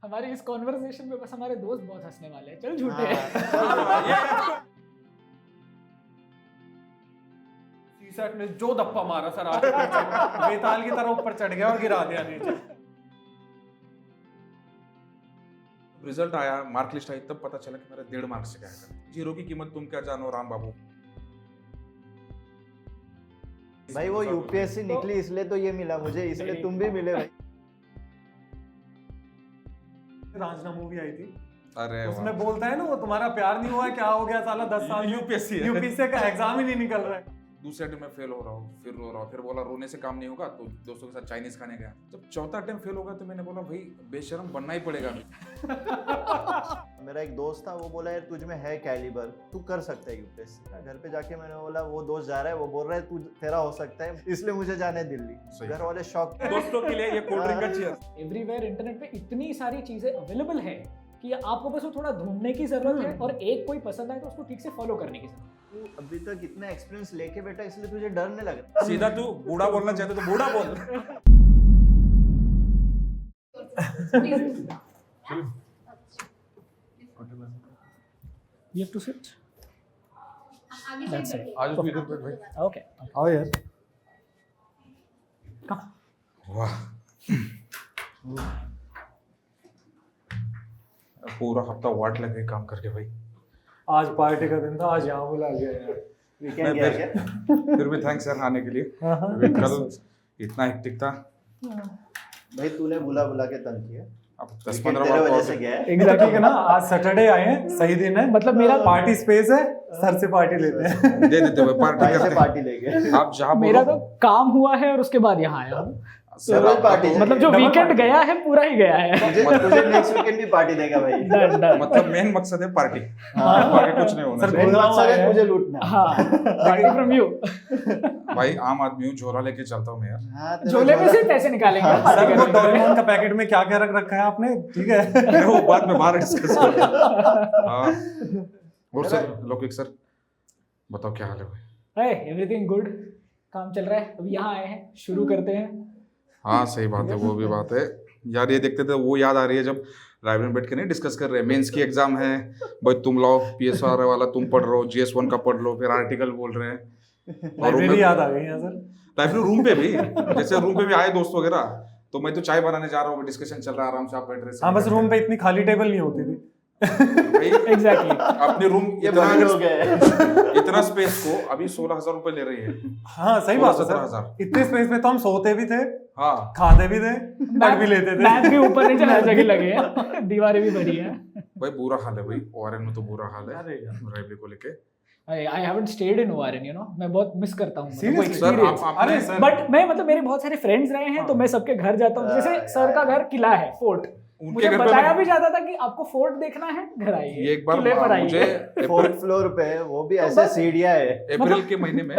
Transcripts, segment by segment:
हमारी इस कॉन्वर्सेशन में बस हमारे दोस्त बहुत हंसने वाले हैं। चल झूठे सीसेट ने जो धप्पा मारा सर आगे बेताल की तरह ऊपर चढ़ गया और गिरा दिया नीचे। रिजल्ट आया, मार्क लिस्ट आई, तब पता चला कि मेरा 1.5 मार्क्स से गया था। जीरो की कीमत तुम क्या जानो राम बाबू। भाई वो यूपीएससी निकली इसलिए तो ये मिला मुझे, इसलिए तुम भी मिले भाई। रांझना मूवी आई थी, अरे उसमें बोलता है ना वो तुम्हारा प्यार नहीं हुआ क्या हो गया साला 10 साल यूपीएससी का एग्जाम ही नहीं निकल रहा है। दूसरे अटेम्प्ट में फेल हो रहा हूँ, फिर रो रहा हूँ, फिर बोला रोने से काम नहीं होगा, तो दोस्तों के साथ चाइनीज खाने गया। जब चौथा अटेम्प्ट फेल होगा तो मैंने बोला भाई बेशरम बनना ही पड़ेगा। मेरा एक दोस्त था, वो बोला यार तुझ में है कैलिबर, तू कर सकता है यूपीएससी। घर पे जाके मैंने बोला वो दोस्त जा रहा है, वो बोल रहा है तू तेरा हो सकता है, इसलिए मुझे जाना है दिल्ली। घर वाले शौक दोस्तों के लिए ये कोल्ड ड्रिंक का चीयर। एवरीवेयर इंटरनेट पे इतनी सारी चीजें अवेलेबल है कि आपको बस वो थोड़ा ढूंढने की जरूरत है और एक कोई पसंद आए तो उसको ठीक से फॉलो करने की जरूरत है। तू अभी तक इतना एक्सपीरियंस लेके बैठा इसलिए तुझे डर नहीं लग रहा। सीधा तू बूढ़ा बोलना चाहते तो बूढ़ा बोल। You have to sit. That's it. आज भी इधर बैठ भाई। Okay. आओ यार। वाह, पूरा हफ्ता वाट लगे काम करके भाई। आज पार्टी का दिन था, आज यहाँ बुला लिया यार। वीकेंड गया क्या? फिर भी थैंक्स यार आने के लिए। क्योंकि कल इतना हेक्टिक था। भाई तूने बुला बुला के तंग किया। अब वीकेंड 10-15 तेरे बार वजह से गया है। एग्जैक्टली है ना, आज सैटरडे आए हैं, सही दिन है, मतलब मेरा पार्टी स्पेस है, सर से पार्टी लेते हैं। दे देते हुए पार्टी भाई से करते पार्टी लेके। हैं। आप जहाँ मेरा बोलो तो काम हुआ है और उसके बाद यहाँ आया हूँ। सर, डबल आप पार्टी तो- मतलब जो डबल वीकेंड पार्टी। गया है पूरा ही गया है। तुझे नेक्स्ट वीकेंड भी पार्टी देगा भाई। Done, done. मतलब मेन मकसद है पार्टी। हाँ। बाकी कुछ नहीं होना सर, चाहिए। मेन मकसद है मुझे लूटना। हाँ, पार्टी फ्रॉम यू। भाई आम आदमी हूँ, झोला लेके चलता हूँ मैं यार। हाँ, तेरा झोले में झोला- से पैसे निकालेंगे हाँ, पार्टी सर करने वो के लिए। डोरेमोन का पैकेट में क्या क्या रख रखा है आपने, ठीक है? अरे वो बाद में बाहर डिस्कस करेंगे। हाँ। और सर लौकिक सर बताओ क्या हाल है भाई? एवरीथिंग गुड, काम चल रहा है। अभी यहाँ आए हैं, शुरू करते हैं। हाँ सही बात है, वो भी बात है यार। ये देखते थे वो याद आ रही है जब लाइब्रेरी में बैठ के नहीं डिस्कस कर रहे हैं, मेंस की एग्जाम है भाई, तुम लाओ पीएसआर वाला तुम पढ़ रहे हो, जीएस1 का पढ़ लो, फिर आर्टिकल बोल रहे हैं। और लाइब्रेरी याद आ गई है सर। लाइब्रेरी रूम पे भी, जैसे रूम पे भी आए दोस्त वगैरह, तो मैं तो चाय बनाने जा रहा हूँ, डिस्कशन चल रहा है, आराम से आप बैठ रहे हाँ, बस रूम पे इतनी खाली टेबल नहीं होती थी। भाई एग्जैक्टली। अपने रूम ये इतना बंद हो गए। इतना स्पेस को अभी 16,000 रुपए ले रही है। हाँ सही बात है 16,000। सर, इतने स्पेस में तो हम सोते भी थे, हाँ खाते भी थे, पढ़ भी लेते थे। मैथ भी ऊपर नीचे हर जगह लगे हैं, दीवारें भी भरी हैं। भाई बुरा हाल है भाई, ओआरएन में तो बुरा हाल है अरे यार। लाइब्रेरी को लेके। I haven't stayed in ORN, you know. मैं बहुत मिस करता हूँ मतलब वो Seriously? Sir experience। आपने अरे सर, बट मैं मतलब मेरे बहुत सारे फ्रेंड्स रहे हैं, तो मैं सबके घर जाता हूँ। जैसे सर का घर किला है, फोर्ट। उनके मुझे घर पे बताया मैं- भी जाता था कि आपको फोर्ट देखना है, घर आइए, ये एक बार किले पर आइए। मुझे 4th फ्लोर पे वो भी ऐसे सीढ़ियां है। अप्रैल के महीने में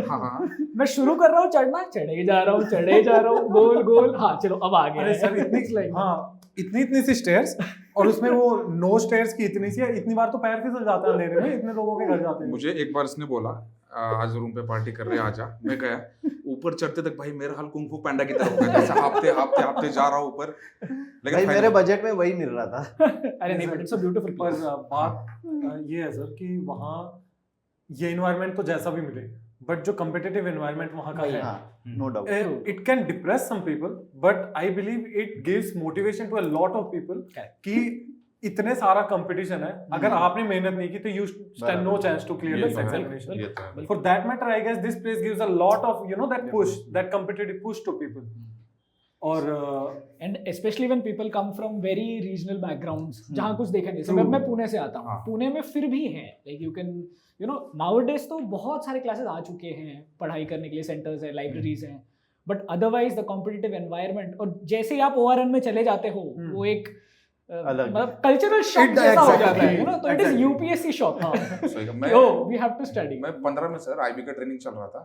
हाँ मैं शुरू कर रहा हूँ चढ़ना, चढ़े जा रहा हूँ, चढ़े जा रहा हूँ, गोल गोल। हाँ चलो अब आ गए। अरे सर इतनी हाँ इतनी सी स्टेयर्स, और उसमें वो नो स्टेयर्स की इतनी सी, इतनी बार तो पैर फिसल जाता है अंधेरे में, इतने लोगों के घर जाते हैं। मुझे एक बार इसने बोला आज रूम पे पार्टी कर रहे हैं आजा, मैं गया ऊपर चढ़ते तक भाई मेरा हाल कुंग फू पांडा की तरह हो गया, जैसे हाफते हाफते हाफते जा रहा हूँ ऊपर। भाई लेकिन मेरे बजट में वही मिल रहा था। अरे नहीं, बट इट्स अ ब्यूटीफुल पर प्लेस। बात ये है सर कि वहाँ ये इन्वायरमेंट तो जैसा भी मिले, बट जो कम्पिटिटिव इन्वायरमेंट वहाँ का है, हाँ, no doubt. it can depress some people, but I believe it gives motivation to a lot of people कि इतने सारा कंपटीशन है, अगर आपने मेहनत नहीं की तो you stand no chance to clear ये this तो है, examination. ये तो है। For that matter, I guess this place gives a lot of that push, that competitive push to people. और and specially when people come from very regional backgrounds, जहाँ कुछ देखा नहीं। True. मैं पुणे से आता हूँ, हाँ। पुणे में फिर भी है लाइक यू कैन नाउअडेज तो बहुत सारे क्लासेस आ चुके हैं पढ़ाई करने के लिए, सेंटर्स है, लाइब्रेरीज हैं, but otherwise the competitive environment, और जैसे ही आप ओआरएन में चले जाते हो वो एक अलग। मतलब कल्चरल शॉक It- जैसा हो exactly, जाता है, तो it is exactly. UPSC shock. सही कहा। मैं oh we have to study. मैं 15 में सर आईबी का ट्रेनिंग चल रहा था,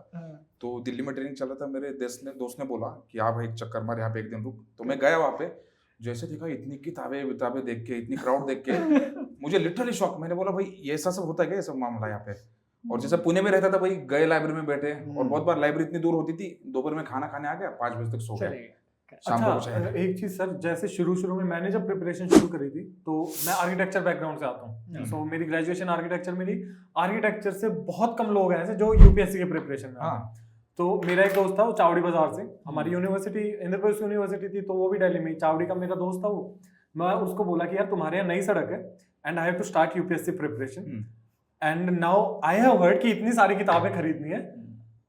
तो दिल्ली में ट्रेनिंग चल रहा था। मेरे दोस्त ने बोला कि आप एक चक्कर मार यहाँ पे एक दिन रुक, तो मैं गया वहाँ पे। जैसे देखा इतनी किताबें देख के, इतनी क्राउड देख के मुझे लिटरली शॉक। मैंने बोला भाई ये ऐसा सब होता है क्या, ये सब मामला यहाँ पे? और जैसे पुणे में रहता था भाई, गए लाइब्रेरी में बैठे, और बहुत बार लाइब्रेरी इतनी दूर होती थी, दोपहर में खाना खाने आ गया, 5 बजे तक सो गया। शाम को कुछ अच्छा है एक चीज सर, जैसे शुरू में मैंने जब प्रिपरेशन शुरू करी थी तो मैं आर्किटेक्चर बैकग्राउंड से आता हूँ, सो मेरी ग्रेजुएशन आर्किटेक्चर से बहुत कम लोग हैं ऐसे जो यूपीएससी के प्रिपरेशन में हाँ तो मेरा एक दोस्त था, वो चावड़ी बाजार से, हमारी यूनिवर्सिटी इंद्रप्रस्थ यूनिवर्सिटी थी तो वो भी दिल्ली में, चावड़ी का मेरा दोस्त था वो। मैं उसको बोला कि यार तुम्हारे यहाँ नई सड़क है and I have to start UPSC preparation and now I have heard कि इतनी सारी किताबें खरीदनी है,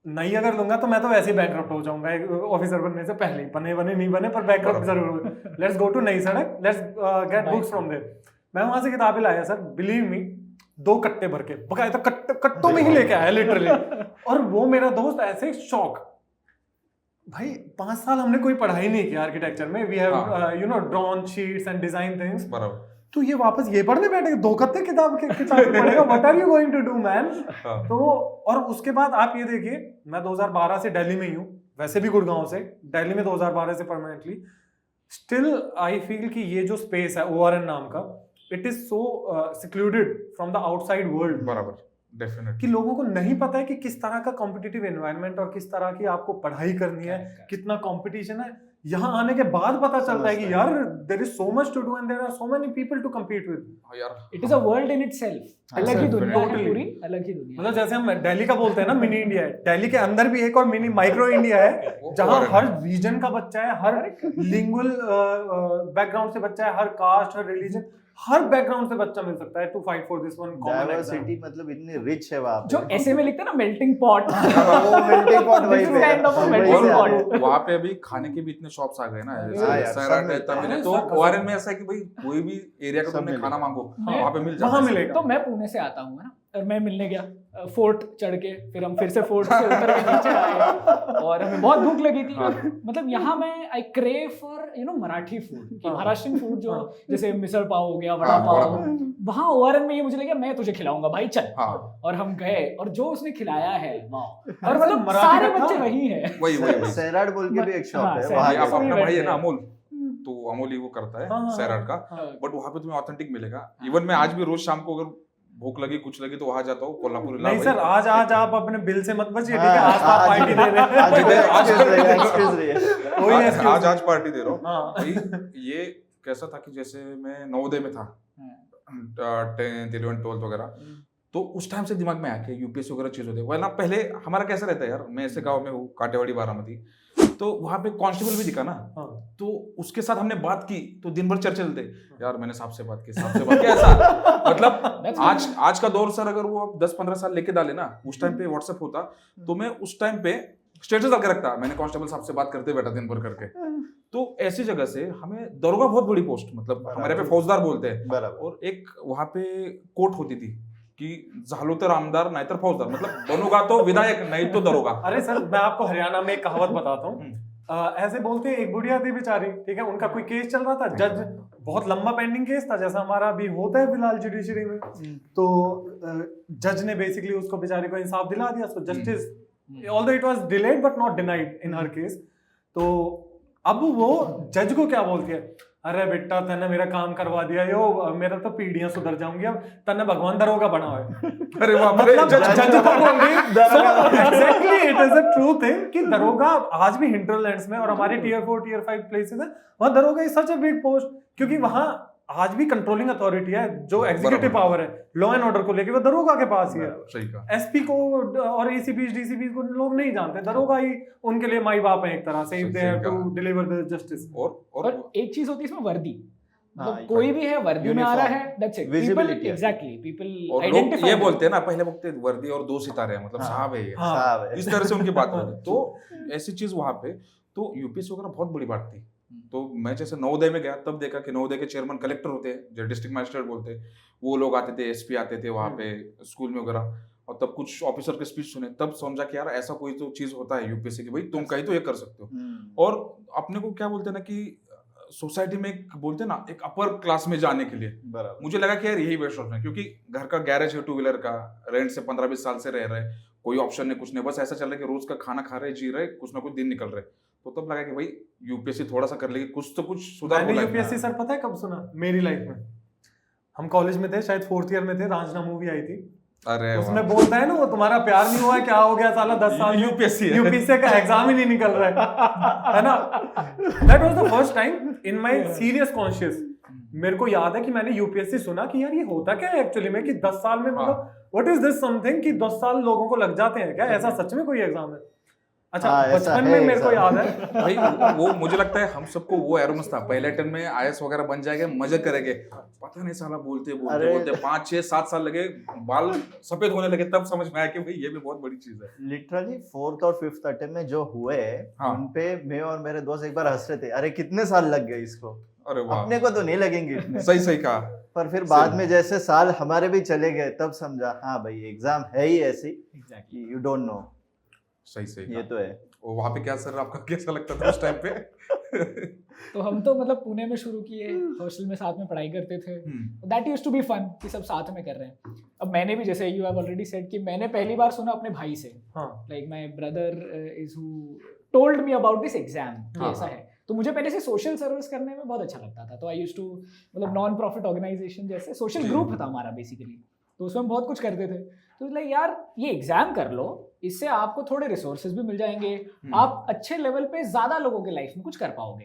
नहीं अगर लूंगा तो मैं तो वैसे ही बैंकरप्ट हो जाऊंगा ऑफिसर बनने से पहले ही, बने नहीं बने पर बैंकरप्ट जरूर। Let's go to Nai Sarak, let's get books from there. मैं वहां से किताबें लाया सर, बिलीव मी 2 कट्टे भर के, बकायदा कट्टों में ही लेके आया लिटरली। और वो मेरा दोस्त ऐसे शॉक, भाई 5 साल हमने कोई पढ़ाई नहीं की आर्किटेक्चर में, we have you know drawn sheets and design things, बराबर। तो ये वापस ये पढ़ने बैठेगा 2 कट्टे किताब पढ़ेगा, what are you going to do man. तो और उसके बाद आप ये देखिए, मैं 2012 से दिल्ली में ही हूँ, वैसे भी गुड़गांव से, दिल्ली में 2012 से परमानेंटली, स्टिल आई फील कि ये जो स्पेस है ओआरएन नाम का, it is so secluded from the outside world, बराबर, डेफिनेटली, कि लोगों को नहीं पता है कि किस तरह का कॉम्पिटिटिव एनवायरनमेंट और किस तरह की आपको पढ़ाई करनी है, कितना कंपटीशन है। यहाँ आने के बाद पता चलता है कि यार there is so much to do and there are so many people to compete with. हाँ यार, it is a world in itself, अलग ही दुनिया है, totally। पूरी अलग ही दुनिया। मतलब जैसे हम दिल्ली का बोलते हैं ना मिनी इंडिया है, दिल्ली के अंदर भी एक और मिनी माइक्रो इंडिया है, जहाँ हर रीजन का बच्चा है, हर लिंगुअल बैकग्राउंड से बच्चा है, हर कास्ट, हर रिलीजन, हर बैकग्राउंड से बच्चा मिल सकता है to fight for this one common exam. Diversity मतलब इतनी रिच है वहाँ पे, जो ऐसे में लिखते हैं ना मेल्टिंग पॉट, वो melting pot वही This is पे है। kind of a वही melting से pot। आता है। वहाँ पे अभी खाने के भी इतने शॉप्स आ गए ना, हाँ जैसे यार, सैराट सब है, मिलता तमिल है। है, तो सब ओआरएन में ऐसा है कि भाई कोई भी एरिया का सब तुमने खाना मिलेगा। मांगो मैं- वहाँ पे मिल जाता वहाँ है। मिलेगा। तो मैं पुणे से आता हूँ ना, और मैं मिलने गया फोर्ट चढ़ के, फिर हम फिर से फोर्ट से उतर के नीचे आए और हमें बहुत भूख लगी थी। हाँ। मतलब यहाँ मैं आई crave for you know Marathi food, Maharashtrian food, जो जैसे मिसल पाव हो गया, वड़ा हाँ, पाव, वड़ा वहाँ ओआरएन में ये मुझे लगा मैं तुझे खिलाऊंगा भाई, चल। हाँ, और हम गए और जो उसने खिलाया है वाह, और अरे मतलब मराठी सारे का था। बच्चे वही हैं। वही सैराट बोल के भी एक शॉप हाँ, है सैराट। वहाँ ये के आप वही अपना बैठते भाई है ना हैं। अमोल, तो अमोल ही वो करता है हाँ, सैराट का, हाँ। बट वहाँ पे तुम्हें ऑथेंटिक मिलेगा। इवन मैं आज भी रोज शाम को अगर भूख लगी कुछ लगी तो वहां जाता हूँ, कोल्हापुर नहीं सर, आज आप अपने बिल से मत बचिए, ठीक है, हाँ, आज तो आप पार्टी दे रहे आज हैं। excuse रही है। कोई excuse आज पार्टी दे रहा हूँ। हाँ। भाई ये कैसा था कि जैसे मैं नवोदय में था, 10th 11th 12th वगैरह, तो उस टाइम से दिमाग में आया कि यूपीएससी वगैरह चीज होती है। वरना पहले हमारा कैसा रहता है यार, मैं ऐसे गांव में हूँ काटेवाड़ी बारामती, तो वहां पे कांस्टेबल भी दिखा ना, हाँ। तो उसके साथ हमने बात की तो दिन भर चर्चा चलते, यार मैंने साहब से बात की, साहब से बात की, ऐसा मतलब आज का दौर सर, अगर वो आप 10-15 साल लेके डाले ना, उस टाइम पे व्हाट्सएप होता तो मैं उस टाइम पे स्टेटस डाल के रखता, मैंने कांस्टेबल साहब से बात करते बैठा दिन भर करके। तो ऐसी जगह से हमें दरोगा बहुत बड़ी पोस्ट, मतलब हमारे पे फौजदार बोलते हैं, बराबर। और एक वहां पे कोर्ट होती थी कि झालो तर आमदार नहीं तर फौजदार, मतलब बनूंगा तो विधायक नहीं तो दरोगा। अरे सर, मैं आपको हरियाणा में एक कहावत बताता हूँ। ऐसे बोलते हैं, एक बुढ़िया थी बेचारी, ठीक है, उनका कोई केस चल रहा था, जज बहुत लंबा पेंडिंग केस था, जैसा हमारा अभी होता है फिलहाल जुडिशरी में, तो जज ने बेसिकली उसको बेचारी को इंसाफ दिला दिया। So justice, although it was delayed but not denied in हर केस। तो अब वो जज को क्या बोलती है, अरे बेटा तने मेरा काम करवा दिया यो, मेरा तो पीढ़ियां सुधर जाऊंगी, अब तने भगवान दरोगा बना है। अरे बाप रे, मतलब जज को बोल रही exactly, it is a true thing कि दरोगा आज भी हिंटरलैंड्स में और हमारे टियर 4 टियर 5 प्लेसेस है, वहां दरोगा is such a big post, क्योंकि वहां आज भी कंट्रोलिंग अथॉरिटी है, जो एग्जीक्यूटिव पावर है लॉ एंड ऑर्डर को लेके, वो दरोगा के पास ही है। सही कहा। एसपी को और एसीपी डीसीपी को लोग नहीं जानते, दरोगा ही उनके लिए माई बाप है एक तरह से, if they have to deliver the justice. और और एक चीज होती है इसमें वर्दी, हाँ, मतलब कोई भी है वर्दी में आ रहा है, दैट्स इट, पीपल Visibility है। एग्जैक्टली, पीपल और लोग आइडेंटिफाई। ये बोलते हैं ना, पहले बोलते हैं वर्दी और 2 सितारे हैं, मतलब हाँ। साहब है ये, हाँ। साहब है। इस तरह से उनकी बात हो रही। तो ऐसी चीज वहां पे, तो यूपीएससी वगैरह बहुत बड़ी बात थी। तो मैं जैसे नवोदय में गया तब देखा कि नवोदय के चेयरमैन कलेक्टर होते हैं, जो डिस्ट्रिक्ट मजिस्ट्रेट बोलते हैं, वो लोग आते थे, एसपी आते थे वहां पे स्कूल में वगैरह, और तब कुछ ऑफिसर के स्पीच सुने, तब समझा कि यार ऐसा कोई तो चीज होता है यूपीएससी की, भाई तुम कहीं तो ये कर सकते हो। और अपने को क्या बोलते हैं ना कि सोसाइटी में बोलते हैं ना, एक अपर क्लास में जाने के लिए, बराबर। मुझे लगा कि यार यही बेस्ट ऑप्शन है, क्योंकि घर का गैरेज है 2 व्हीलर का, रेंट से 15-20 साल से रह रहे, कोई ऑप्शन नहीं, कुछ नहीं, बस ऐसा चल रहा है कि रोज का खाना खा रहे, जी रहे, कुछ ना कुछ दिन निकल रहे। तो तब लगा कि भाई यूपीएससी थोड़ा सा कर लेगी, कुछ तो कुछ सुधार मैंने होगा। यूपीएससी सर पता है कब सुना मेरी लाइफ में, हम कॉलेज में थे, शायद 4th ईयर में थे, रांझना मूवी आई थी, अरे उसमें बोलता है ना वो तुम्हारा प्यार नहीं हुआ है, क्या हो गया साला 10 साल यूपीएससी यूपीएससी का एग्जाम ही नहीं निकल रहा है ना। That was the first time in my serious conscious, मेरे को याद है कि मैंने यूपीएससी सुना कि यार ये होता क्या है एक्चुअली में, कि 10 साल में मतलब व्हाट इज दिस समथिंग कि 10 साल लोगों को लग जाते हैं क्या, ऐसा सच में कोई एग्जाम है? अच्छा बचपन में मेरे को याद है भाई वो मुझे लगता है हम सबको वो एरोमस था, पहले अटेम्प्ट में आईएएस वगैरह बन जाएंगे, मजे करेंगे, पता नहीं साला बोलते बोलते बोलते 5 6 7 साल लगे, बाल सफेद होने लगे, तब समझ में आया कि भाई ये भी बहुत बड़ी चीज है। लिटरली 4th और 5th अटेम्प्ट में जो हुए हाँ। उन पे मैं और मेरे दोस्त एक बार हंस रहे थे, अरे कितने साल लग गए इसको, अरे वाह, अपने को तो नहीं लगेंगे इतने। सही सही कहा। पर फिर बाद में जैसे साल हमारे भी चले गए तब समझा हाँ भाई एग्जाम है ही ऐसी, एग्जैक्टली यू डोंट नो। सही सही ये कहा। तो है। वो वहां पे क्या सर आपका कैसा लगता था उस टाइम पे? तो हम तो मतलब पुणे में शुरू किए, हॉस्टल में साथ में पढ़ाई करते थे, that used to be fun कि सब साथ में कर रहे हैं। अब मैंने भी जैसे यू हैव ऑलरेडी सेड कि मैंने पहली बार सुना अपने भाई से, like my brother is who told me about this exam कि ऐसा है। तो मुझे पहले से सोशल सर्विस करने में बहुत अच्छा लगता था, तो आई यूज्ड टू मतलब नॉन प्रॉफिट ऑर्गेनाइजेशन जैसे सोशल ग्रुप था हमारा बेसिकली, तो उसमें हम बहुत कुछ करते थे। तो लाइक यार ये एग्जाम कर लो, इससे आपको थोड़े रिसोर्सेज भी मिल जाएंगे, आप अच्छे लेवल पे ज्यादा लोगों के लाइफ में कुछ कर पाओगे।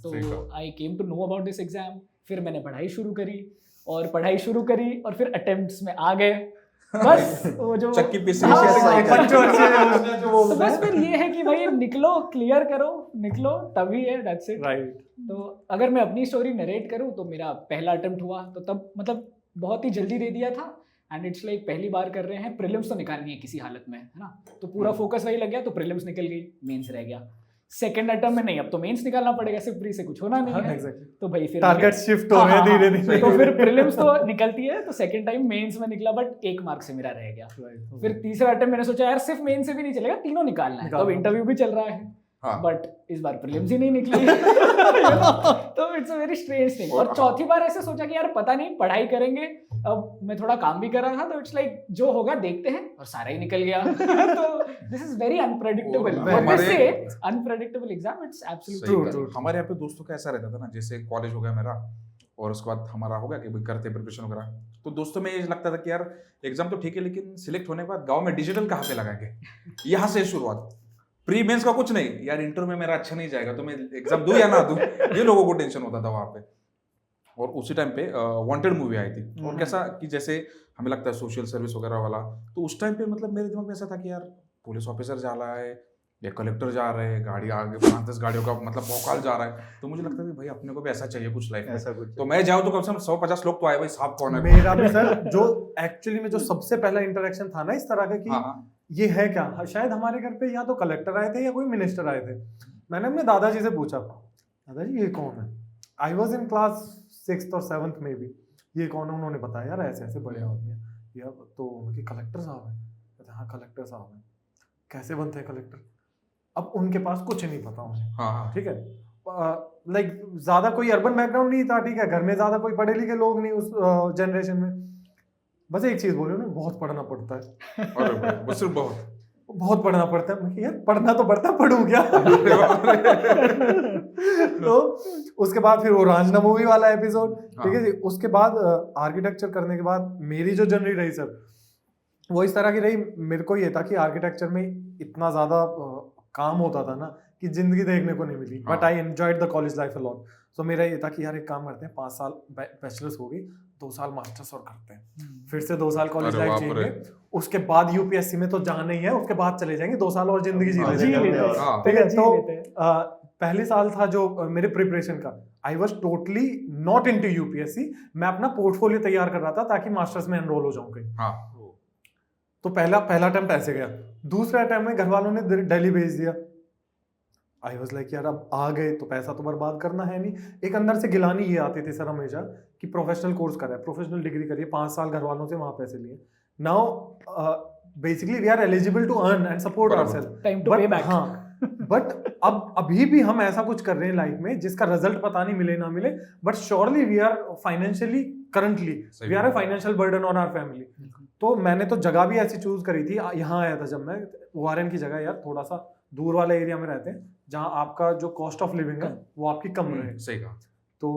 तो I came to know about this exam, फिर मैंने पढ़ाई शुरू करी और फिर अटेम्प्ट्स में आ गए। बस वो जो चक्की पीसी तो बस फिर ये है कि भाई निकलो, क्लियर करो, निकलो, तभी है, दैट्स इट। राइट। तो अगर मैं अपनी स्टोरी नरेट करूं तो मेरा पहला अटेम्प्ट हुआ तो तब मतलब बहुत ही जल्दी दे दिया था, एंड इट्स लाइक पहली बार कर रहे हैं, प्रीलिम्स तो निकालनी है किसी हालत में, है ना, तो पूरा फोकस वही लग गया, तो प्रीलिम्स निकल गई, मेंस रह गया। सेकंड अटेम्प्ट में नहीं, अब तो मेंस निकालना पड़ेगा, सिर्फ प्री से कुछ होना नहीं है। तो भाई फिर टारगेट शिफ्ट हो रहे हैं धीरे धीरे। तो फिर प्रीलिम्स तो निकलती है, तो सेकंड टाइम मेंस में निकला, बट 1 मार्क से मेरा रह गया। फिर तीसरा अटेम्प्ट मैंने सोचा यार सिर्फ मेंस से भी नहीं चलेगा, तीनों निकालना है, तो इंटरव्यू भी चल रहा है, बट इस बार प्रीलिम्स ही नहीं निकली। तो it's a very strange thing. और चौथी बार ऐसे सोचा कि यार पता नहीं, पढ़ाई करेंगे, अब मैं थोड़ा काम भी कर रहा था, तो इट्स लाइक जो होगा देखते हैं, और सारा ही निकल गया। तो this is very unpredictable, unpredictable exam, it's absolutely true. हमारे यहाँ पे दोस्तों का ऐसा रहता था ना, जैसे कॉलेज हो गया मेरा और उसके बाद हमारा हो गया कि भाई करते प्रिपरेशन वगैरह, तो दोस्तों में ये लगता था कि यार एग्जाम तो ठीक है, लेकिन सिलेक्ट होने के बाद गाँव में डिजिटल कहाँ पे लगाएंगे, यहाँ से शुरुआत, प्री मेंस का कुछ नहीं, यार इंटरव्यू में मेरा अच्छा नहीं जाएगा तो मैं एग्जाम दूं या ना दूं, ये लोगों को टेंशन होता था वहां पे। और उसी टाइम पे वांटेड मूवी आई थी, और कैसा कि जैसे हमें लगता है सोशल सर्विस वगैरह वाला, तो उस टाइम पे मतलब मेरे दिमाग में ऐसा था कि यार पुलिस ऑफिसर जा रहा है या कलेक्टर जा रहे हैं, गाड़ी आगे 5-10 गाड़ियों का मतलब भौकाल जा रहा है, तो मुझे लगता है भाई अपने को भी ऐसा चाहिए कुछ लाइफ ऐसा कुछ, तो मैं जाऊं तो कम से कम 150 लोग तो आए भाई साहब कौन है। मेरा भी सर जो एक्चुअली में जो सबसे पहला इंटरेक्शन था ना इस तरह का कि ये है क्या, शायद हमारे घर पे या तो कलेक्टर आए थे या कोई मिनिस्टर आए थे। मैंने अपने दादाजी से पूछा, दादाजी ये कौन है? I was in class 6th और 7th में भी, ये कौन है? उन्होंने बताया यार ऐसे ऐसे बड़े आदमी हैं, या तो उनके कलेक्टर साहब हैं। हाँ कलेक्टर साहब हैं। कैसे बनते हैं कलेक्टर? अब उनके पास कुछ नहीं पता उन्हें, ठीक है, लाइक ज्यादा कोई अर्बन बैकग्राउंड नहीं था, ठीक है, घर में ज्यादा कोई पढ़े लिखे लोग नहीं उस जनरेशन में, बस एक चीज बोले उन्हें, बहुत पढ़ना पड़ता है। अरे भाई बस बहुत पढ़ना पड़ता है। मैं यार पढ़ना तो पड़ता है, पढ़ूं क्या? तो उसके बाद फिर वो रांझना मूवी वाला एपिसोड, ठीक है जी। उसके बाद आर्किटेक्चर करने के बाद मेरी जो जर्नी रही सर, वो इस तरह की रही। मेरे को ये था कि आर्किटेक्चर में इतना ज्यादा काम होता था ना कि जिंदगी देखने को नहीं मिली, but I enjoyed the college life a lot. तो मेरा ये था कि यार एक काम करते हैं, 5 साल बैचलर्स हो गई, 2 साल मास्टर्स और करते हैं, फिर से 2 साल कॉलेज लाइफ जिएंगे, उसके बाद यूपीएससी में तो जाना ही है, उसके बाद चले जाएंगे, 2 साल और जिंदगी जी लेंगे, ठीक है। तो पहले साल था जो मेरे प्रिपरेशन का, I was totally not into UPSC, मैं अपना पोर्टफोलियो तैयार कर रहा था ताकि मास्टर्स में एनरोल हो जाऊं कहीं। तो पहला अटेम्प्ट ऐसे गया। दूसरा अटेम्प्ट में घर वालों ने दिल्ली भेज दिया। आई वॉज लाइक यार अब आ गए तो पैसा तो बर्बाद करना है नहीं। एक अंदर से गिलानी ये आती थी सर हमेशा कि प्रोफेशनल कोर्स करा है, प्रोफेशनल डिग्री करिए, 5 साल घर वालों से वहां पैसे लिए। Now basically we are eligible to earn and support ourselves, time to pay back. हाँ, बट अब अभी भी हम ऐसा कुछ कर रहे हैं लाइफ में जिसका रिजल्ट पता नहीं मिले ना मिले, but surely we are financially currently we are a financial burden on our family. तो मैंने तो जगह भी ऐसी चूज करी थी, यहाँ आया था जब मैं, ओआरएन की जगह यार थोड़ा सा दूर वाले एरिया में रहते हैं जहाँ आपका जो कॉस्ट ऑफ लिविंग है वो आपकी कम रहे। सही कहा। तो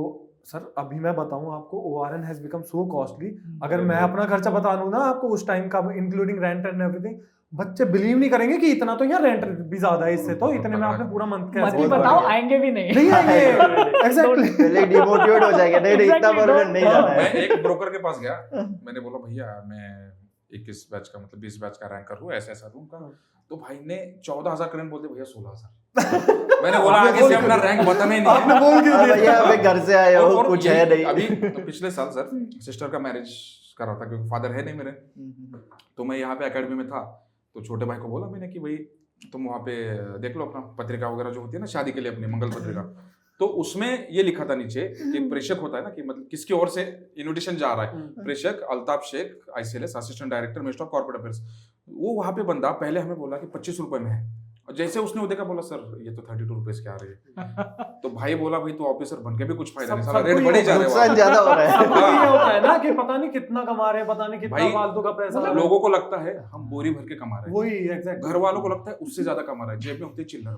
सर अभी मैं बताऊं आपको, ORN has become so costly. अगर मैं अपना खर्चा बता दूं ना आपको उस टाइम का, इंक्लूडिंग रेंट एंड एवरीथिंग, बच्चे बिलीव नहीं करेंगे कि इतना तो यार रेंट भी ज्यादा है इससे, तो इतने में आपने पूरा मंथ मत कैसे ही बहुत बताओ, बढ़िया। आएंगे भी नहीं। नहीं आएंगे। एग्जैक्टली। पहले डिमोटिवेट हो जाएगा, नहीं इतना Exactly, परमानेंट नहीं जाना मैं है। एक ब्रोकर के पास गया, मैंने बोला भैया मैं 21 बैच का मतलब 20 बैच का रैंकर हूँ, ऐसा ऐसा रूम का। तो भाई ने 14,000 करंट बोल दिया, भैया 16,000। मैंने बोला आपने आगे बोल से क्यों अपना दिया? रैंक बताना ही नहीं आपने है। बोल क्यों हाँ दिया? भैया अभी घर से आए हो, और कुछ यही है नहीं। अभी पिछले साल सर सिस्टर का मैरिज कर रहा था, क्योंकि फादर है नहीं मेरे, तो मैं यहाँ पे एकेडमी में था। तो छोटे भाई को बोला मैंने कि भाई तुम वहाँ पे देख लो अपना पत्रिका वगैरह जो होती है ना शादी के लिए, अपनी मंगल पत्रिका। तो उसमें ये लिखा था नीचे कि प्रेषक होता है ना, कि मतलब किसकी ओर से इन्विटेशन जा रहा है। प्रेषक Altaf Shaikh, ICLS assistant director minister of corporate affairs. वो वहाँ पे बंदा पहले हमें बोला कि 25 रुपए में है, और जैसे उसने वो देखा बोला सर ये तो 32 रुपीज के आ रही है। तो भाई बोला भाई तो ऑफिसर बन के भी कुछ फायदा नहीं, साला सबको रेट ये बढ़े जा रहे नुकसान हैं। ज्यादा हो रहा सबको है। ये होता है ना कि पता नहीं कितना कमा रहे हैं, पता नहीं कितना भाई, फालतू का पैसा। मतलब लोगों को लगता है हम बोरी भर के कमा रहे हैं, वही एग्जैक्ट। घर वालों को लगता है उससे ज्यादा कमा रहा है, जेब में होती है चिल्लर।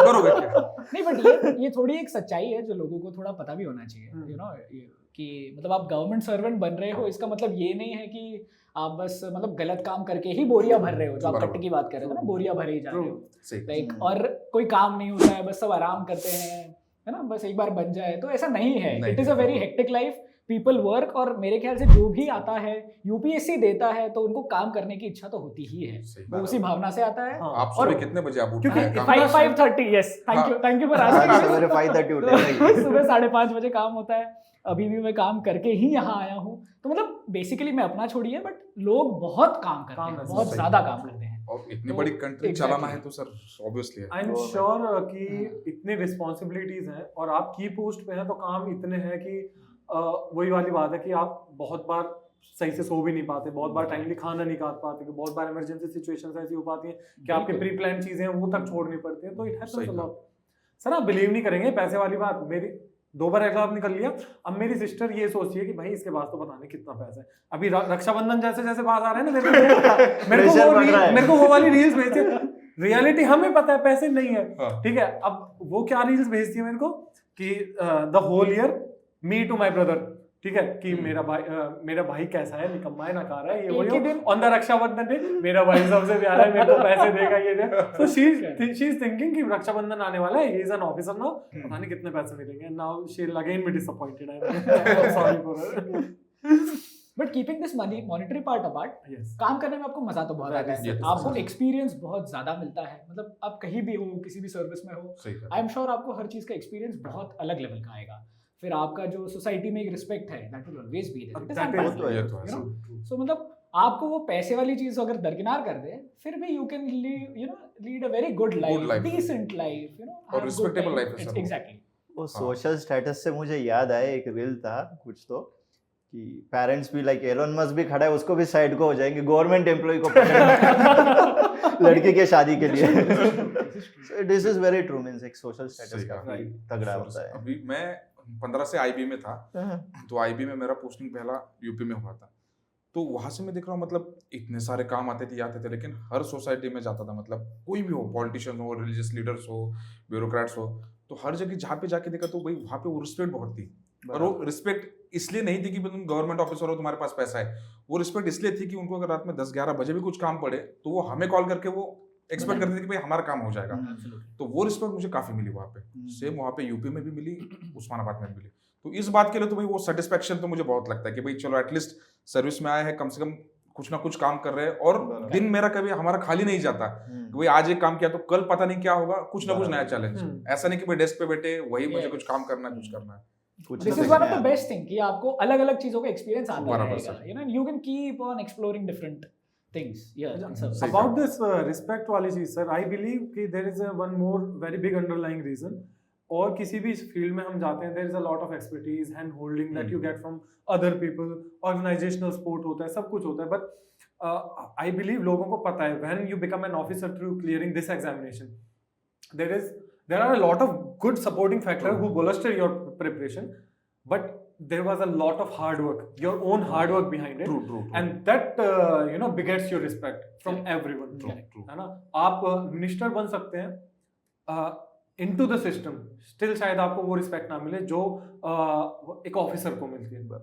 करोगे क्या? नहीं, बट ये थोड़ी एक सच्चाई है जो लोगों को थोड़ा पता भी होना चाहिए, यू नो, कि मतलब आप गवर्नमेंट सर्वेंट बन रहे हो, इसका मतलब ये नहीं है कि आप बस मतलब गलत काम करके ही बोरिया भर रहे हो, जो आप बराबर। कट्टे की बात कर रहे थे ना, बोरिया भरे ही जा रहे हो, सही। लाइक, और कोई काम नहीं होता है, बस सब आराम करते हैं, है ना, बस एक बार बन जाए, तो ऐसा नहीं है। नहीं, it is a very hectic life, people work, और मेरे ख्याल से जो भी आता है UPSC देता है तो उनको काम करने की इच्छा तो होती ही है, सही वो बात उसी है। भावना से आता है। हाँ, आप और- सुबह कितने बजे आप उठते क्योंकि हैं? काम 5:30, यस, थैंक यू फॉर आज आस्किंग। सवेरे 5:30 उठे नहीं। सुबह 5:30 बजे काम होता है, अभी भी मैं काम करके ही यहाँ आया हूँ, तो मतलब बेसिकली मैं अपना छोड़िए, बट लोग बहुत काम करते काम हैं, करते बहुत हैं, ज्यादा सही काम करते हैं। और इतनी तो बड़ी कंट्री exactly. चलाना है तो सर ऑब्वियसली है। आई एम वो श्योर कि इतनी रिस्पॉन्सिबिलिटीज हैं और आप की पोस्ट पे हैं, तो काम इतने हैं कि वही वाली बात है कि आप बहुत बार सही से सो भी नहीं पाते, बहुत बार टाइमली खाना नहीं खा पाते, कि बहुत बार इमरजेंसी सिचुएशंस ऐसी हो पाती हैं कि आपके बिल्कुल। प्री प्लान चीजें हैं वो तक छोड़नी पड़ती हैं, तो इट सही हैपेंस अ कहा। लॉट। सर आप बिलीव नहीं करेंगे, पैसे वाली बात, मेरी 2 बार एग्जाम निकल लिया, अब मेरी सिस्टर ये सोचती है कि भाई इसके पास तो पता नहीं कितना पैसा है। अभी रक्षाबंधन जैसे जैसे पास आ रहे हैं ना, Pressure बढ़ रहा है। मेरे को वो वाली रील्स भेजती है। रियलिटी हमें पता है पैसे नहीं है, हाँ। ठीक है, अब वो क्या रील्स भेजती है मेरे को कि the whole year me to my brother, ठीक है, कि मेरा भाई कैसा है, निकम्मा है, नकारा है, ये एक ही वही। दिन- ऑन द रक्षाबंधन डे मेरा भाई सबसे प्यारा है, मेरे को पैसे देगा, ये दे। सो शी इज थिंकिंग कि रक्षाबंधन आने वाला है, he is an officer now, पता नहीं कितने पैसे मिलेंगे, now she will again be disappointed. I am sorry for but keeping this monetary part apart, yes. काम करने में आपको मजा तो बहुत आता ये है, तो आपको सही है। एक्सपीरियंस बहुत ज्यादा मिलता है, मतलब आप कहीं भी हो, किसी भी सर्विस में हो, सही कहा। आई एम श्योर आपको हर चीज का एक्सपीरियंस बहुत अलग लेवल का आएगा। फिर आपका जो सोसाइटी में एक रिस्पेक्ट है, that will always be there, That is- तो है। ये तो है you know? सर। सो मतलब आपको वो पैसे वाली चीज अगर दरकिनार कर दे, फिर भी you can lead a very good life, life. Decent life, और respectable life है सर वो। एग्जैक्टली। वो सोशल स्टेटस से मुझे याद आया, एक रील था कुछ तो, कि पेरेंट्स भी लाइक एलोन मस्क भी खड़ा है, उसको भी साइड को हो जाएंगे गवर्नमेंट एम्प्लॉय को पकड़ लड़की के शादी के लिए। This is very true, means एक सोशल स्टेटस सही कहा। काफी तगड़ा होता है। अभी मैं 15 से IB में था, तो IB में मेरा पोस्टिंग पहला UP में हुआ था। तो वहां से मैं देख रहा हूँ, मतलब इतने सारे काम आते थे, लेकिन हर सोसाइटी में जाता था, मतलब कोई भी हो, पॉलिटिशियन हो, रिलीजियस लीडर्स हो, ब्यूरोक्रेट्स हो, तो हर जगह जहाँ पे जाके देखा तो भाई वहाँ पे वो रिस्पेक्ट बहुत थी। और वो रिस्पेक्ट इसलिए नहीं थी कि तुम गवर्नमेंट ऑफिसर हो, तुम्हारे पास पैसा है, वो रिस्पेक्ट इसलिए थी कि उनको अगर रात में 10-11 बजे भी कुछ काम पड़े तो वो हमें कॉल करके वो एक्सपेक्ट करते थे कि भाई हमारा काम हो जाएगा। तो वो रिस्पेक्ट मुझे काफी मिली वहाँ पे। सेम वहाँ पे UP में भी मिली, उस्मानाबाद में भी मिली। तो इस बात के लिए तो भाई वो सेटिस्फेक्शन तो मुझे बहुत लगता है कि भाई चलो एटलीस्ट सर्विस में आया है, कम से कम कुछ ना कुछ काम कर रहे हैं, और बराबर। दिन मेरा कभी हमारा खाली नहीं जाता कि भाई आज एक काम किया तो कल पता नहीं क्या होगा, कुछ ना कुछ नया चैलेंज। ऐसा नहीं कि भाई डेस्क पे बैठे वही मुझे Yes. कुछ काम करना है, कुछ करना है। कुछ दिस तो इज वन ऑफ सीखने द बेस्ट थिंग कि आपको अलग अलग चीजों का एक्सपीरियंस आता बराबर रहेगा, sir. You know, you can keep on exploring different things. सही About this respect वाली चीज सर, I believe कि there is one more very big underlying reason, और किसी भी फील्ड में हम जाते हैं, there is a lot of expertise, hand holding that you get from other people, organizational support होता है, सब कुछ होता है, but I believe लोगों को पता है when you become an officer through clearing this examination, there are a lot of good supporting factors who bolster your preparation, but there was a lot of hard work, your own hard work behind it, True. and that begets your respect from everyone. True. है ना, आप minister बन सकते हैं, into the system still शायद आपको वो respect ना मिले जो एक ऑफिसर को मिलती है।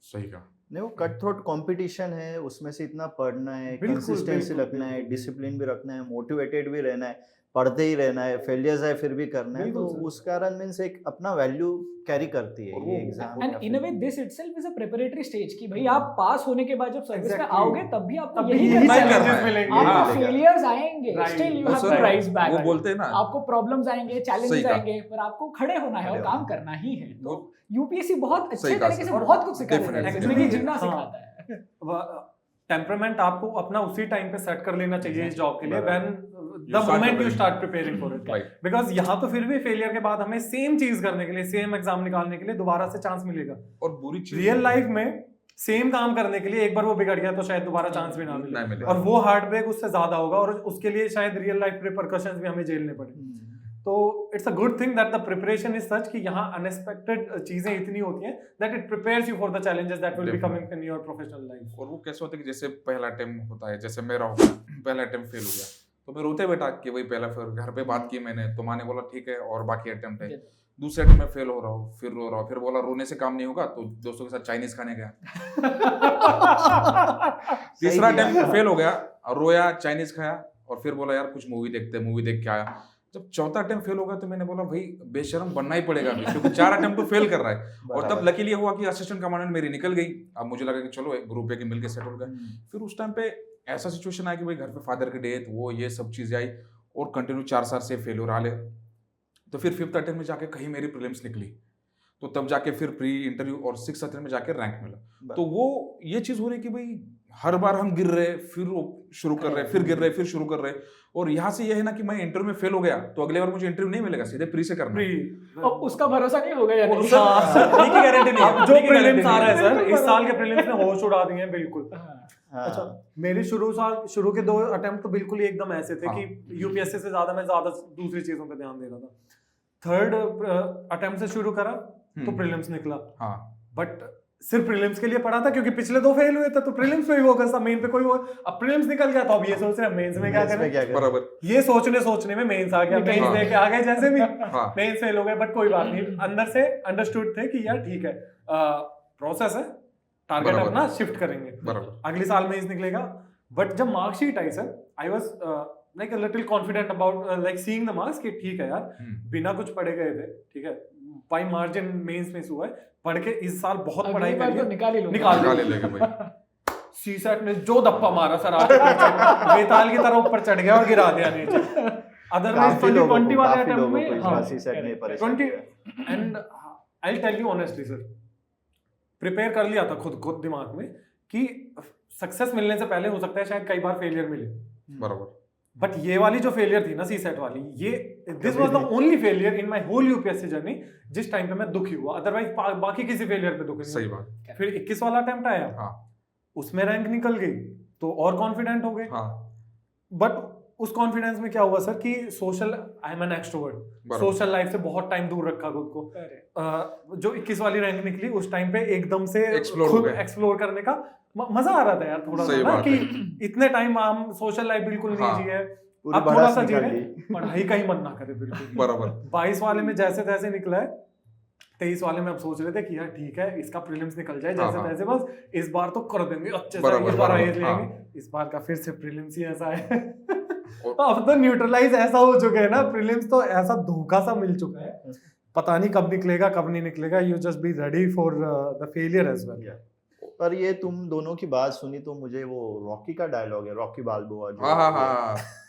सही कहा। नहीं, वो कट थ्रोट कंपटीशन है, उसमें से इतना पढ़ना है, बिल्कुल, कंसिस्टेंसी बिल्कुल, रखना है, बिल्कुल। डिसिप्लिन भी रखना है, मोटिवेटेड भी रहना है, पढ़ते ही रहना है, फेलियर्स है फिर भी करना है, बिल्कुल तो सर। उस कारण मीन्स एक अपना वैल्यू कैरी करती है और ये वो- exam. And in a way this itself is a preparatory stage कि भाई आप पास होने के बाद जब सर्विस में Exactly. आओगे तब भी आपको तब यही यही करना है। challenges है। मिलेंगे। आपको हाँ। फेलियर्स आएंगे, Right. स्टिल यू वो have sir, to rise back. वो बोलते हैं ना, आपको प्रॉब्लम्स आएंगे, सही चैलेंजेस कहा। आएंगे, पर आपको खड़े होना है और खड़े काम होना। करना ही है। तो वो- यूपीएससी बहुत अच्छे सही कहा तरीके से सर। बहुत कुछ सिखा देता है, Definitely, जिंदगी definitely. जीना हाँ। सिखाता है। टेम्परामेंट आपको अपना उसी टाइम पे सेट कर लेना चाहिए इस जॉब के लिए बराबर। When You the start moment you preparing. Start preparing for it, Right. Because यहाँ तो फिर भी फेलियर के बाद हमें सेम चीज करने के लिए, सेम एग्जाम निकालने के लिए दोबारा से चांस मिलेगा। और बुरी चीज रियल लाइफ में सेम काम करने के लिए एक बार वो बिगड़ गया तो शायद दोबारा चांस भी ना नहीं मिले, मिले। और वो हार्ट ब्रेक उससे ज्यादा होगा और उसके लिए शायद रियल लाइफ रिपरकशंस भी हमें झेलने पड़े। तो it's a good thing that the preparation is such कि यहाँ अनएक्सपेक्टेड चीजें इतनी होती हैं that it prepares you for the challenges that will be coming in your professional life. और वो कैसे होता है कि जैसे पहला अटेम्प्ट होता है, जैसे मेरा हो गया, पहला अटेम्प्ट फेल हो गया, तो मैं रोते बेटा कि वही पहला, फिर घर पे बात की मैंने, तो माँ ने बोला ठीक है और बाकी अटेम्प्ट है। दूसरे अटेम्प्ट में फेल हो रहा हूँ, फिर रो रहा हूँ, फिर बोला रोने से काम नहीं होगा, तो दोस्तों के साथ चाइनीज खाने गया। तीसरा अटेम्प्ट फेल हो गया और रोया, चाइनीज खाया, और फिर बोला यार कुछ मूवी देखते हैं, मूवी देख के आया। जब चौथा अटेम्प्ट फेल हो गया तो मैंने बोला भाई बेशरम बनना ही पड़ेगा अभी, क्योंकि 4 अटेम्प्ट तो फेल कर रहा है। और तब लकीली हुआ कि असिस्टेंट कमांडेंट मेरी निकल गई। अब मुझे लगा कि चलो एक ग्रुप के मिलके सेट हो गए। फिर उस टाइम पे ऐसा सिचुएशन आया कि भाई घर पे फादर की डेथ, वो ये सब चीजें आई, और कंटिन्यू 4 साल से फेल्योर आ ले। तो फिर 5th अटेम्प्ट में जाके कहीं मेरी प्रीलिम्स निकली, तो तब जाके फिर प्री इंटरव्यू और 6th अटेम्प्ट में जाके रैंक मिला। तो वो ये चीज हो रही कि भाई हर बार हम गिर रहे, फिर शुरू कर रहे, फिर गिर रहे, फिर शुरू कर रहे। और यहाँ से ये है ना कि मैं इंटरव्यू में फेल हो गया तो अगले बार मुझे इंटरव्यू नहीं मिलेगा, सीधे प्री से करना है। अब उसका भरोसा नहीं होगा यार। जो प्रीलिम्स आ रहा है सर, इस साल के प्रीलिम्स ने होश उड़ा दिए हैं बिल्कुल। अच्छा, मेरे शुरू के 2 अटेम्प्ट तो बिल्कुल ही एकदम ऐसे थे कि यूपीएससी से ज्यादा मैं दूसरी चीजों पे ध्यान दे रहा था। 3rd अटेम्प्ट से शुरू करा तो प्रीलिम्स निकला, बट सिर्फ प्रीलिम्स के लिए पढ़ा था क्योंकि पिछले 2 फेल हुए थे, तो प्रीलिम्स पे ही फोकस था, मेन पे कोई वो। अब प्रीलिम्स निकल गया तो अब ये सोच रहे हैं मेंस में क्या करें। बराबर। ये सोचने में मेंस आ गया, मेंस हाँ। दे के आ गए जैसे भी, हाँ। मेंस फेल हो गए, बट कोई बात नहीं, अंदर से अंडरस्टूड थे कि यार ठीक है, प्रोसेस है, टारगेट बराबर। अपना शिफ्ट करेंगे, बराबर। अगले साल में निकलेगा। बट जब marksheet I sir, I was like a little confident about like seeing the marks कि ठीक है यार, बिना कुछ पढ़े गए थे, ठीक है, बाय मार्जिन मेंस में हुआ है, पढ़ के इस साल बहुत पढ़ाई अगली बार तो करी, निकाल ही लो। निकाल लेगा भाई। सीसेट ने जो दप्पा मारा सर आके पीछे, बेताल की तरह ऊपर चढ़ गया और गिरा दिया नीचे। अदरवाइज 2020 वाले अटेम्प्ट में हाँ, 20 and I tell you honestly sir, prepare कर लिया था खुद दिमाग में कि सक्सेस मिलने से पहले हो सकता है शायद कई बार फेलियर मिले, बराबर। बट ये वाली जो फेलियर थी ना सीसेट वाली, ये this was the only failure in my whole UPSC journey जिस टाइम पे मैं दुखी हुआ, अदरवाइज बाकी किसी फेलियर पे दुखी नहीं। सही बात। फिर 21 वाला अटेम्प्ट आया, हाँ। उसमें रैंक निकल गई तो और कॉन्फिडेंट हो गए। हाँ। बट उस कॉन्फिडेंस में क्या हुआ सर कि social, I am an extrovert, social life से बहुत टाइम दूर रखा खुद को। जो 21 वाली रैंक निकली उस टाइम पे एकदम से एक्सप्लोर करने का मजा आ रहा था यार, थोड़ा सा ना कि इतने टाइम हम सोशल लाइफ बिल्कुल नहीं जिए, अब थोड़ा सा जी रहे, पढ़ाई का ही मन ना करे बिल्कुल। बराबर। 22 वाले में जैसे तैसे निकला है, 23 वाले में अब सोच रहे थे कि यार ठीक है, इसका प्रीलिम्स निकल जाए जैसे तैसे, बस इस बार तो कर देंगे अच्छे से, इस बार आईएएस लेंगे। इस बार का फिर से प्रीलिम्स ही ऐसा है। अब तो न्यूट्रलाइज ऐसा हो चुका है ना, प्रीलिम्स तो ऐसा धोखा सा मिल चुका है, पता नहीं कब निकलेगा कब नहीं निकलेगा। You just be ready for the failure as well. पर ये तुम दोनों की बात सुनी तो मुझे वो रॉकी का डायलॉग है, Rocky Balboa,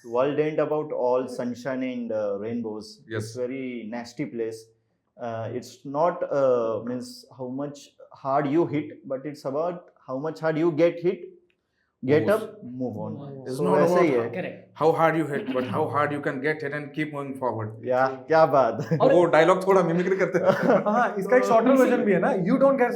world and about all sunshine and rainbows, it's very nasty place, it's not means how much hard you hit, but it's about how much hard you get hit, get up, move on. So ऐसे ही है, how hard you hit but how hard you can get hit and keep moving forward. या क्या बात। वो dialogue थोड़ा mimicry करते हैं। हाँ, इसका एक शॉर्टर वर्जन भी है ना, you don't get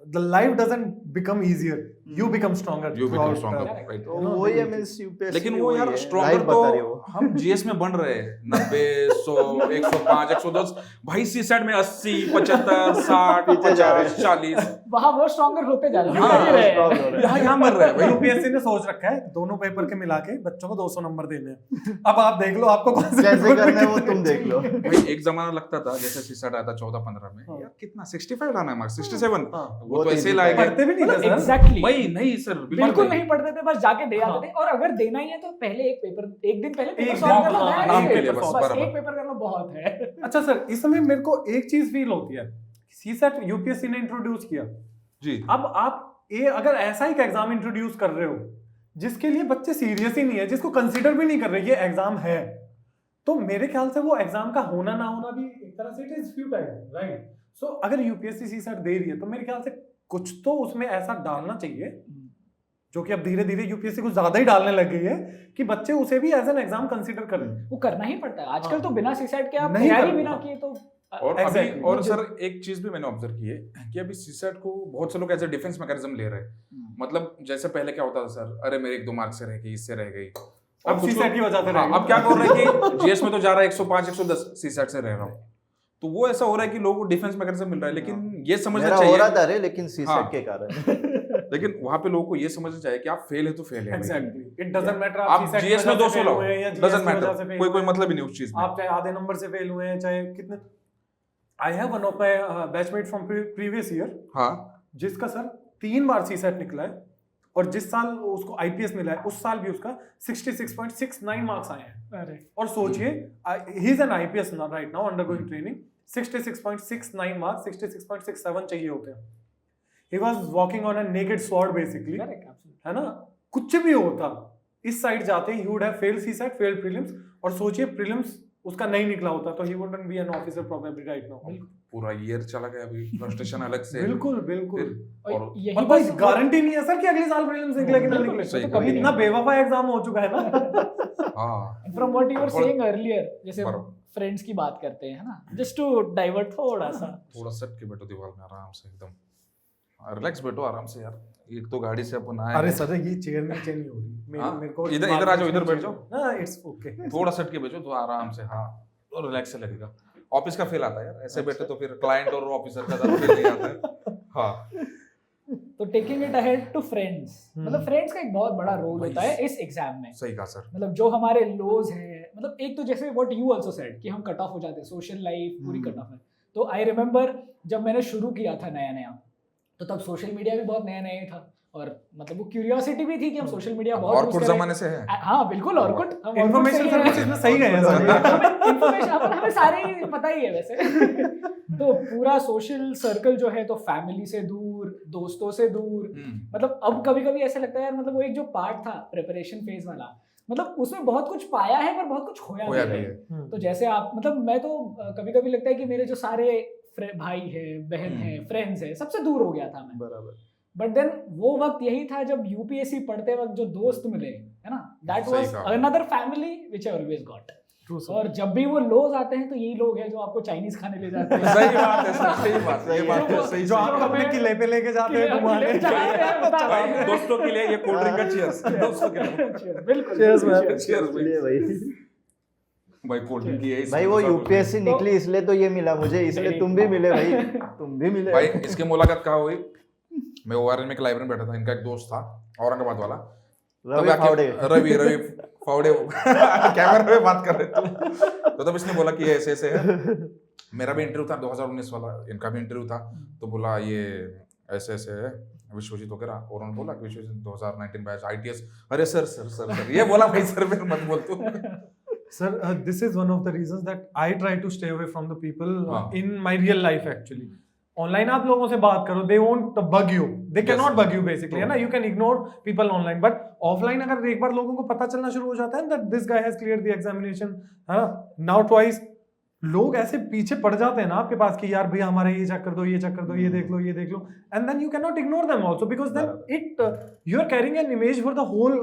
the life doesn't become easier, you become stronger You become throughout, stronger, Correct. right? तो वही है मींस यूपीएससी लेकिन वो यार स्ट्रॉन्गर तो हम जीएस में बन रहे हैं 90, 100, 105, 110 भाई सीसैट में 80, 75, 60, पीछे जा रहे 50, 40 वहां वो स्ट्रॉन्गर होते जा रहे हैं, हाँ, कर ही रहे हैं। यहाँ मर रहे हैं भाई। यूपीएससी ने सोच रखा है दोनों पेपर के मिला के बच्चों को 200 नंबर देने हैं। अब आप देख लो आपको कौन से कैसे करना है वो तुम देख लो। भाई एक जमाना लगता था जैसे सीसैट आया था 14-15 में यार कितना 65 लाना है मार्क्स 67 वो तो ऐसे ही लाएगा पढ़ते भी नहीं थे सर। एग्जैक्टली भाई नहीं सर बिल्कुल नहीं पढ़ते थे, बस जाके दे आते थे। और अगर देना ही है तो पहले एक दिन पहले पेपर एक सॉल्व कर लो, दिन, that's आराम it। के लिए बस, बस बराबर। एक पेपर कर लो बहुत है। अच्छा सर, इसमें मेरे को एक चीज फील होती है, सीसैट यूपीएससी ने इंट्रोड्यूस किया। जी अब आप अगर ऐसा एक एग्जाम इंट्रोड्यूस कर रहे हो जिसके लिए बच्चे सीरियस ही नहीं है, जिसको कंसीडर भी नहीं कर रहे ये एग्जाम है, तो मेरे ख्याल से वो एग्जाम का होना ना होना भी एक तरह से इट इज फ्यूटाइल, राइट? सो अगर यूपीएससी सीसैट दे रही है तो मेरे ख्याल से कुछ तो उसमें ऐसा डालना चाहिए, जो कि अब धीरे धीरे यूपीएससी को ज्यादा ही डालने लग गई है, कि बच्चे उसे भी एज एन एग्जाम कंसीडर करें। वो करना ही पड़ता है आजकल। हाँ। तो बिना सीसैट के आप नहीं तैयारी कर बिना पाते। किए तो और अभी Exactly. और सर एक चीज भी मैंने ऑब्जर्व की है कि अभी सीसैट को बहुत से लोग एज ए डिफेंस मैकेनिज्म ले रहे हैं। मतलब जैसे पहले क्या होता था सर, अरे मेरे 1-2 मार्क्स से रह गई, इससे रह गई, अब कुछ सीसैट लोग- की वजह से हाँ, रह गई। अब क्या कर रहे हैं कि जीएस में तो जा रहा है 105, 110 सीसैट से रह रहा हूँ, तो वो ऐसा हो रहा है कि लोगों को डिफेंस मैकेनिज्म मिल रहा है। लेकिन ये समझना मेरा हो चाहिए, रहा था रे, लेकिन हाँ। सीसैट के कारण। लेकिन वहां पे लोगों को ये समझना चाहिए कि आप फेल है तो फेल है भाई। एग्जैक्टली, इट डजंट मैटर आप CSAT की जीएस में वजह से 200 fail लाओ, हुए हैं या GS डजंट की वजह से मैटर, fail कोई हुए हैं। मतलब ही नहीं उस चीज में। आप चाहे आधे नंबर से फेल हुए हैं, चाहे कितने। I have one of my batchmate from previous year, हाँ जिसका सर 3 बार सीसैट निकला है, और जिस साल उसको आईपीएस मिला है उस साल भी उसका 66.69 मार्क्स आए हैं। अरे और सोचिए, he is an IPS right now undergoing training, 66.69 marks, 66.67 चाहिए होते हैं। He was walking on a naked sword basically, correct, absolutely. है ना? कुछ भी होता इस साइड जाते he would have failed CSAT, failed prelims, और सोचिए प्रीलिम्स उसका नहीं निकला होता तो ही wouldn't be an officer probably right now. पूरा ईयर चला गया, अभी फ्रस्ट्रेशन अलग से। बिल्कुल बिल्कुल। फिर और यही और कोई बस गारंटी नहीं है सर कि अगले साल प्रीलिम्स निकले कि ना बिल्कुल, निकले। सही तो कहा। कभी इतना बेवफा एग्जाम हो चुका है ना। हाँ फ्रॉम व्हाट यू वर थोड़ा- सेइंग अर्लियर, जैसे बराबर। फ्रेंड्स की बात करते हैं, है ना, जस्ट टू डाइवर्ट थोड़ा सा। थोड़ा सट के बैठो दीवार में आराम से, एकदम रिलैक्स बैठो आराम से यार। एक तो गाड़ी से अपन आए अरे हैं। सर ये चेयर नीचे नहीं हो रही, हाँ, मेरे को इधर आ जाओ, इधर बैठ जाओ। ना, इट्स ओके। थोड़ा सट के बैठो तो आराम से, हाँ तो रिलैक्स से लगेगा। ऑफिस का फील आता है यार, ऐसे बैठे तो फिर क्लाइंट और ऑफिसर का ज्यादा फील नहीं आता है। हाँ तो taking it ahead to friends, मतलब फ्रेंड्स का एक बहुत बड़ा रोल भाई, होता है इस एग्जाम में। सही कहा सर। मतलब जो हमारे लोज हैं, मतलब एक तो जैसे व्हाट यू आल्सो सेड कि हम कट ऑफ हो जाते हैं, सोशल लाइफ पूरी कट ऑफ है। तो आई रिमेम्बर जब मैंने शुरू किया था नया नया, तो तब सोशल मीडिया भी बहुत नया नया था, और मतलब वो क्यूरियोसिटी भी थी कि हम सोशल मीडिया बहुत और use कुछ करें। जमाने से है। हाँ बिल्कुल, और कुछ इन्फॉर्मेशन सर्विसेज में सही गए हैं सर। इन्फॉर्मेशन हमें सारे ही पता ही है वैसे। तो पूरा सोशल सर्कल जो है, तो फैमिली से दूर, दोस्तों से दूर, मतलब अब कभी कभी ऐसा लगता है यार, मतलब वो एक जो पार्ट था प्रिपरेशन फेज वाला, मतलब उसमें बहुत कुछ पाया है पर बहुत कुछ खोया होया भी भी है। है। तो जैसे आप, मतलब मैं तो कभी कभी लगता है कि मेरे जो सारे भाई है, बहन है, फ्रेंड्स है, सबसे दूर हो गया था मैं। बराबर। बट देन वो वक्त यही था जब यूपीएससी पढ़ते वक्त जो दोस्त मिले, है ना, दैट सही वाज कहा। Another family which I always got. और जब भी वो लोग आते हैं तो यही लोग हैं जो आपको चाइनीज खाने ले जाते हैं। सही बात है सर, सही बात है, ये बात है, सही जो आप अपने किले पे लेके जाते हैं घुमाने। भाई दोस्तों के लिए ये कोल्ड ड्रिंक का चीयर्स, दोस्तों के लिए बिल्कुल Cheers, man. चीयर्स चलिए भाई। भाई कोल्ड ड्रिंक की है भाई वो यूपीएससी निकली इसलिए तो ये मिला मुझे, इसलिए तुम भी मिले भाई, तुम भी मिले। भाई इसकी मुलाकात कहाँ हुई? मैं ओआरएन में एक लाइब्रेरी में बैठा था, इनका एक दोस्त था औरंगाबाद वाला, रवि फावड़े। रवि फावड़े कैमरा पे बात कर रहे थे। तो तब इसने बोला कि ये ऐसे ऐसे है। मेरा भी इंटरव्यू था 2019 वाला, इनका भी इंटरव्यू था। तो बोला ये ऐसे ऐसे है विश्वजीत वगैरह, और उन्होंने बोला कि विश्वजीत 2019 बैच आईटीएस। अरे सर सर सर सर ये बोला भाई, सर फिर मत बोल तू। Sir, this is one of the reasons that I try to stay away from the people हाँ. in my real life actually. Online आप लोगों से बात करो, they won't bug you, they cannot bug you basically, है ना? You can ignore people online, but offline अगर एक बार लोगों को पता चलना शुरू हो जाता है that this guy has cleared the examination, है ना? Now twice, लोग ऐसे पीछे पड़ जाते हैं ना आपके पास कि यार भैया हमारा ये चेक कर दो, ये चेक कर दो, ये देख लो, ये देख लो, and then you can not ignore them also because then it you are carrying an image for the whole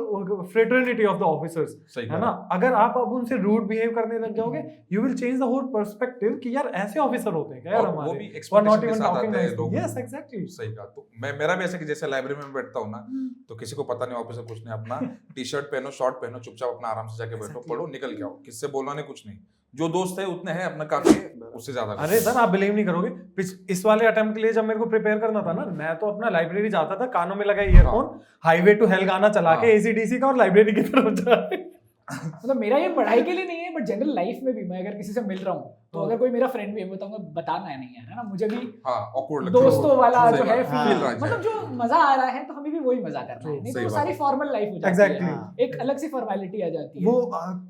fraternity of the officers, सही है ना। अगर आप अब उनसे रूड बिहेव करने लग जाओगे, you will change the whole perspective कि यार ऐसे ऑफिसर होते हैं क्या यार और वो हमारे, भी और नॉट expectation के इवन साथ टॉकिंग आते हैं नाइसली। लोग। Yes exactly. सही कहा। तो मेरा भी ऐसे कि जैसे लाइब्रेरी में बैठता हूँ ना, तो किसी को पता नहीं ऑफिसर कुछ नहीं, अपना टी शर्ट पहनो, शॉर्ट पहनो, चुपचाप अपना आराम से जाके बैठो, पढ़ो, निकल के आओ, किससे बोलना नहीं, कुछ नहीं, जो दोस्त है उतने हैं, अपना काफी है, उससे ज्यादा नहीं। अरे सर आप बिलीव नहीं करोगे, इस वाले अटेम्प्ट के लिए जब मेरे को प्रिपेयर करना था ना, मैं तो अपना लाइब्रेरी जाता था, कानों में लगा ईयरफोन, हाईवे टू हेल गाना चला के एसीडीसी का, और लाइब्रेरी की तरफ जा मतलब मेरा ये पढ़ाई के लिए नहीं है, बट जनरल लाइफ में भी मैं अगर किसी से मिल रहा हूँ तो अगर कोई मेरा फ्रेंड भी है, बताऊंगा बताना है नहीं है ना, मुझे भी awkward लगता है। दोस्तों वाला जो है हाँ, फील, feel रहा है। मतलब जो मजा आ रहा है तो हमें भी वही मजा करना है, नहीं तो सही वो बात सारी है। फॉर्मल लाइफ हो जाती Exactly. है, एक अलग सी फॉर्मेलिटी आ जाती है। वो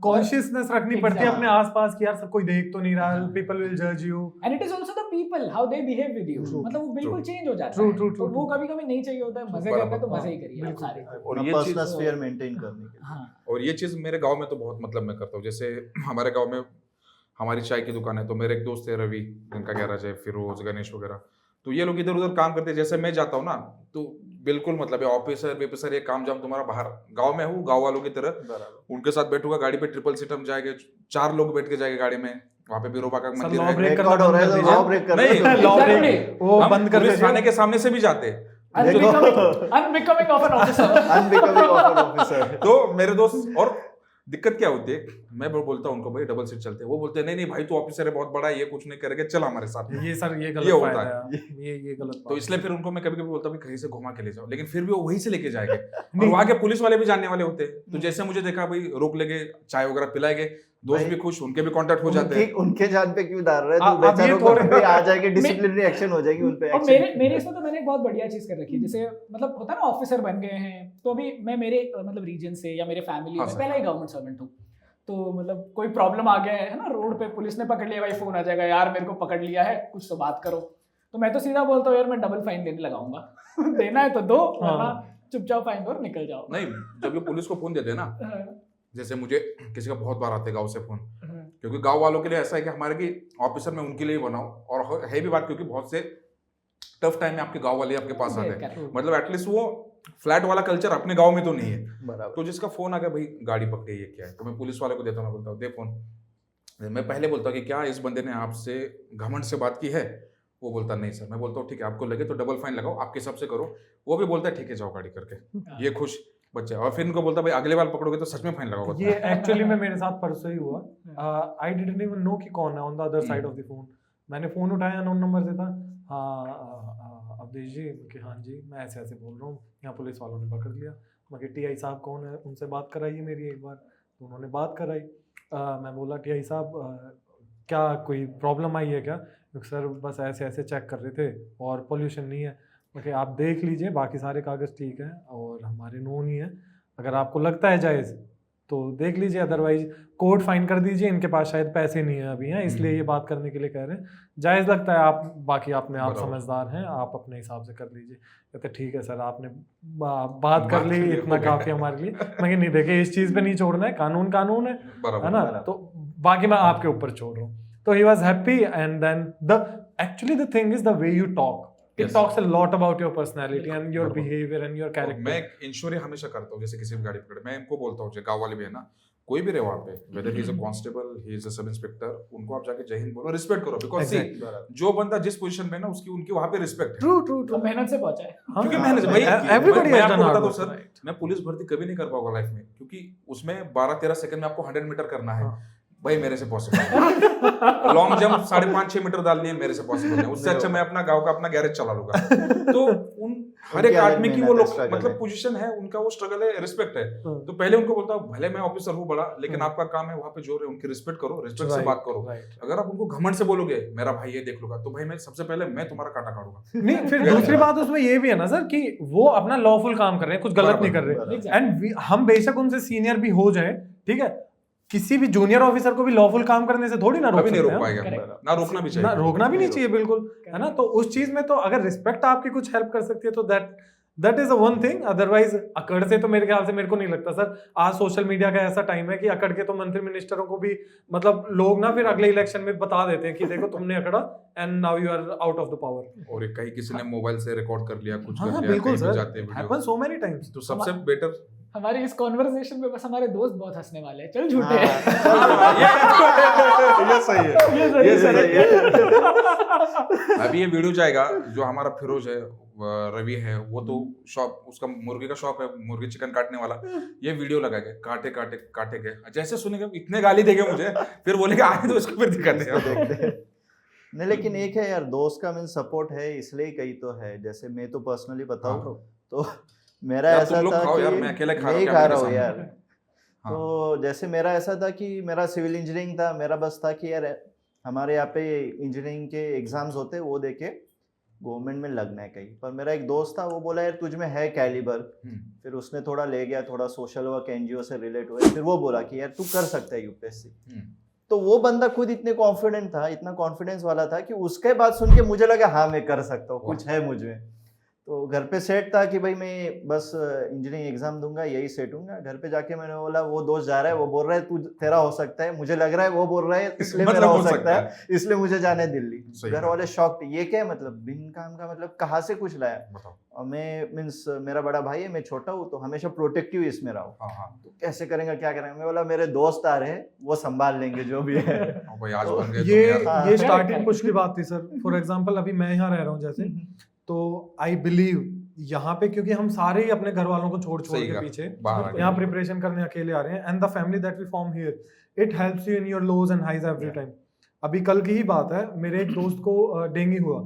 कॉन्शियसनेस रखनी पड़ती है Exactly. अपने आसपास कि यार सब कोई देख तो नहीं रहा, पीपल विल जज you. And it is also the people how they behave with you, True. मतलब वो बिल्कुल True. चेंज हो जाता True, है। true, तो true, वो true. कभी कभी नहीं चाहिए होता है, मजे बराबर, करना है तो हाँ, मजे ही करिए आप बिल्कुल। सारे। और ये पर्सनल चीज स्फीयर मेंटेन करने के लिए। हाँ और ये चीज मेरे गांव में तो बहुत मतलब मैं करता हूँ। जैसे हमारे गांव में हमारी चाय की दुकान है, तो मेरे एक दोस्त है रवि, जिनका गैराज है, फिरोज, गणेश वगैरह, तो ये लोग इधर उधर काम करते हैं। जैसे मैं जाता हूँ ना, तो बिल्कुल मतलब ऑफिसर वेफिसर ये काम जाम तुम्हारा बाहर, गांव में हूँ, गांव वालों की तरह उनके साथ बैठूंगा, गाड़ी पे ट्रिपल सीट हम जाएंगे, 4 लोग बैठ के जाएंगे गाड़ी में, वहाँ पे बिरोबा का मंदिर लॉ है। ब्रेक रिकॉर्ड हो रहा है, दीजिए। लॉ ब्रेक कर नहीं, रहे हो। Law Exactly. ब्रेक वो हम बंद कर पुलिस दीजिए। थाने के सामने से भी जाते हैं। Unbecoming of an officer. Unbecoming of an officer. तो मेरे दोस्त, और दिक्कत क्या होती है, मैं बोलता हूँ उनको भाई डबल सीट चलते हैं, वो बोलते हैं नहीं नहीं भाई तू ऑफिसर है बहुत बड़ा, ये कुछ नहीं करेगा, चल हमारे साथ। ये सर ये ये गलत होता फायदा है। है, ये गलत बात तो है। इसलिए फिर उनको मैं कभी कभी बोलता हूँ कहीं से घुमा के ले जाओ, लेकिन फिर भी वो वहीं से लेके जाएंगे। और वहां के पुलिस वाले भी जानने वाले होते हैं, तो जैसे मुझे देखा भाई रोक लेंगे, चाय वगैरह पिलाएंगे, दोस्त भाई, भी खुश, उनके भी कांटेक्ट हो जाते हैं। उनके जान पे क्यों डाल रहे अब हैं तू? ये बेचारों को थोड़े- भी आ जाएगी, डिसिप्लिनरी एक्शन हो जाएगी उन पे। और मेरे इसमें तो मैंने एक बहुत बढ़िया चीज कर रखी है, जैसे मतलब होता है ना ऑफिसर बन गए हैं, तो अभी मैं मेरे मतलब रीजन से या मेरे फैमिली हाँ में सर। पहला ही गवर्नमेंट सर्वेंट हूँ, तो मतलब कोई प्रॉब्लम आ गया है ना रोड पे, पुलिस ने पकड़ लिया, भाई फोन आ जाएगा यार मेरे को पकड़ लिया है, कुछ तो बात करो, तो मैं तो सीधा बोलता हूँ यार मैं डबल फाइन देने लगाऊंगा देना है तो दो, वरना चुपचाप फाइन दो और निकल जाओ। नहीं, जब ये पुलिस को फोन देते हैं ना, जैसे मुझे किसी का बहुत बार आते गाँव से फोन, क्योंकि गांव वालों के लिए ऐसा है कि हमारे की ऑफिसर में उनके लिए बनाओ, और है भी बात, क्योंकि बहुत से टफ टाइम में आपके गांव वाले आपके पास आते हैं, मतलब एटलीस्ट वो फ्लैट वाला कल्चर अपने गांव में तो नहीं है। बराबर। तो जिसका फोन आ गया भाई गाड़ी पकड़े, ये क्या है, तो मैं पुलिस वाले को देता हूँ, मैं बोलता हूँ दे फोन। मैं पहले बोलता हूँ कि क्या इस बंदे ने आपसे घमंड से बात की है, वो बोलता नहीं सर। मैं बोलता हूँ ठीक है, आपको लगे तो डबल फाइन लगाओ, आपके हिसाब से करो, वो भी बोलता है ठीक है जाओ गाड़ी करके, ये खुश बच्चे। और फिर इनको बोलता भाई अगले बार पकड़ोगे तो सच में फाइन लगाओ। ये एक्चुअली में मेरे साथ परसों ही हुआ। आई डिडंट इवन नो कि कौन है on the other side of the phone. मैंने फोन उठाया, अननोन नंबर से था। हाँ अवधेश जी, कि हाँ जी मैं ऐसे ऐसे बोल रहा हूँ, यहाँ पुलिस वालों ने पकड़ लिया। मैं टीआई साहब कौन है, उनसे बात कराइए मेरी एक बार। तो उन्होंने बात कराई। मैं बोला टीआई साहब क्या कोई प्रॉब्लम आई है क्या? सर बस ऐसे ऐसे चेक कर रहे थे और पोल्यूशन नहीं है। ओके आप देख लीजिए, बाकी सारे कागज़ ठीक हैं और हमारे नोन ही है, अगर आपको लगता है जायज़ तो देख लीजिए, अदरवाइज कोर्ट फाइन कर दीजिए, इनके पास शायद पैसे नहीं है अभी हैं, इसलिए ये बात करने के लिए कह रहे हैं। जायज़ लगता है आप, बाकी अपने आप समझदार हैं, आप अपने हिसाब से कर लीजिए। कहते ठीक है सर, आपने बात कर ली, इतना काफ़ी हमारे लिए। मैं नहीं, देखिए इस चीज़ पे नहीं छोड़ना है, कानून कानून है ना, तो बाकी मैं आपके ऊपर छोड़ रहा हूँ। तो he was happy. And then actually the thing is the way you talk, it talks a lot about your personality and your behavior and your character. मैं इंश्योर हमेशा करता हूँ, जैसे किसी भी गाड़ी पकड़े, मैं इनको बोलता हूँ, गाँव वाले भी है ना, कोई भी रहे वहाँ पे, weather he is a constable, he is a sub inspector, उनको आप जाके जय हिंद बोलो, रिस्पेक्ट करो, बिकॉज़ सी जो बंदा जिस पोजीशन में ना उसकी उनकी वहाँ पे रिस्पेक्ट है। ट्रू मेहनत से पहुंचा है, क्योंकि मेहनत से भाई everybody मैं has आपको done बता hard दूं work, सर, right. मैं पुलिस भर्ती कभी नहीं कर पाऊंगा लाइफ में, क्योंकि उसमें 12-13 सेकंड में आपको 100 मीटर करना है। भाई मेरे से पॉसिबल लॉन्ग जंप 5.5-6 मीटर डालनी है, मेरे से पॉसिबल है। उससे अच्छा मैं अपना गांव का अपना गैरेज चला लूंगा। तो उन हर एक आदमी की वो लोग मतलब पोजीशन है, उनका वो स्ट्रगल है, रिस्पेक्ट है। तो पहले उनको बोलता हूँ भले मैं ऑफिसर हूँ बड़ा, लेकिन आपका काम है वहाँ पे जो रहे उनकी रिस्पेक्ट करो, रिस्पेक्ट से बात करो। अगर आप उनको घमंड से बोलोगे मेरा भाई ये देख लूंगा, तो भाई मैं सबसे पहले मैं तुम्हारा काटा काटूंगा। नहीं, फिर दूसरी बात उसमें ये भी है ना सर कि वो अपना लॉफुल काम कर रहे हैं, कुछ गलत नहीं कर रहे। एंड हम बेशक उनसे सीनियर भी हो जाए, ठीक है, किसी भी जूनियर ऑफिसर को भी लॉफुल काम करने से थोड़ी ना रोक नहीं रोक सकते पाएगा, Correct. ना रोकना भी चाहिए, ना रोकना भी नहीं चाहिए, बिल्कुल, है ना। तो उस चीज में तो अगर रिस्पेक्ट आपकी कुछ हेल्प कर सकती है तो that that is a one thing. Otherwise अकड़ से तो मेरे ख्याल से मेरे को नहीं लगता सर। आज सोशल मीडिया का ऐसा टाइम है कि अकड़ के तो मंत्री मिनिस्टरों को भी मतलब लोग ना फिर अगले इलेक्शन में बता देते हैं कि देखो तुमने अकड़ा and now you are out of the power. और कहीं किसी ने मोबाइल से रिकॉर्ड कर लिया, कुछ कर हाँ लिया, बिल्कुल कहीं पे सर, जाते video. Happen so many times. तो सबसे बेटर हमारी इस कॉन्वर्सेशन में बस हमारे दोस्त बहुत हंसने वाले हैं, चल झूठे हाँ, ये सही है, ये सही है। अभी ये वीडियो जाएगा, जो हमारा फिरोज है, रवि है, वो तो शॉप, उसका मुर्गी का शॉप है, मुर्गी चिकन काटने वाला, ये वीडियो लगाएगा, काटे काटे काटे के, जैसे सुनेगा इतने गाली देंगे मुझे, फिर बोलेगा आगे तो इसको फिर दिखाते हैं। नहीं लेकिन एक है यार, दोस्त का मीन सपोर्ट है इसलिए कहीं तो है। जैसे मैं तो पर्सनली बताऊं तो मेरा यार, ऐसा तुम लोग था खाओ कि यार, मैं अकेले खा रहा हूं, नहीं क्या खा मेरे रहा हूँ सामने? यार। हाँ। तो जैसे मेरा ऐसा था कि मेरा सिविल इंजीनियरिंग था, मेरा बस था कि यार हमारे यहाँ पे इंजीनियरिंग के एग्जाम्स होते हैं, वो देके गवर्नमेंट में लगना है कहीं। पर मेरा एक दोस्त था, वो बोला यार तुझ में है कैलिबर। फिर उसने थोड़ा ले गया, थोड़ा सोशल वर्क एनजीओ से रिलेट हुआ, फिर वो बोला कि यार तू कर सकता है यूपीएससी। तो वो बंदा खुद इतने कॉन्फिडेंट था, इतना कॉन्फिडेंस वाला था कि उसके बाद सुन के मुझे लगा हाँ मैं कर सकता हूँ, कुछ है मुझ में। तो घर पे सेट था कि भाई मैं बस इंजीनियरिंग एग्जाम दूंगा, यही सेट हूँगा। घर पे जाके मैंने बोला वो दोस्त जा रहा है, वो बोल रहा है तू तेरा हो सकता है, मुझे लग रहा है वो बोल रहा है इसलिए मेरा हो सकता है, इसलिए मुझे जाना है दिल्ली। घर वाले शॉक्ड, ये क्या है मतलब बिन काम का, मतलब कहाँ से कुछ लाया। और मैं मीन्स मेरा बड़ा भाई है, मैं छोटा हूँ, तो हमेशा प्रोटेक्टिव इसमें रहा हूँ। तो कैसे करेंगे, क्या करेंगे। मैं बोला मेरे दोस्त आ रहे हैं, वो संभाल लेंगे जो भी है। ये स्टार्टिंग कुछ की बात थी सर। फॉर एग्जांपल अभी मैं यहाँ रह रहा हूँ जैसे, तो आई बिलीव यहाँ पे क्योंकि हम सारे ही अपने घर वालों को छोड़ के पीछे यहाँ प्रिपरेशन करने अकेले आ रहे हैं, and the family that we form here, it helps you in your lows and highs every time. अभी कल की ही बात है, मेरे एक दोस्त को डेंगू हुआ,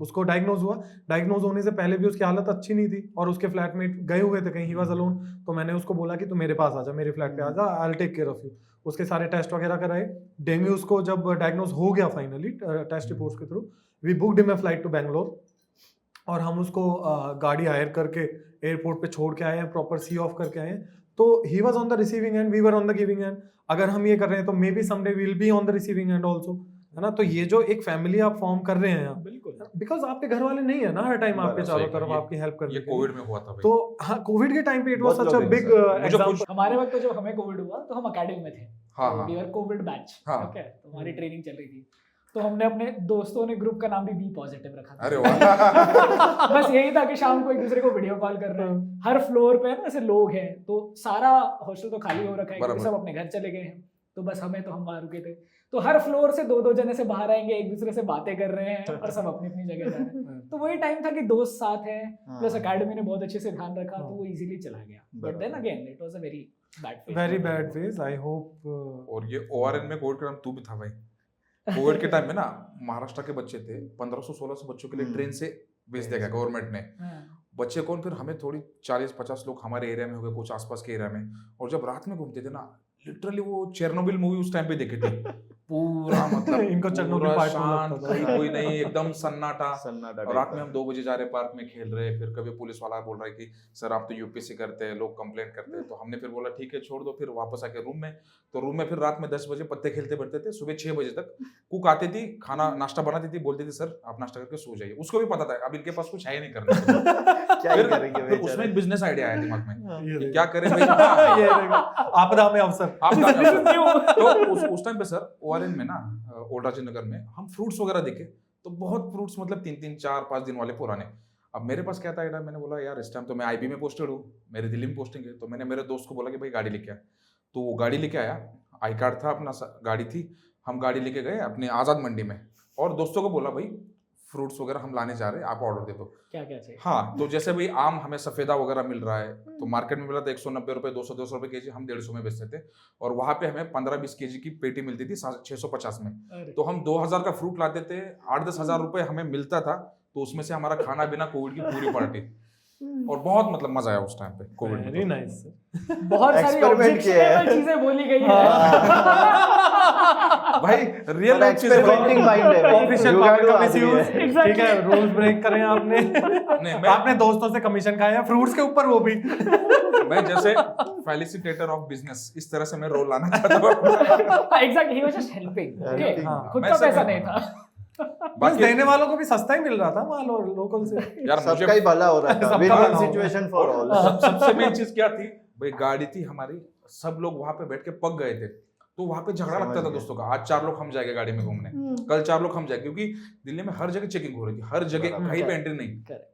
उसको डायग्नोज हुआ। डायग्नोज होने से पहले भी उसकी हालत अच्छी नहीं थी, और उसके फ्लैटमेट गए हुए थे कहीं, ही वाज अलोन। तो मैंने उसको बोला कि तू मेरे पास आ जा, मेरे फ्लैट पे आ जा, I will take care of you. उसके सारे टेस्ट वगैरह कराए। डेंगू उसको जब डायग्नोज हो गया फाइनली टेस्ट रिपोर्ट्स के through, we booked him a flight to Bangalore, और हम उसको गाड़ी हायर करके एयरपोर्ट पे छोड़ के आए हैं, प्रॉपर सी ऑफ करके आए हैं। तो he was on the receiving end, we were on the giving end. अगर हम ये कर रहे हैं तो may be someday we will be on the receiving end also, है ना। तो ये जो एक फैमिली आप फॉर्म कर रहे हैं, बिल्कुल, बिकॉज आपके घर वाले नहीं है ना हर टाइम आपके चारों तरफ आपकी हेल्प करने। ये कोविड में हुआ था भाई। तो हाँ, कोविड के टाइम पे it was such a big example. हमारे वक्त तो जब हमें कोविड हुआ तो हम अकेडमी में थे, वी वर कोविड बैच, हाँ। ओके, तो हमारी ट्रेनिंग चल रही थी। तो हमने अपने दोस्तों ने ग्रुप का नाम भी बी पॉजिटिव रखा था। अरे वाह। बस यही था कि शाम को एक दूसरे को वीडियो कॉल कर रहे हैं। हर फ्लोर पे ना ऐसे लोग हैं, तो सारा हॉस्टल तो खाली हो रखा है क्योंकि सब अपने घर चले गए हैं। तो बस हम वहां रुके थे। तो हर फ्लोर से दो जने से बाहर आएंगे, एक दूसरे से बातें कर रहे हैं, और सब अपनी अपनी जगह जा रहे हैं। तो वही टाइम था कि दोस्त साथ हैं, प्लस एकेडमी ने बहुत अच्छे से ध्यान रखा, तो वो इजीली चला गया। But then again it was a very bad phase. I hope. और ये ओआरएन में कोविड के टाइम तू भी था भाई। कोविड के टाइम में ना महाराष्ट्र के बच्चे थे, 1500-1600 बच्चों के लिए ट्रेन से भेज देगा गवर्नमेंट ने। बच्चे कौन, फिर हमें थोड़ी 40-50 लोग हमारे एरिया में हो गए, कुछ आसपास के एरिया में। और जब रात में घूमते थे ना, लिटरली वो चेरनोबिल मूवी उस टाइम पे देखे थे। पूरा मतलब इनको चेरनोबिल पार्ट शांत, लगता था। कोई नहीं, एकदम सन्नाटा। और रात में हम 2 बजे जा रहे पार्क में खेल रहे, फिर कभी पुलिस वाला बोल रहा है कि सर आप तो यूपीएससी करते हैं, लोग कंप्लेंट करते हैं। तो हमने फिर बोला ठीक है छोड़ दो। फिर वापस आके रूम में, तो रूम में फिर रात में 10 बजे पत्ते खेलते बैठते थे। सुबह 6 बजे तक कुक आती थी, खाना नाश्ता बनाती थी, बोलती थी सर आप नाश्ता करके सो जाइए। उसको भी पता था अब इनके पास कुछ है ही नहीं करने। फिर उसमें एक बिजनेस आइडिया आया दिमाग में, क्या करें भाई। आपदा में अवसर। तो उस टाइम पे सर ओआरएन में ना, ओल्ड राजेंद्र नगर में हम फ्रूट्स वगैरह देखे, तो बहुत फ्रूट्स, मतलब 3-3, 4-5 दिन वाले पुराने। अब मेरे पास क्या था आइडिया, मैंने बोला यार इस टाइम तो मैं आईबी में पोस्टेड हूँ, मेरे दिल्ली में पोस्टिंग है। तो मैंने मेरे दोस्त को बोला कि भाई गाड़ी लेके आ। तो वो गाड़ी लेके आया, आई कार्ड था अपना, गाड़ी थी। हम गाड़ी लेके गए अपने आज़ाद मंडी में, और दोस्तों को बोला भाई फ्रूट्स वगैरह हम लाने जा रहे हैं, आप ऑर्डर दे दो, क्या चाहिए। हाँ, तो जैसे भाई आम हमें सफेदा वगैरह मिल रहा है, तो मार्केट में मिला था 190 रुपए, 200 रुपए केजी, हम 150 में बेचते थे। और वहां पे हमें 15-20 केजी की पेटी मिलती थी 650 में। तो हम 2000 का फ्रूट लाते थे, 8-10 हजार रुपए हमें मिलता था। तो उसमें से हमारा खाना बिना कोविड की पूरी पार्टी, और बहुत मतलब मजा आया उस टाइम पे कोविड में। Very nice. बहुत सारी ऑब्जेक्शनेबल चीजें बोली गई है भाई, रियल एक्सपेरिमेंटिंग माइंड है, ऑफिशियल पावर का मिसयूज। ठीक है, रूल्स ब्रेक करें आपने। आपने दोस्तों से कमीशन खाया फ्रूट्स के ऊपर, वो भी। मैं जैसे फैसिलिटेटर ऑफ बिजनेस, इस तरह से मैं रोल लाना चाहता हूँ। Exactly, he was just helping, okay, खुद का पैसा नहीं था। बस देने वालों को भी सस्ता ही मिल रहा था वहाँ लोकल से। यार सबका ही भला हो रहा था, सबका विन भला विन हो सिचुएशन फॉर ऑल। सबसे मेन चीज क्या थी भाई, गाड़ी थी हमारी, सब लोग वहां पे बैठ के पक गए थे, तो वहां पे झगड़ा समझ लगता था गया। दोस्तों का, आज 4 लोग हम जाएंगे गाड़ी में घूमने, कल 4 लोग हम जाएंगे, क्योंकि दिल्ली में हर जगह चेकिंग हो रही थी, हर जगह बराबर। कहीं पे एंट्री नहीं। Correct.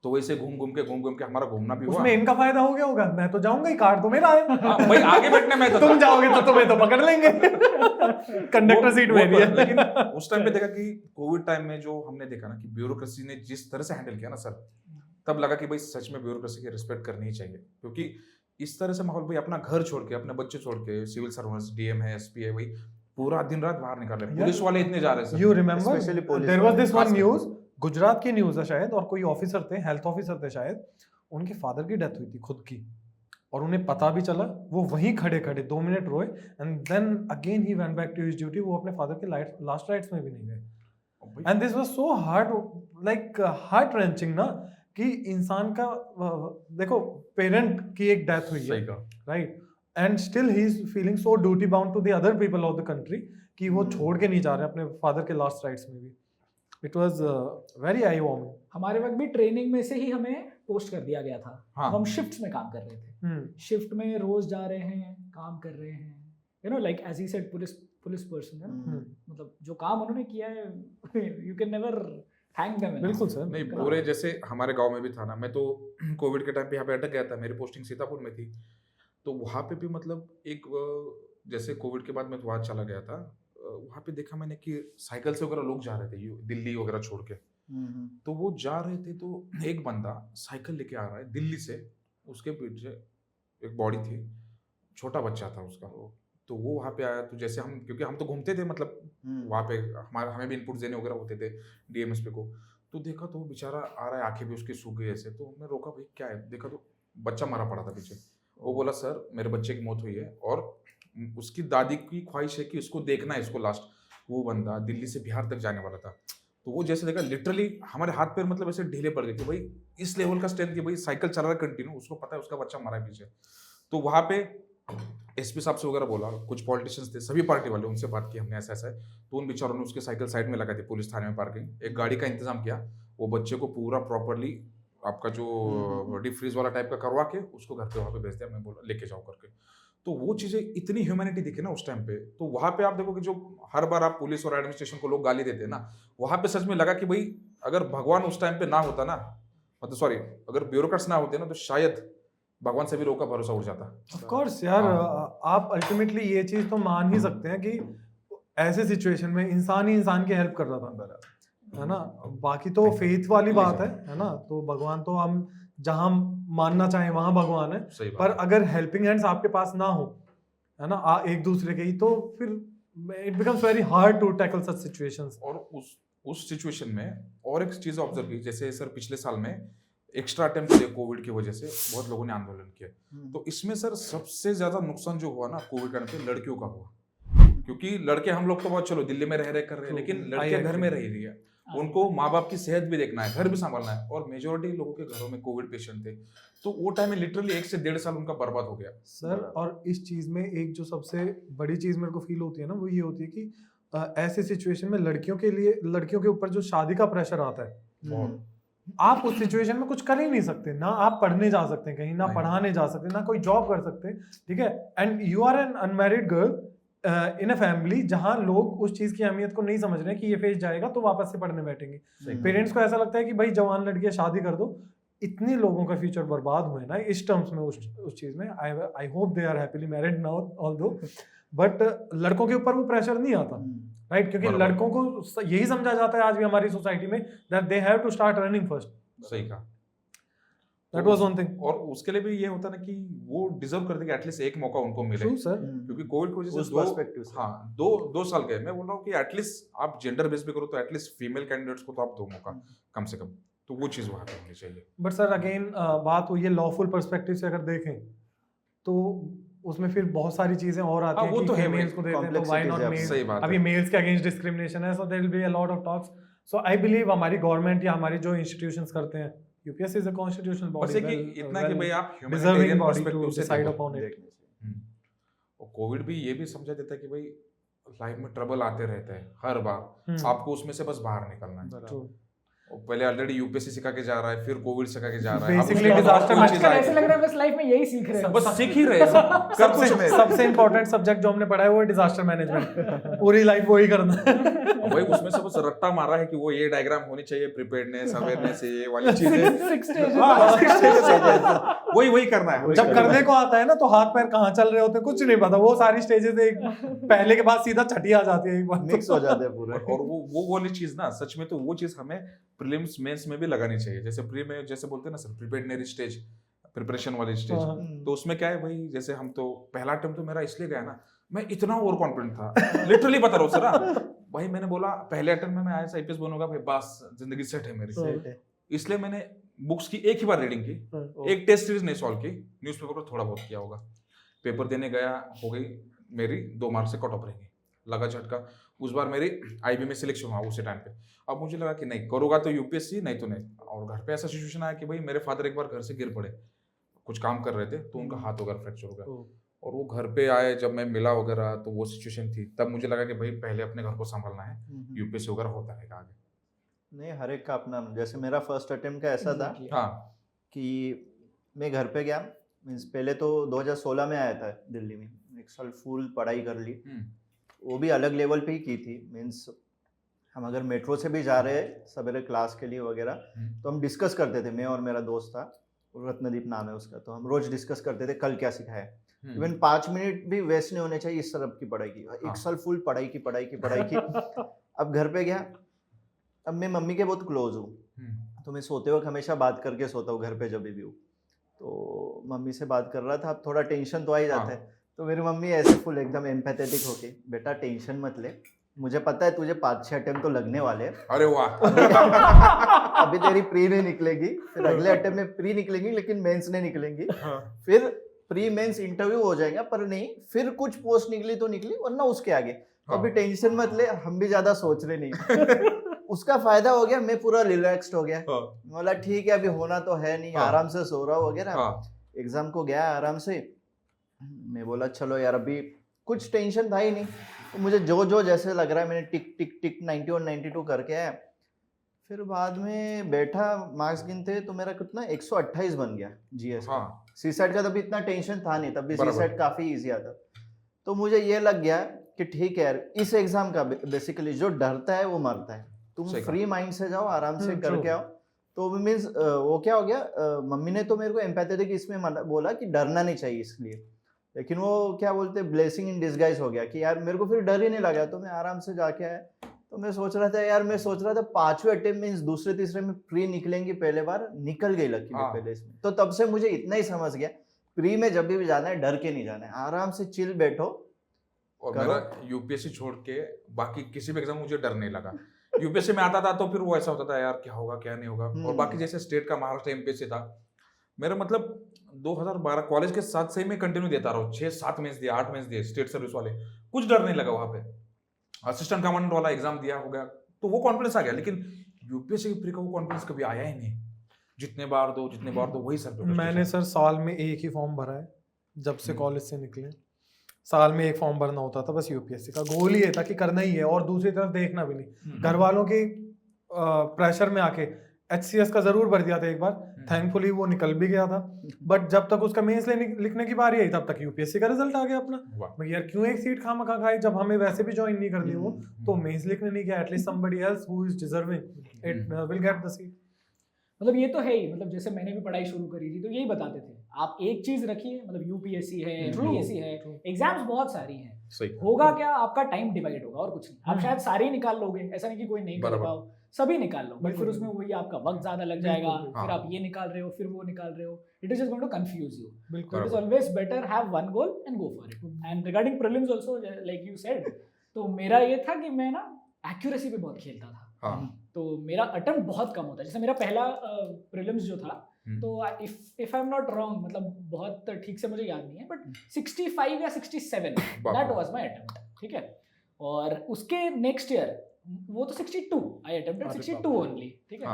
तो वैसे घूम घूम के हमारा घूमना भी हुआ। उसमें इनका फायदा हो गया होगा, मैं तो जाऊंगा ही, कार तो मेरा है। हाँ, भाई आगे बैठने में तो तुम जाओगे तो तुम्हें तो पकड़ लेंगे, कंडक्टर सीट वो मेरी तो है। लेकिन उस टाइम पे देखा कि कोविड टाइम में जो हमने देखा ना कि ब्यूरोक्रेसी ने जिस तरह से हैंडल किया ना सर, तब लगा कि भाई सच में ब्यूरोक्रेसी की रिस्पेक्ट करनी ही चाहिए, क्योंकि इस तरह से माहौल भाई अपना घर छोड़ के, अपने बच्चे छोड़ के, सिविल सर्वेंट्स, डीएम है, एसपी है, भाई पूरा दिन रात बाहर निकाल रहे हैं, पुलिस वाले इतने जा रहे हैं sir. You remember Especially police there was वाले, this one खास news, गुजरात की न्यूज है शायद, और कोई ऑफिसर थे, हेल्थ ऑफिसर थे शायद, उनके फादर की डेथ हुई थी खुद की, और उन्हें पता भी चला, वो वहीं खड़े खड़े 2 मिनट रोए, and then again he went back to his duty. वो अपने फादर के लास्ट राइट्स में भी नहीं गए। And this was so hard, like heart wrenching ना, कि इंसान का देखो पेरेंट की एक डेथ हुई है, सही कहा। Right, and still he is feeling so duty bound to the other people of the country कि वो छोड़ के नहीं जा रहे अपने फादर के लास्ट राइट्स में भी। It was very I warming. हमारे वक्त भी ट्रेनिंग में से ही हमें पोस्ट कर दिया गया था। हाँ। हम शिफ्ट्स में काम कर रहे थे, शिफ्ट में रोज जा रहे हैं, काम कर रहे हैं, you know like as he said police person है ना, मतलब जो काम उन्होंने किया है you can never thank them. बिल्कुल सर। नहीं पूरे जैसे हमारे गांव में भी था ना, मैं तो कोविड के टाइम पे यहाँ पे अटक गया था, मेरी पोस्टिंग सीतापुर में थी, तो वहाँ पे भी मतलब एक जैसे कोविड के बाद मैं वहाँ चला गया था, वहाँ पे देखा मैंने कि साइकिल से वगैरह लोग जा रहे थे दिल्ली वगैरह छोड़ के, तो वो जा रहे थे, तो एक बंदा साइकिल लेके आ रहा है दिल्ली से, उसके पीछे एक बॉडी थी, छोटा बच्चा था उसका, तो वो वहाँ पे आया, तो जैसे हम, क्योंकि हम तो घूमते थे मतलब वहाँ पे हमें भी इनपुट देने वगैरह होते थे डीएमएसपी को, तो देखा तो बेचारा आ रहा है, आंखें भी उसकी सूख गई ऐसे, तो मैं रोका, भाई क्या है, देखा तो बच्चा मरा पड़ा था पीछे। वो बोला सर मेरे बच्चे की मौत हुई है और उसकी दादी की ख्वाहिश है कि उसको देखना है इसको लास्ट। वो बंदा दिल्ली से बिहार तक जाने वाला था, तो वो जैसे देखा लिटरली हमारे हाथ पैर मतलब ऐसे ढीले पड़ गए कि भाई इस लेवल का स्ट्रेंथ कि भाई साइकिल चला रहा है कंटिन्यू, उसको पता है उसका बच्चा मरा है पीछे। तो वहाँ पे एसपी साहब से वगैरह बोला, कुछ पॉलिटिशियंस थे, सभी पार्टी वाले, उनसे बात की हमने, ऐसा ऐसा है, तो उन बेचारों ने उसके साइकिल साइड में लगा दी, पुलिस थाने में पार्किंग, एक गाड़ी का इंतजाम किया, वो बच्चे को पूरा प्रॉपरली आपका जो डीप फ्रीज वाला टाइप का करवा के उसको घर पे वहाँ पे भेज दिया, मैं बोला लेके जाओ करके। तो वो चीजें इतनी ह्यूमैनिटी दिखी ना उस टाइम पे, तो वहाँ पे आप देखो कि जो हर बार आप पुलिस और एडमिनिस्ट्रेशन को लोग गाली देते हैं ना, वहाँ पे सच में लगा कि भाई अगर भगवान उस टाइम पे ना होता ना, मतलब सॉरी अगर ब्यूरोक्रेट्स ना होते ना, तो शायद भगवान से भी लोगों का भरोसा उठ जाता। ऑफ कोर्स यार, आप अल्टीमेटली ये चीज तो मान ही सकते हैं कि ऐसे सिचुएशन में इंसान ही इंसान की हेल्प कर रहा था, है ना। बाकी तो फेथ वाली बात है ना, तो भगवान तो हम जहां मानना चाहें वहां भगवान है, पर अगर हेल्पिंग हैंड्स आपके पास ना हो, है ना, एक दूसरे के ही, तो फिर it becomes very hard to tackle such situations. और उस सिचुएशन में और एक चीज ऑब्जर्व की, जैसे सर पिछले साल में एक्स्ट्रा अटेम्प्ट थे कोविड की वजह से, बहुत लोगों ने आंदोलन किया, तो इसमें सर सबसे ज्यादा नुकसान जो हुआ ना कोविड टाइम पे लड़कियों का हुआ, क्योंकि लड़के हम लोग तो बहुत चलो दिल्ली में रह कर रहे हैं, लेकिन लड़कियां घर में रह रही है, उनको माँ बाप की सेहत भी देखना है, घर भी संभालना है, और मेजोरिटी लोगों के घरों में कोविड पेशेंट थे, तो वो टाइम में लिटरली 1 से 1.5 साल उनका बर्बाद हो गया सर। और इस चीज में एक जो सबसे बड़ी चीज मेरे को फील होती है ना, वो ये होती है कि ऐसे सिचुएशन में लड़कियों के ऊपर जो शादी का प्रेशर आता है, आप उस सिचुएशन में कुछ कर ही नहीं सकते, ना आप पढ़ने जा सकते हैं कहीं, ना पढ़ाने जा सकते, ना कोई जॉब कर सकते, ठीक है। And you are an unmarried girl in a family जहां लोग उस चीज की अहमियत को नहीं समझ रहे कि ये फेज जाएगा तो वापस से पढ़ने बैठेंगे। पेरेंट्स को ऐसा लगता है कि भाई जवान लड़कियां शादी कर दो, इतने लोगों का फ्यूचर बर्बाद हुए ना इस टर्म्स में, उस चीज में। I hope they are happily married now although, but लड़कों के ऊपर वो प्रेशर नहीं आता, राइट, क्योंकि लड़कों को यही समझा जाता है आज भी हमारी सोसाइटी में that they have to start running first. सही कहा, दैट वाज वन थिंग। और उसके लिए भी ये होता ना कि वो डिजर्व करते कि एटलीस्ट एक मौका उनको मिले, ट्रू सर, क्योंकि कोविड की वजह से दो साल गए। मैं बोल रहा हूँ कि एटलीस्ट आप जेंडर बेस पे करो तो एटलीस्ट फीमेल कैंडिडेट्स को तो आप 2 मौका कम से कम, तो वो चीज वहाँ पे होनी चाहिए। बट सर अगेन बात हुई है लॉफुल पर्सपेक्टिव से अगर देखें तो उसमें फिर बहुत सारी चीजें और आती हैं कि मेल्स को देते हैं तो व्हाई नॉट मेल्स, अभी मेल्स के अगेंस्ट डिस्क्रिमिनेशन है, so there will be a lot of talks. So I believe हमारी गवर्नमेंट या हमारी जो इंस्टीट्यूशंस करते हैं, UPSC is a constitutional body, कि इतना कि भाई आप ह्यूमैनिटेरियन पर्सपेक्टिव से डिसाइड अपॉन इट। और कोविड भी ये भी समझा देता है कि भाई लाइफ में ट्रबल आते रहते हैं हर बार, आपको उसमें से बस बाहर निकलना है। True. वो पहले ऑलरेडी यूपीएससी सिखा के जा रहा है, फिर कोविड सिखा के जा रहा है, अब Basically उसके बाद disaster कोई चीज आजकल ऐसे आएगी। लग रहा है बस लाइफ में यही सीख रहे हैं। बस सीख ही रहे हैं सब सबसे कुछ में। सबसे इम्पोर्टेंट सब्जेक्ट जो हमने पढ़ा है वो है डिजास्टर मैनेजमेंट। पूरी लाइफ वही करना है। वही उसमें से बस रट्टा मारा है कि वो ये डायग्राम होनी चाहिए, प्रिपेयर्डनेस, अवेयरनेस, ये वाली चीजें। Six stages. हाँ, six stages। वही करना है। जब करने को आता है ना तो हाथ पैर कहाँ चल रहे होते हैं कुछ नहीं पता, वो सारी स्टेजेस एक पहले के बाद सीधा छठी आ जाती है एक बार। मिक्स हो जाते हैं पूरे। और वो वाली चीज ना, सच में तो वो चीज हमें प्रीलिम्स मेंस में भी लगानी चाहिए। जैसे प्री में जैसे बोलते हैं ना सर, प्रिपेयर्डनेस स्टेज, प्रिपरेशन वाली स्टेज, हाँ। तो उसमें क्या है भाई, जैसे हम तो पहला अटेम्प्ट तो मेरा इसलिए गया ना, मैं इतना ओवर कॉन्फिडेंट था, लिटरली बता रहा हूँ सर। भाई मैंने बोला पहले अटेम्प्ट में मैं आईएएस आईपीएस बनूंगा भाई, बस जिंदगी सेट है मेरी। सेट है। इसलिए मैंने बुक्स की एक ही बार रीडिंग की, हाँ। एक टेस्ट सीरीज नहीं सॉल्व की, न्यूज़पेपर पर थोड़ा बहुत किया होगा। पेपर देने गया, हो गई मेरी 2 मार्क्स से कट ऑफ रह गई, लगा झटका। उस बार मेरी आईबी में सिलेक्शन हुआ उसी टाइम पे। अब मुझे लगा कि नहीं करूँगा तो यूपीएससी, नहीं तो नहीं। और घर पे ऐसा सिचुएशन आया कि भाई मेरे फादर एक बार घर से गिर पड़े, कुछ काम कर रहे थे तो उनका हाथ वगैरह फ्रैक्चर हो गया, और वो घर पे आए, जब मैं मिला वगैरह तो वो सिचुएशन थी। तब मुझे लगा कि भाई पहले अपने घर को संभालना है, यूपीएससी वगैरह होता रहेगा आगे। नहीं, हर एक का अपना, जैसे मेरा फर्स्ट अटेम्प्ट का ऐसा था हाँ कि मैं घर पे गया, मीन्स पहले तो 2016 में आया था दिल्ली में, 1 साल फुल पढ़ाई कर ली, वो भी अलग लेवल पे ही की थी। मीन्स हम अगर मेट्रो से भी जा रहे हैं सवेरे क्लास के लिए वगैरह, तो हम डिस्कस करते थे, मैं और मेरा दोस्त था, रत्नदीप नाम है उसका, तो हम रोज डिस्कस करते थे कल क्या सिखाया। इवन 5 मिनट भी वेस्ट नहीं होने चाहिए इस तरफ की पढ़ाई की। 1 साल फुल पढ़ाई की। अब घर पे गया, अब मैं मम्मी के बहुत क्लोज हूँ, तो मैं सोते वक्त हमेशा बात करके सोता हूँ घर पे जब भी हूँ। तो मम्मी से बात कर रहा था, अब थोड़ा टेंशन तो आ ही जाता है। तो मेरी मम्मी ऐसे फुल एकदम एम्पैथेटिक होके, बेटा टेंशन मत ले, मुझे पता है तुझे 5-6 अटेम्प्ट तो लगने वाले हैं। अरे वाह। अभी तेरी प्री नहीं निकलेगी, फिर अगले अटेम्प्ट में प्री निकलेंगी, लेकिन मेंस नहीं निकलेंगी। फिर प्री मेंस इंटरव्यू हो जाएगा, पर नहीं फिर कुछ पोस्ट निकली तो निकली, वरना उसके आगे तो अभी टेंशन मत ले, हम भी ज्यादा सोच रहे नहीं। उसका फायदा हो गया, मैं पूरा रिलैक्स्ड हो गया। बोला ठीक है, अभी होना तो है नहीं, आराम से सो रहा हूँ वगैरह। एग्जाम को गया आराम से, मैं बोला चलो यार, अभी कुछ टेंशन था ही नहीं। तो मुझे जो जैसे लग रहा है, मैंने टिक टिक टिक 91 92 करके आया। फिर बाद में बैठा, मार्क्स गिनते तो मेरा कितना 128 बन गया जीएस का। सीसेट का तभी इतना टेंशन था नहीं, तब भी सीसेट काफी इजी आता। तो मुझे ये लग गया कि ठीक है यार, इस एग्जाम का बेसिकली जो डरता है वो मरता है। तुम फ्री माइंड से जाओ, आराम से करके आओ। तो मीन्स वो क्या हो गया, मम्मी ने तो मेरे को एम्पैथेटिक इसमें बोला कि डरना नहीं चाहिए इसलिए, लेकिन वो क्या बोलते ब्लेसिंग इन डिसगाइज हो गया कि यार मेरे को फिर डर ही नहीं लगा, तो मैं आराम से जाके आया। तो मैं सोच रहा था 5वें अटेम्प्ट मीन्स दूसरे तीसरे में प्री निकलेंगी, पहले बार निकल गई लकी पहले इसमें। तो तब से मुझे इतना ही समझ गया, प्री में जब भी जाना है डर के नहीं जाना है, आराम से चिल बैठो। और मेरा यूपीएससी छोड़ के बाकी किसी भी एग्जाम मुझे डर नहीं लगा। यूपीएससी में आता था तो फिर वो ऐसा होता था यार क्या होगा क्या नहीं होगा। और बाकी जैसे स्टेट का महाराष्ट्र एमपीएससी था मेरा, मतलब 2012 कॉलेज के साथ से ही मैं कंटिन्यू देता रहा हूँ, 6-7 मेंस दिए, 8 मेंस दिए स्टेट सर्विस वाले, कुछ डर नहीं लगा। वहां पे असिस्टेंट कमांडेंट वाला एग्जाम दिया हो गया तो वो कॉन्फिडेंस आ गया, लेकिन यूपीएससी की प्री का वो कॉन्फिडेंस कभी आया ही नहीं। जितने बार दो वही सर। मैंने सर साल में एक ही फॉर्म भरा है जब से कॉलेज से निकले, साल में एक फॉर्म भरना होता था बस। यूपीएससी का गोल ही था कि करना ही है, और दूसरी तरफ देखना भी नहीं। घर वालों की प्रेशर में आके एचसीएस का जरूर भर दिया था एक बार, थैंकफुली वो निकल भी गया था। बट जब तक उसका मेंस लिखने की बारी आई तब तक यूपीएससी का रिजल्ट आ गया अपना। यार क्यों एक सीट खामखा खाई, जब हमें वैसे भी ज्वाइन नहीं कर दी वो, तो मेंस लिखने नहीं गया। At least somebody else who is deserving it will get the seat. मतलब ये तो है ही, मतलब जैसे मैंने भी पढ़ाई शुरू करी थी तो यही बताते थे, आप एक चीज रखिए, मतलब यूपीएससी है, एमपीएससी है, एग्जाम्स बहुत सारी हैं, होगा क्या आपका टाइम डिवाइड होगा और कुछ नहीं। आप शायद सारे ही निकाल लोगे, ऐसा नहीं कि कोई नहीं कर पाओ, सभी निकाल लो, बट फिर उसमें वही आपका वक्त ज्यादा लग जाएगा, फिर आप ये निकाल रहे हो फिर वो निकाल रहे हो, it is just going to confuse you. It is always better have one goal and go for it. And regarding prelims also like you said, तो मेरा ये था कि मैं ना एक्यूरेसी पे बहुत खेलता था। तो मेरा अटेम्प्ट बहुत कम होता है। जैसे मेरा पहला प्रीलिम्स जो था, तो if I am not wrong, मतलब बहुत ठीक से मुझे याद नहीं है, बट 65 या 67 दैट वाज माय अटेम्प्ट, ठीक है। और उसके नेक्स्ट ईयर वो तो 62, आई अटेम्प्टेड 62 ओनली, ठीक है।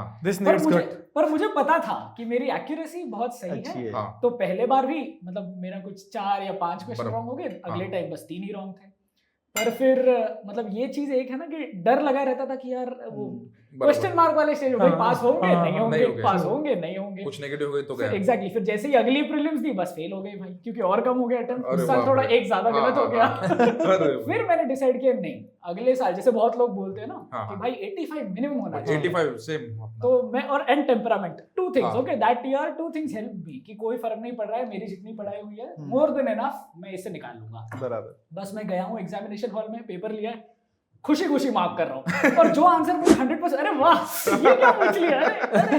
पर मुझे पता था कि मेरी एक्यूरेसी बहुत सही है। तो पहले बार भी मतलब मेरा कुछ 4 या 5 क्वेश्चन रॉन्ग हो गए, अगले टाइम बस 3 ही रॉन्ग थे। पर फिर मतलब ये चीज एक है ना कि डर लगा रहता था कि यार वो क्वेश्चन मार्क वाले स्टेज भाई हाँ, पास होंगे हाँ, नहीं नहीं होंगे होंगे। पास होंगे नहीं होंगे कुछ नेगेटिव हो गए तो गया। एग्जैक्टली फिर जैसे ही अगली प्रीलिम्स दी बस फेल हो गई भाई क्योंकि और कम हो गया अटेम्प्ट अरे उस साल बाप थोड़ा रे। एक ज्यादा हाँ, गलत हो हाँ, गया हाँ। अरे फिर मैंने डिसाइड किया नहीं अगले साल जैसे बहुत लोग बोलते हैं ना हाँ, कि हाँ। भाई 85 मिनिमम होना चाहिए 85 सेम तो मैं और एंड टेम्परामेंट टू थिंग्स हाँ। Okay that year two things help me कि कोई फर्क नहीं पड़ रहा है मेरी जितनी पढ़ाई हुई है मोर देन एनफ मैं इससे निकाल लूंगा बराबर। बस मैं गया हूँ एग्जामिनेशन हॉल में पेपर लिया है खुशी खुशी मार्क कर रहा हूँ और जो आंसर मुझे 100% अरे वाह ये क्या पूछ लिया अरे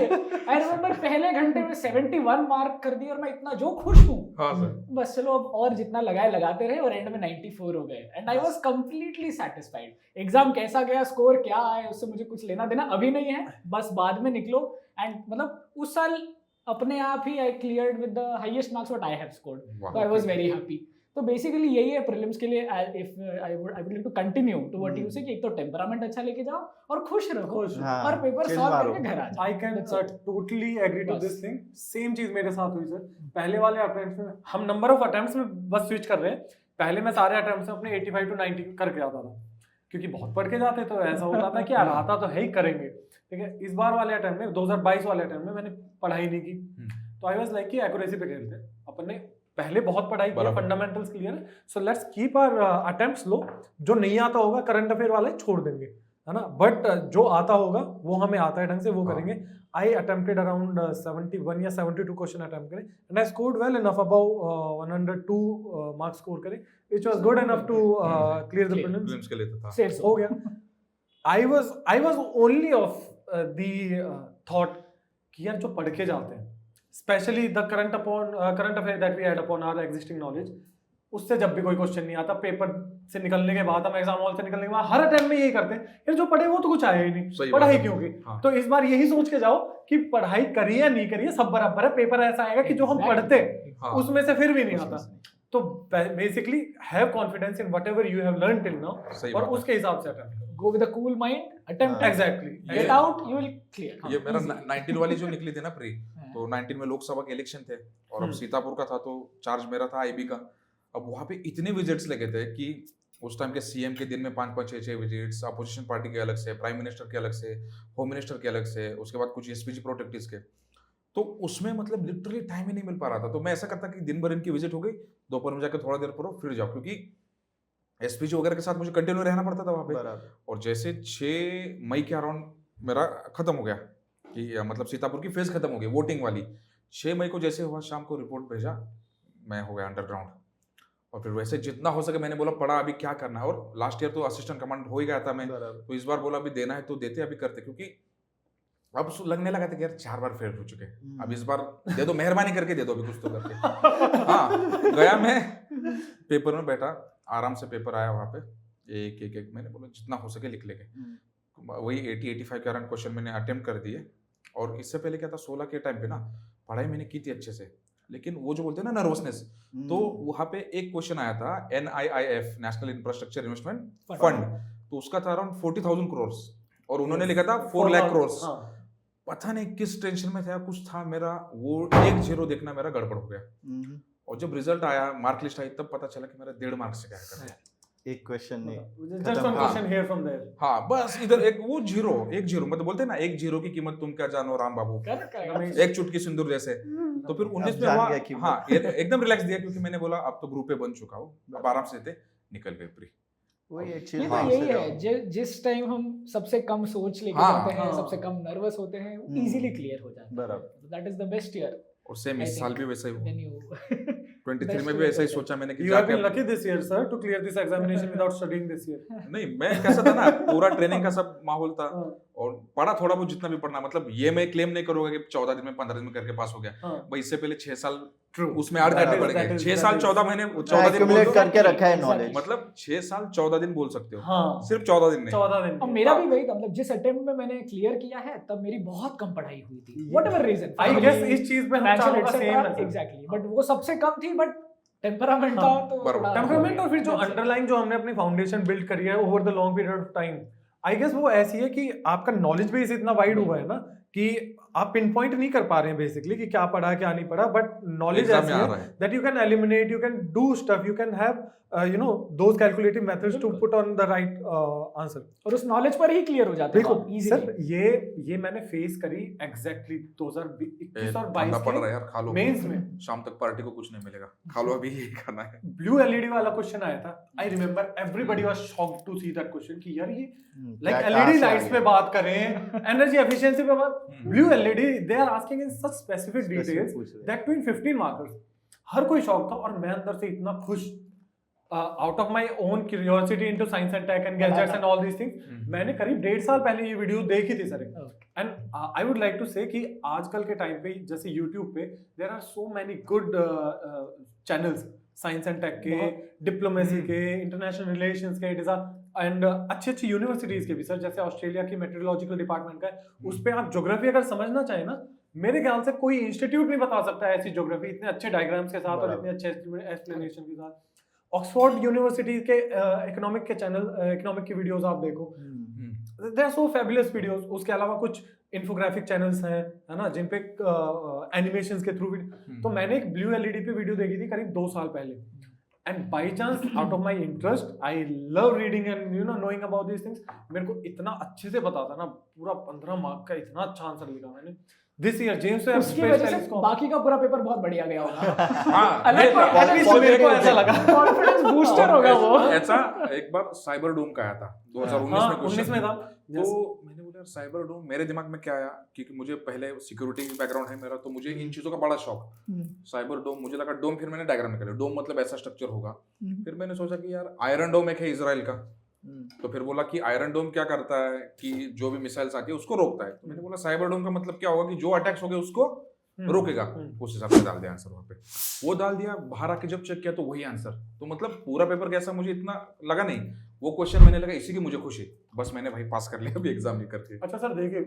आई रिमेम्बर पहले घंटे में 71 मार्क कर दिए और मैं इतना जो खुश हूँ हाँ सर बस चलो अब और जितना लगाए लगाते रहे और एंड में 94 हो गए and I was completely satisfied exam कैसा गया स्कोर क्या आए उससे मुझे कुछ लेना देना अभी नहीं है बस बाद में निकलो एंड मतलब उस साल अपने आप ही I cleared with the highest marks what I have scored तो आई वाज वेरी हैप्पी तो बेसिकली यही है प्रीलिम्स के लिए if I would like to continue to what you say कि एक तो टेम्परामेंट अच्छा लेके जाओ और खुश रहो खुश हाँ, और पेपर chill सॉल्व मारो। करके घर आ जाओ I can That's it. Totally agree to बस। दिस थिंग सेम चीज मेरे साथ हुई सर पहले वाले अटेम्प्ट्स में हम नंबर ऑफ अटेम्प्ट्स में बस स्विच कर रहे हैं पहले मैं सारे अटेम्प्ट्स में अपने 85 to 90 करके आता था क्योंकि बहुत पढ़ के जाते तो ऐसा होता था कि यार आता तो है ही करेंगे ठीक है इस बार वाले अटेम्प्ट में 2022 वाले अटेम्प्ट में मैंने पढ़ाई नहीं की तो आई वाज लाइक कि एक्यूरेसी पे खेलते हैं अपन ने पहले बहुत पढ़ाई की बराबर। फंडामेंटल्स क्लियर है so let's keep our attempts low जो नहीं आता होगा करंट अफेयर वाले छोड़ देंगे है ना बट जो आता होगा वो हमें आता है ढंग से वो हाँ। करेंगे आई अटेम्प्टेड अराउंड 71 या 72 क्वेश्चन अटेम्प्ट करे and I scored well enough about 102 marks score करे which was good enough to clear the Clear. Prelims prelims के लिए तो था सेल्स हो गया I was only of the thought कि यार जो पढ़ के जाते हैं specially the current affair that we had upon our existing knowledge उससे जब भी कोई क्वेश्चन नहीं आता पेपर से निकलने के बाद हम एग्जाम हॉल से निकलने के बाद हर अटेम्प्ट में यही करते हैं यार जो पढ़े वो तो कुछ आया ही नहीं सही पढ़ाई बात है। क्यों की हाँ। तो इस बार यही सोच के जाओ कि पढ़ाई करिए या नहीं करिए सब बराबर है पेपर ऐसा आएगा कि जो हम Exactly. पढ़ते हाँ। उसमें से फिर भी नहीं आता तो basically have confidence in whatever you have learn till now सही और बात है। उसके हिसाब से अटेम्प्ट करो go with a cool mind attempt हाँ. एग्जैक्टली get ये- out you will clear ये मेरा Easy. 19 वाली जो निकली थी ना प्री हाँ. तो 19 में लोकसभा के इलेक्शन थे और अब हम्म। सीतापुर का था तो चार्ज मेरा था आईबी का अब वहाँ पे इतने विजिट्स लगे थे कि उस टाइम के सीएम के दिन में 5-5 6-6 विजिट्स अपोजिशन पार्टी के अलग से प्राइम मिनिस्टर के अलग से होम मिनिस्टर के अलग से उसके बाद कुछ एसपीजी प्रोटेक्टिव्स के तो उसमें मतलब लिटरली टाइम ही नहीं मिल पा रहा था तो मैं ऐसा करता कि दिन भर इनकी विजिट हो गई दोपहर में जाकर थोड़ा देर पढ़ो फिर जाओ क्योंकि एसपीजी वगैरह के साथ मुझे कंटिन्यू रहना पड़ता था वहाँ पे बराबर। और जैसे 6 मई के अराउंड मेरा खत्म हो गया कि मतलब सीतापुर की फेज खत्म हो गई वोटिंग वाली 6 मई को जैसे हुआ शाम को रिपोर्ट भेजा मैं हो गया अंडरग्राउंड और फिर वैसे जितना हो सके मैंने बोला पढ़ा अभी क्या करना है और लास्ट ईयर तो असिस्टेंट कमांड हो ही गया था मैं बराबर। तो इस बार बोला अभी देना है तो देते अभी करते क्योंकि अब लगने लगा था कि यार 4 बार फेल हो चुके अब इस बार दे दो मेहरबानी करके दे दो अभी कुछ तो करके हाँ गया मैं पेपर में बैठा आराम से पेपर आया वहाँ पे एक मैंने बोला जितना हो सके लिख लेंगे वही 80-85 के अराउंड क्वेश्चन मैंने अटेम्प्ट कर दिए और इससे पहले क्या था 16 के टाइम पे ना पढ़ाई मैंने की थी अच्छे से लेकिन वो जो बोलते हैं ना नर्वसनेस तो वहाँ पे एक क्वेश्चन आया था NIIF national infrastructure investment fund तो उसका था अराउंड 40,000 करोड़ और उन्होंने लिखा था 4 लाख करोड़ हाँ। पता नहीं किस टेंशन में था कुछ था मेरा वो 1 0 देखना मेरा गड़बड़ हो गया और जब रिजल्ट आया मार्क लिस्ट आई तब पता चला कि मेरा 1.5 मार्क्स से क्या करना है एक क्वेश्चन नहीं just one question here from there हाँ बस इधर एक वो 1-0 मतलब बोलते हैं ना 1 0 की कीमत तुम क्या जानो राम बाबू Correct. एक चुटकी सिंदूर जैसे तो फिर 19 में जान हुआ गया कीमत। हाँ एकदम रिलैक्स दिया क्योंकि मैंने बोला अब तो ग्रुप पे बन चुका हूँ अब आराम से थे निकल गए प्री वही एक ये chill तो mind यही से है जाओ। जिस टाइम हम सबसे कम सोच लेके हाँ, जाते हैं हाँ। सबसे कम नर्वस होते हैं इजीली क्लियर हो जाता है बराबर। That is the best year और सेम I इस साल think भी वैसा ही हुआ व्हेन यू 23 Best में भी year ऐसा ही तो सोचा मैंने कि You have जाके been lucky this year, sir, to clear this examination without studying this year. नहीं मैं कैसा था ना पूरा ट्रेनिंग का सब माहौल था हाँ, और पढ़ा थोड़ा बहुत जितना भी पढ़ना मतलब ये मैं क्लेम नहीं करूंगा कि 14 दिन में 15 दिन में करके पास हो गया हाँ, भाई इससे पहले 6 साल true. उसमें ऐड करने That is- पड़ेंगे that is- 6 that साल is- 14 महीने 14 दिन बोल एक्यूमुलेट दो करके रखा है Exactly. नॉलेज। मतलब 6 साल 14 दिन बोल सकते हो हाँ, सिर्फ 14 दिन नहीं 14 दिन. अब मेरा भी वही था मतलब जिस अटेम्प्ट में मैंने क्लियर किया है तब मेरी बहुत कम पढ़ाई हुई थी ये- व्हाटएवर रीजन I guess इस चीज पे हम चारों का same है. एग्जैक्टली बट वो सबसे कम थी बट टेम्परामेंट था हाँ, तो बराबर। थोड़ा- टेम्परामेंट और फिर जो That's it. अंडरलाइन जो हमने अपनी फाउंडेशन बिल्ड करी है over the long period of time I guess वो ऐसी है कि आपका नॉलेज बेस इतना वाइड हुआ है ना कि आप पिन पॉइंट नहीं कर पा रहे हैं बेसिकली कि क्या पढ़ा क्या नहीं पढ़ा, बट नॉलेज Exam ऐसी में आ है रहा है। that you can eliminate, you can do stuff, you can have those calculative methods to बिल्कुल। put on the right answer. और उस नॉलेज पर ही क्लियर हो जाते हैं देखो आप सर, easily। ये मैंने फेस करी एग्जैक्टली 2021 और ठंडा 22 पड़ रहा है के यार, खा लो मेंस में शाम तक पार्टी को कुछ नहीं मिलेगा, खा लो अभी, यही खाना है। ब्लू एलईडी वाला क्वेश्चन आया था। I remember everybody was shocked to see that question कि यार ये लाइक एलईडी लाइट्स पे बात करें, एनर्जी एफिशिएंसी पे बात, blue LED they are asking in such specific details that to in 15 markers. हर कोई शॉक था और मैं अंदर से इतना खुश, out of my own curiosity into science and tech and gadgets and all these things, मैंने करीब 1.5 साल पहले ये वीडियो देखी थी sir. And I would like to say कि आजकल के टाइम पे जैसे YouTube पे there are so many good channels, science and tech के, डिप्लोमेसी के, इंटरनेशनल रिलेशंस के, एंड अच्छी अच्छी यूनिवर्सिटीज के भी सर, जैसे ऑस्ट्रेलिया की मेट्रोलॉजिकल डिपार्टमेंट का है, उस पे आप ज्योग्राफी अगर समझना चाहें ना, मेरे ख्याल से कोई इंस्टीट्यूट नहीं बता सकता है ऐसी ज्योग्राफी इतने अच्छे डायग्राम्स के साथ और इतने अच्छे एक्सप्लेनेशन के साथ। ऑक्सफोर्ड यूनिवर्सिटी के इकोनॉमिक के चैनल, इकोनॉमिक की वीडियोस आप देखो, they are so fabulous videos. उसके अलावा कुछ इन्फोग्राफिक चैनल्स हैं, है ना, जिन पे एनिमेशंस के थ्रू तो मैंने एक ब्लू एलईडी पे वीडियो देखी थी करीब 2 साल पहले, and by chance out of my interest I love reading and knowing about these things, मेरे को इतना अच्छे से पता था ना, पूरा 15 मार्क का इतना अच्छा आंसर लिखा मैंने दिस ईयर जेम्स वेब उसकी वजह से बाकी का पूरा पेपर बहुत बढ़िया गया होगा। हाँ, अलग मेरे को ऐसा लगा, कॉन्फिडेंस बूस्टर होगा वो। ऐसा एक बार साइबर डोम का आया था 2019 में, 19 में था। तो मैंने बोला साइबर डोम, मेरे दिमाग में क्या आया, क्योंकि मुझे पहले सिक्योरिटी बैकग्राउंड है मेरा, तो मुझे इन चीजों का बड़ा शौक। साइबर डोम मुझे लगा डोम, फिर मैंने डायग्राम निकाला, डोम मतलब ऐसा स्ट्रक्चर होगा। फिर मैंने सोचा कि यार आयरन डोम एक है इजराइल का, तो फिर बोला कि आयरन डोम क्या करता है कि जो भी मिसाइल्स आती है उसको रोकता है। तो मैंने बोला साइबर डोम का मतलब क्या होगा कि जो अटैक्स हो गए उसको रोकेगा। उस हिसाब से डाल दिया आंसर वहां पे, वो डाल दिया। बाहर आके जब चेक किया तो वही आंसर। तो मतलब पूरा पेपर कैसा मुझे इतना लगा नहीं, वो क्वेश्चन मैंने लगा इसी की मुझे खुशी, बस मैंने भाई पास कर लिया अभी एग्जाम नहीं करके। अच्छा सर देखिए,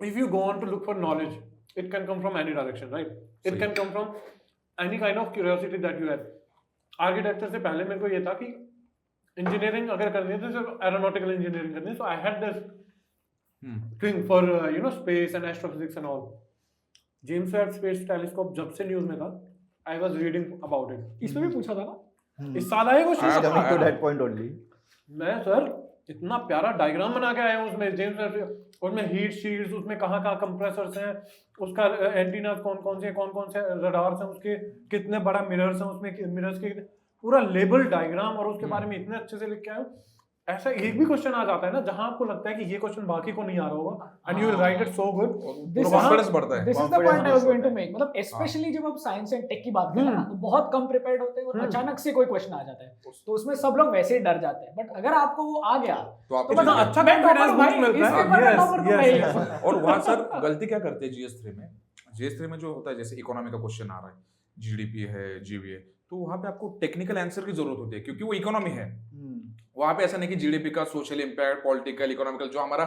if you go on to look for knowledge, it can come from any direction, right? It can come from any kind of curiosity that you have. Architecture से पहले मेरे को ये था कि इंजीनियरिंग अगर करनी है तो सिर्फ एरोनॉटिकल इंजीनियरिंग करनी है, so I had this thing for space and astrophysics and all. James Webb space telescope जब से न्यूज़ में था, I was reading about it. इसमें भी पूछा था ना, इस साल आए वो हाँ, coming to that point only. मैं सर इतना प्यारा डायग्राम बना के आया हूँ उसमें, जेम्स वेब, उसमें हीट शील्ड्स, उसमें कहाँ कंप्रेसर्स हैं, उसका एंटीना कौन कौन से रडार्स हैं, उसके कितने बड़ा मिरर्स हैं, उसमें मिरर्स के पूरा लेबल डायग्राम, और उसके बारे में इतने अच्छे से लिख के आया हूँ। ऐसा एक भी क्वेश्चन आ जाता है ना जहां आपको लगता है कि ये क्वेश्चन बाकी को नहीं आ रहा होगा, and you will write it so good, confidence बढ़ता है। This is the point I was going to make. मतलब स्पेशली जब आप साइंस एंड टेक की बात करें ना, तो बहुत कम प्रिपेयर्ड होते हैं और अचानक से कोई क्वेश्चन आ जाता है तो उसमें सब लोग वैसे ही डर जाते हैं। बट अगर आपको वो आ गया तो आपको मतलब चीजें- अच्छा मैं confidence टॉपर boost भाई, मिलता इस है। पेपर में Yes, टॉपर तो yes, मैं ही yes. हूँ। और वहां सर गलती क्या करते हैं GS3 में? GS3 में जो होता है, जैसे इकोनॉमी का क्वेश्चन आ रहा है, GDP है, GVA, तो वहां पे आपको टेक्निकल आंसर की जरूरत होती है क्योंकि वो इकोनॉमी है। वहां पे ऐसा नहीं कि GDP का सोशल इंपैक्ट, पॉलिटिकल, इकोनॉमिकल, जो हमारा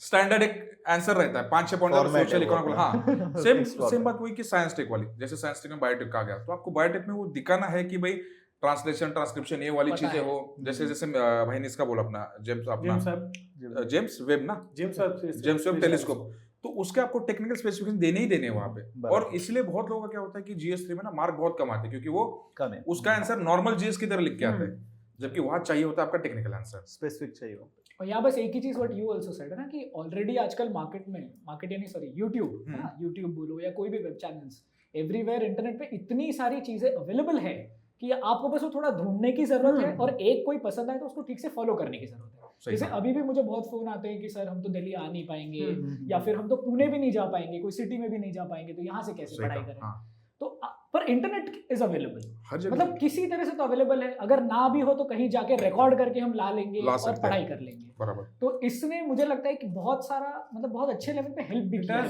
स्टैंडर्ड एक आंसर रहता है 5-6 पॉइंट का सोशल इकोनॉमिकल। हाँ, सेम बात वही कि साइंस टेक वाली, जैसे साइंस टेक में बायोटेक का आ गया, तो आपको बायोटेक में वो दिखाना है कि भाई ट्रांसलेशन, ट्रांसक्रिप्शन, ये वाली चीजें हो। जैसे भाई ने इसका बोला अपना जेम्स वेब ना, जेम्स वेब टेलीस्कोप, तो उसके आपको टेक्निकल स्पेसिफिकेशन देने ही देने वहां पे। और इसलिए बहुत लोगों का क्या होता है कि GS3 में ना मार्क बहुत कम आते हैं क्योंकि वो उसका आंसर नॉर्मल GS की तरह लिख के आता है, जबकि वहां चाहिए होता है आपका टेक्निकल आंसर, स्पेसिफिक चाहिए होता है। और यहाँ बस एक ही चीज व्हाट यू आल्सो सेड है ना कि ऑलरेडी आजकल मार्केट यानी सॉरी YouTube है ना, YouTube बोलो या कोई भी वेब चैनल्स, एवरीवेयर इंटरनेट पे इतनी सारी चीजें अवेलेबल है कि आपको बस वो थोड़ा ढूंढने की जरूरत है और एक कोई पसंद आए तो उसको ठीक से फॉलो करने की जरूरत है। जैसे अभी भी मुझे बहुत फोन आते हैं कि सर हम तो दिल्ली आ नहीं पाएंगे या फिर हम तो पुणे भी नहीं जा पाएंगे, कोई सिटी में भी नहीं जा पाएंगे, तो यहाँ से कैसे पढ़ाई करें। तो पर इंटरनेट इज अवेलेबल, मतलब किसी तरह से तो अवेलेबल है, अगर ना भी हो तो कहीं जाके रिकॉर्ड करके हम ला लेंगे और पढ़ाई कर लेंगे। बराबर। तो इसने मुझे लगता है कि बहुत सारा मतलब बहुत अच्छे लेवल पे हेल्प भी किया है।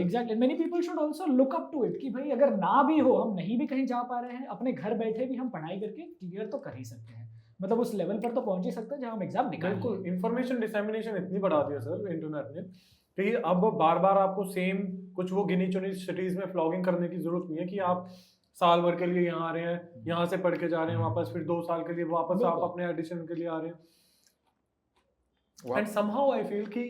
Exactly, many people should also look up to it कि भाई अगर ना भी हो, हम नहीं भी कहीं जा पा रहे हैं, अपने घर बैठे भी हम पढ़ाई करके क्लियर तो कर ही सकते हैं, मतलब उस लेवल पर तो पहुंच ही सकते हैं जहां हम एग्जाम निकाल। बिल्कुल, इंफॉर्मेशन डिसेमिनेशन इतनी बढ़ा दी है सर इंटरनेट ने कि अब बार बार आपको सेम कुछ वो गिनी चुनी सिटीज में फ्लॉगिंग करने की जरूरत नहीं है कि आप साल भर के लिए यहाँ आ रहे हैं, यहाँ से पढ़ के जा रहे हैं वापस, फिर 2 साल के लिए वापस आप अपने एडिशन के लिए आ रहे हैं। एंड समहाउ आई फील कि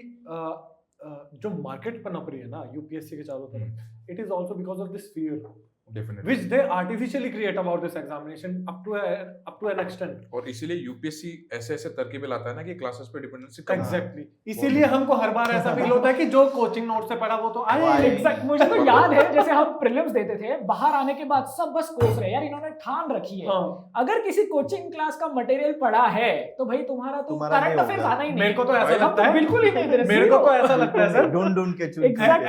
जो मार्केट पनप रही है ना यूपीएससी के चारों तरफ, it is also because of this fear definitely which they artificially create about this examination up to an extent. और इसीलिए यूपीएससी ऐसे ऐसे तरकीबें लाता है ना कि क्लासेस पे डिपेंडेंसी कम Exactly. इसीलिए हमको हर बार ऐसा फील होता है कि जो कोचिंग नोट से पढ़ा वो तो आए. एग्जैक्ट मुझे तो याद है जैसे हम प्रीलिम्स देते थे, बाहर आने के बाद सब बस कोस रहे यार, इन्होंने ठान रखी है हाँ. अगर किसी कोचिंग क्लास का मटेरियल पढ़ा है तो भाई तुम्हारा तो तुम्हारा करंट नहीं अफेयर्स होगा। आना ही नहीं. मेरे को तो ऐसा हम लगता है, बिल्कुल ही नहीं दे रहे. मेरे को तो ऐसा लगता है सर, ढूंढ के चुन Exactly.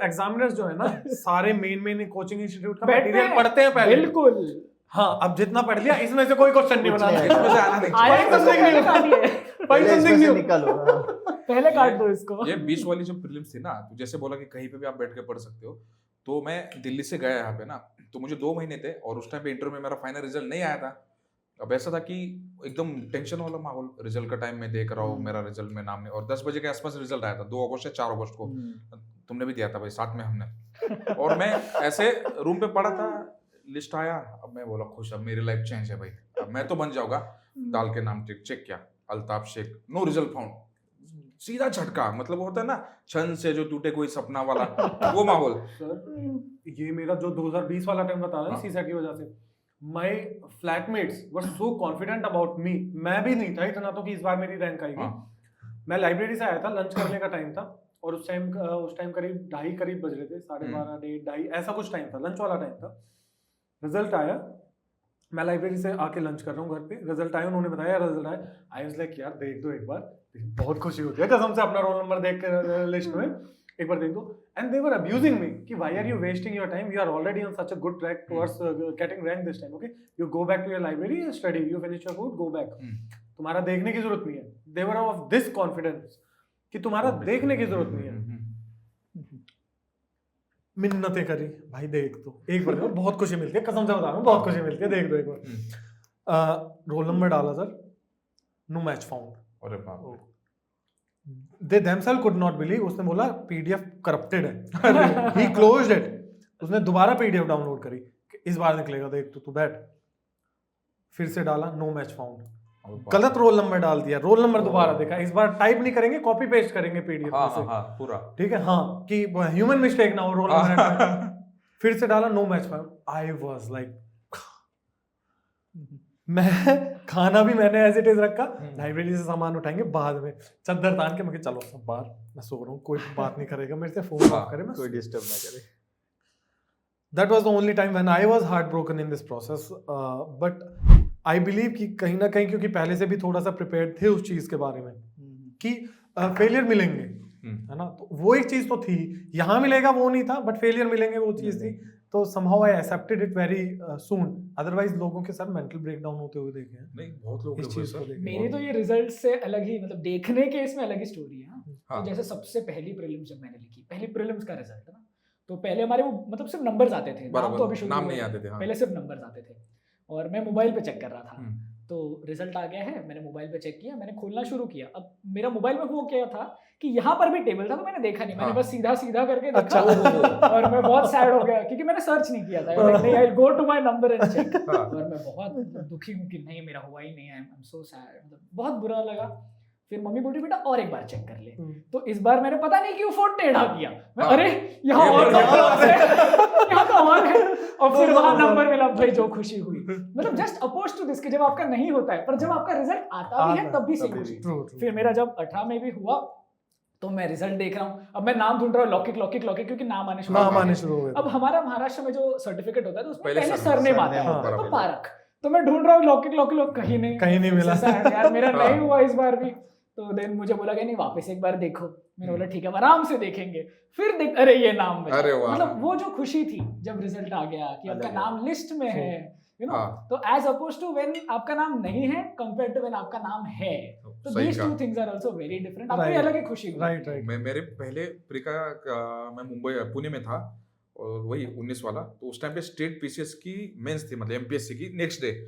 एग्जामिनर्स जो है ना सारे मेन कोचिंग इंस्टीट्यूट का बैठते मटेरियल हैं. पढ़ते हैं पहले. बिल्कुल. हाँ, अब जितना पढ़ लिया इसमें से कोई क्वेश्चन नहीं कुछ बनाना नहीं है. इसमें से आना नहीं आया तो something पहले new. काट दिए. Find पहले something इसमें से new. निकालो हाँ। पहले काट दो इसको. ये 20 वाली जो प्रीलिम्स थी ना, तो जैसे बोला कि कहीं पे भी आप बैठ के पढ़ सकते हो, तो मैं दिल्ली से गया यहाँ पे ना, तो मुझे 2 महीने थे और उस टाइम पे इंटरव्यू में मेरा फाइनल रिजल्ट नहीं आया था. अब ऐसा था कि एकदम टेंशन वाला माहौल, रिजल्ट का टाइम में देख रहा हूँ, मेरा रिजल्ट में नाम नहीं, और 10 बजे के आसपास रिजल्ट आया था, 2 अगस्त या 4 अगस्त को. तुमने भी दिया था भाई, साथ में हमने. और मैं ऐसे रूम पे पढ़ा था, लिस्ट आया, अब मैं बोला खुश, अब मेरी लाइफ चेंज है भाई, अब मैं तो बन जाऊंगा. डाल के नाम चेक किया, Altaf Shaikh, no result found. सीधा झटका, मतलब होता है ना छन से जो टूटे कोई सपना वाला, वो माहौल. सर ये मेरा जो 2020 वाला टाइम बता रहा है सीसेट की वजह से, my flatmates were so confident about me. मैं भी नहीं था इतना तो कि इस बार मेरी रैंक आएगी. मैं लाइब्रेरी से आया था, लंच करने का टाइम था, और उस टाइम करीब 2:30 करीब बज रहे थे, 12:30 1:30 ऐसा कुछ टाइम था, लंच वाला टाइम था. रिजल्ट आया, मैं लाइब्रेरी से आके लंच कर रहा हूँ घर पे, रिजल्ट आया, उन्होंने बताया रिजल्ट आया. आई वाज लाइक यार देख दो एक बार, बहुत खुशी होती है कसम से अपना रोल नंबर देख कर लिस्ट में, एक बार देख दो. And they were abusing me कि why are you wasting your time, you are already on such a good track towards getting rank this time, okay you go back to your library and study, you finish your food, go back. तुम्हारा देखने की जरूरत नहीं है. They were of this confidence कि तुम्हारा देखने की जरूरत नहीं है. मिन्नतें करी भाई देख दो एक बार, देखो बहुत खुशी मिलती है, कसम से बता रहा हूँ बहुत खुशी मिलती है, देख दो एक बार. रोल नंबर डाला सर, नो मैच फाउंड. अरे बाप रे. They themselves could not believe. उसने बोला PDF करप्टेड है. He closed it. उसने दोबारा PDF डाउनलोड करी, इस बार निकलेगा देख तू बैठ. फिर से डाला, नो मैच फाउंड. गलत रोल नंबर डाल दिया, रोल नंबर दोबारा देखा, इस बार टाइप नहीं करेंगे, कॉपी पेस्ट करेंगे PDF में से. हाँ पूरा. ठीक है, हाँ कि ह्यूमन मिस्टेक ना हो रोल नंबर. फिर से डाला, no match found. I was like, मैं खाना भी मैंने एज इट इज रखा, लाइब्रेरी से सामान उठाएंगे बाद में, चद्दर तान के, मैं चलो सब बाहर, मैं सो रहा हूँ, कोई बात नहीं करेगा मेरे से, फोन ऑफ करे, मैं कोई डिस्टर्ब ना करे. That was the only time when I was heartbroken in this process. But I believe कि कहीं ना कहीं, क्योंकि पहले से भी थोड़ा सा प्रिपेयर्ड थे उस चीज के बारे में कि फेलियर मिलेंगे, है ना, तो वो एक चीज तो थी, यहाँ मिलेगा वो नहीं था, बट फेलियर मिलेंगे वो चीज थी. तो somehow I accepted it very soon. Otherwise लोगों के सर मेंटल ब्रेकडाउन होते हुए देखे हैं नहीं, बहुत लोग इस चीज को लेके. मेरी तो ये रिजल्ट से अलग ही, मतलब देखने के इसमें अलग ही स्टोरी है. हाँ. तो जैसे सबसे पहली प्रीलिम्स जब मैंने लिखी, पहली प्रीलिम्स का रिजल्ट ना, तो पहले हमारे वो मतलब सिर्फ नंबर्स आते थे, नाम तो अभी शुरू नाम हुए नहीं थे. आते थे. हाँ. पहले सिर्फ नंबर्स आते थे, और मैं मोबाइल पे चेक कर रहा था. हम्म. तो रिजल्ट आ गया है, मैंने मोबाइल पे चेक किया, मैंने खोलना शुरू किया. अब मेरा मोबाइल में वो क्या था कि यहाँ पर भी टेबल था, तो मैंने देखा नहीं, मैंने हाँ. बस सीधा सीधा करके देखा. अच्छा. और मैं बहुत सैड हो गया क्योंकि मैंने सर्च नहीं किया था. नहीं, I go to my number and check. हाँ. और मैं बहुत दुखी हूँ कि नहीं मेरा हुआ ही नहीं है. आई एम सो सैड, मतलब बहुत बुरा लगा. फिर मम्मी बोली बेटा और एक बार चेक कर ले. तो इस बार मैंने पता नहीं क्यों फोन टेढ़ा किया. मैं हाँ. अरे यहाँ और नंबर है, यहाँ तो और है. और फिर वहाँ नंबर मिला भाई, जो खुशी हुई, मतलब जस्ट अपोज टू दिस कि जब आपका नहीं होता है, पर जब आपका रिजल्ट आता भी है तब भी सही खुशी. फिर मेरा जब 18 में भी हुआ, तो मैं रिजल्ट देख रहा हूँ, अब मैं नाम ढूंढ रहा हूँ, लौकिक लौकिक लौकिक, क्योंकि नाम आने शुरू हो गए. अब हमारा महाराष्ट्र में जो सर्टिफिकेट होता है तो उसमें पहले सरनेम आता है, तो पारक. तो मैं ढूंढ रहा हूँ लौकिक लौकिक लौकिक, कहीं नहीं मिला. यार मेरा नहीं हुआ इस बार भी. तो देन मुझे बोला कि नहीं वापस एक बार देखो. मैंने बोला ठीक है आराम से देखेंगे. फिर देख, अरे ये नाम मिला. मतलब वो जो खुशी थी जब रिजल्ट आ गया कि आपका नाम लिस्ट में है, यू नो. तो एज अपोज टू व्हेन आपका नाम नहीं है कंपेयर्ड टू व्हेन आपका नाम है, तो these two things are also very different. आपको अलग ही खुशी हुई. राइट. मैं मेरे पहले मैं मुंबई पुणे में था, और वही 19 वाला, तो उस टाइम पे स्टेट पीसीएस की मेंस थी, मतलब एमपीएससी की नेक्स्ट डे.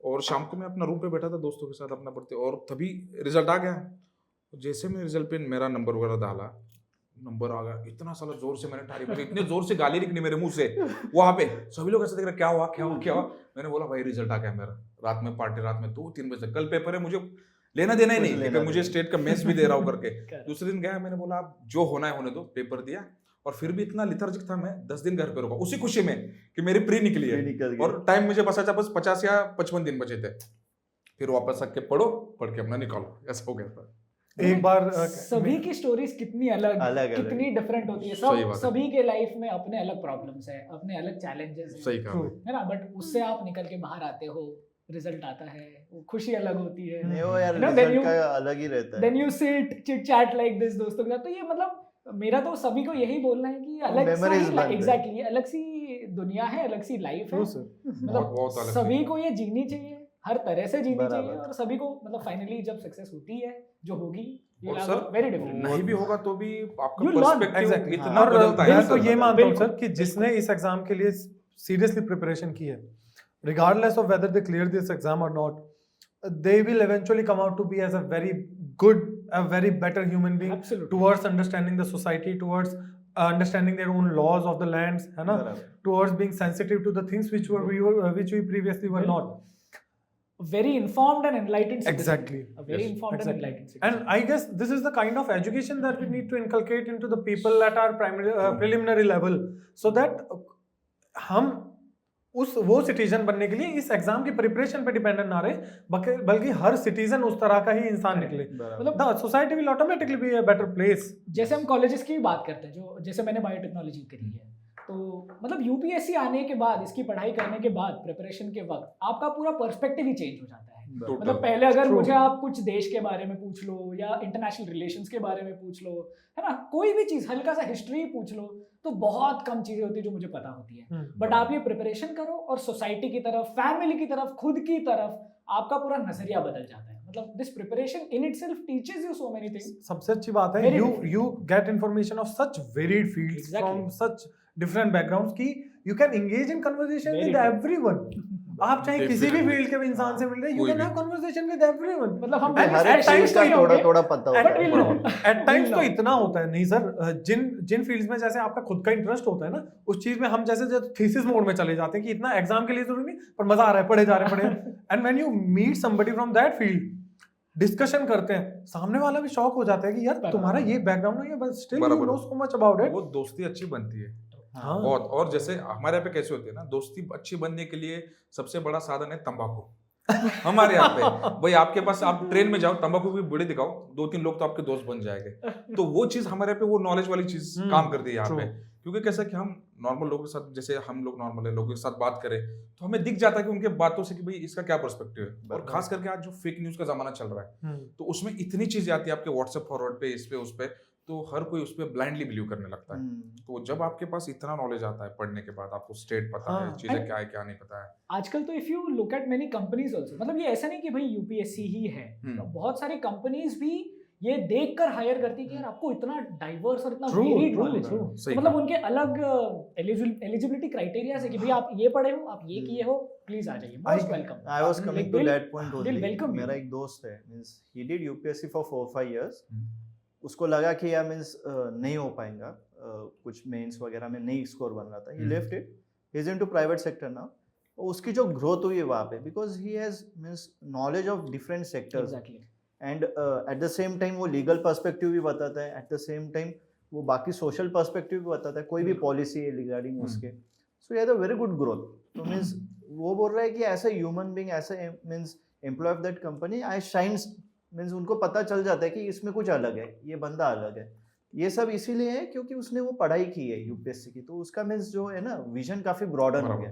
और शाम को मैं अपना रूम पे बैठा था दोस्तों के साथ अपना पढ़ते, और तभी रिजल्ट आ गया. जैसे मैं रिजल्ट पे मेरा नंबर वगैरह डाला, नंबर आ गया, इतना सारा जोर से मैंने तारीफ की, इतने जोर से गाली निकली मेरे मुंह से. वहां पे सभी लोग ऐसे देख रहे, क्या हुआ क्या हुआ क्या हुआ. मैंने बोला भाई रिजल्ट आ गया मेरा. रात में पार्टी, रात में 2-3 बजे, कल पेपर है, मुझे लेना देना ही कुछ नहीं लेना कि मुझे देना स्टेट का मेंस भी दे रहा हूँ करके। Correct. दूसरे दिन गया, मैंने बोला आप जो होना है होने दो, पेपर दिया, और फिर भी इतना लिथर्जिक था मैं 10 दिन घर पे रुका उसी खुशी में कि मेरी प्री निकली है, निकल गया। और टाइम मुझे बचा था बस 50 या 55 दिन बचे थे। फिर वापस आके पढ़ो, पढ़ के अपना निकालो, ऐसा हो गया था। एक बार सभी की स्टोरीज कितनी अलग अलग कितनी डिफरेंट होती है। सही बात है। सभी के लाइफ में अपने अलग प्रॉब्लम्स है, अपने अलग चैलेंजेस हैं, सही कहा True. भाई। है ना, बट उससे आप निकल के बाहर आते हो, रिजल्ट आता है, वो खुशी अलग होती है। नहीं वो यार You know, then result you- का अलग ही रहता है। Then you sit chit chat like this दोस्तों के साथ। तो ये मतलब मेरा तो सभी को यही बोलना है कि अलग Memories सी बनते हैं। एग्जैक्टली अलग सी दुनिया है, अलग सी लाइफ है। True, sir. बहुत बहुत अलग सभी थी। को ये जीनी चाहिए, हर तरह से जीनी बराबर। चाहिए, और सभी को मतलब फाइनली जब सक्सेस होती है जो होगी, और सर, वेरी डिफरेंट। नहीं भी होगा तो भी आपका You learn. Perspective Exactly. इतना और बदलता है मैं ना तो सर। ये मानता हूँ बिल्कुल, सर कि जिसने इस एग्जाम के लिए सीरियसली प्रिपरेशन की है, regardless of whether they clear this exam or not, they will eventually come out to be as a very good, a very better human being Absolutely. towards understanding the society, towards understanding their own laws of the lands, है ना, बराबर। towards being sensitive to the things which we previously were not. Very informed and enlightened citizen. Exactly. A very Yes, informed Exactly. and enlightened citizen. And I guess this is the kind of education that we need to inculcate into the people at our primary preliminary level, so that हम वो citizen बनने के लिए इस exam की preparation पे dependent ना रहे, बल्कि हर सिटीजन उस तरह का ही इंसान निकले। बराबर। The society will automatically be a better place. जैसे हम कॉलेजेस की भी बात करते हैं, जो जैसे मैंने बायोटेक्नोलॉजी करी है, तो मतलब यूपीएससी आने के बाद, इसकी पढ़ाई करने के बाद, प्रिपरेशन के वक्त आपका पूरा पर्सपेक्टिव ही चेंज हो जाता है। Total. मतलब पहले अगर True. मुझे आप कुछ देश के बारे में पूछ लो या इंटरनेशनल रिलेशंस के बारे में पूछ लो, है ना, कोई भी चीज, हल्का सा हिस्ट्री पूछ लो, तो बहुत कम चीजें होती है जो मुझे पता होती है। बट आप ये प्रिपरेशन करो और सोसाइटी की तरफ, फैमिली की तरफ, खुद की तरफ आपका पूरा नजरिया बदल जाता है। मतलब this preparation in itself teaches you so many things. सबसे अच्छी बात है, Very you different. you get information of such varied fields Exactly. from such different backgrounds कि you can engage in conversation Very with true. everyone. आप चाहे किसी भी Definitely. Field के इंसान से मिल रहे, you कोई can भी। have conversation with everyone. मतलब हम And हर at एक times चीज का नहीं थोड़ा होंगे, थोड़ा पता होता but है। we'll know. Eight times We'll तो know. इतना होता है नहीं सर, जिन फील्ड्स में जैसे आपका खुद का इंटरेस्ट होता है ना, उस चीज में हम जैसे थीसिस मोड में चले जाते हैं कि इतना एग्जाम के लिए जरूरी नहीं, पर मजा आ रहा है, पढ़े जा रहे हैं। And when you meet somebody from that field, discussion करते हैं, सामने वाला भी शॉक हो जाता है कि यार बराबर। तुम्हारा ये बैकग्राउंड है, बट स्टिल यू बराबर। Know so much about it. वो दोस्ती अच्छी बनती है हाँ। बहुत। और जैसे हमारे यहाँ पे कैसे होती है ना, दोस्ती अच्छी बनने के लिए सबसे बड़ा साधन है तंबाकू। हमारे यहाँ पे भाई, आपके पास आप ट्रेन में जाओ, तंबाकू की बीड़ी दिखाओ, 2-3 लोग तो आपके दोस्त बन जाएंगे। तो वो चीज हमारे यहाँ पे, वो नॉलेज वाली चीज काम करती है यहाँ पे। क्योंकि कैसा कि हम नॉर्मल लोगों के साथ, जैसे हम लोग नॉर्मल है, लोगों के साथ बात करें तो हमें दिख जाता है कि उनके बातों से कि भाई इसका क्या पर्सपेक्टिव है। और बराबर। खास करके आज जो फेक न्यूज का जमाना चल रहा है, तो उसमें इतनी चीजें आती है आपके व्हाट्सएप फॉरवर्ड पे, इस पे उस पे, तो हर कोई उस पर ब्लाइंडली बिलीव करने लगता है। तो जब आपके पास इतना नॉलेज आता है पढ़ने के बाद, आपको स्टेट पता है, हाँ। चीजें क्या है क्या नहीं पता है। आजकल तो if you look at many companies also, मतलब ये ऐसा नहीं कि भाई यूपीएससी ही है, बहुत सारी कंपनीज भी ये देखकर हायर करती है कि यार आपको इतना डाइवर्स और इतना वेरिड नॉलेज है। सही मतलब कहा। उनके अलग एलिजिबिलिटी क्राइटेरिया है कि भाई आप ये पढ़े हो, आप ये किए हो, प्लीज आ जाइए, most welcome. I was coming to that point they'll only. welcome you. मेरा एक दोस्त है, means he did UPSC for 4-5 years. उसको लगा कि यार मीन्स नहीं हो पाएगा, कुछ मेंस वगैरह में नहीं स्कोर बन रहा था, he left it, he is into private sector now. उसकी जो ग्रोथ हुई है वहाँ पे, because he has means knowledge of different sectors, exactly. And at the same time वो लीगल पर्सपेक्टिव भी बताता है, एट द सेम टाइम वो बाकी सोशल पर्सपेक्टिव भी बताता है, कोई भी पॉलिसी है रिगार्डिंग उसके। So he had a very good growth. तो मीन्स वो बोल रहा है कि ऐसा ह्यूमन बीइंग, ऐसा means employ of that company I shines, means उनको पता चल जाता है कि इसमें कुछ अलग है, ये बंदा अलग है। ये सब इसीलिए है क्योंकि उसने वो पढ़ाई की है यूपीएससी की, तो उसका मीन्स जो है ना विजन काफी ब्रॉडन हो गया।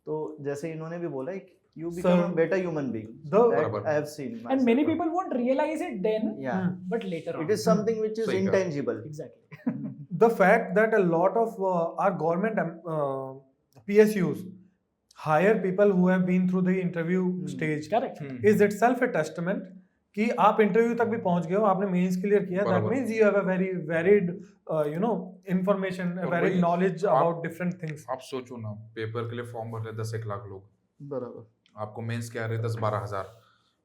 तो जैसे इन्होंने भी बोला, you become a better human being. That I have seen myself. And many people won't realize it then, Yeah. but later on. It is something which is सही कहा। intangible. Exactly. The fact that a lot of our government PSUs hire people who have been through the interview stage Correct. is itself a testament कि आप interview तक भी पहुंच गए हो, आपने मेंस क्लियर किया, that बराबर। means you have a very varied information, a और varied वही knowledge आप- about different things. आप सोचो ना, पेपर के लिए फॉर्म भर रहे 10-1 लाख लोग, बराबर। आपको मेंस के आ रहे 10-12 हजार,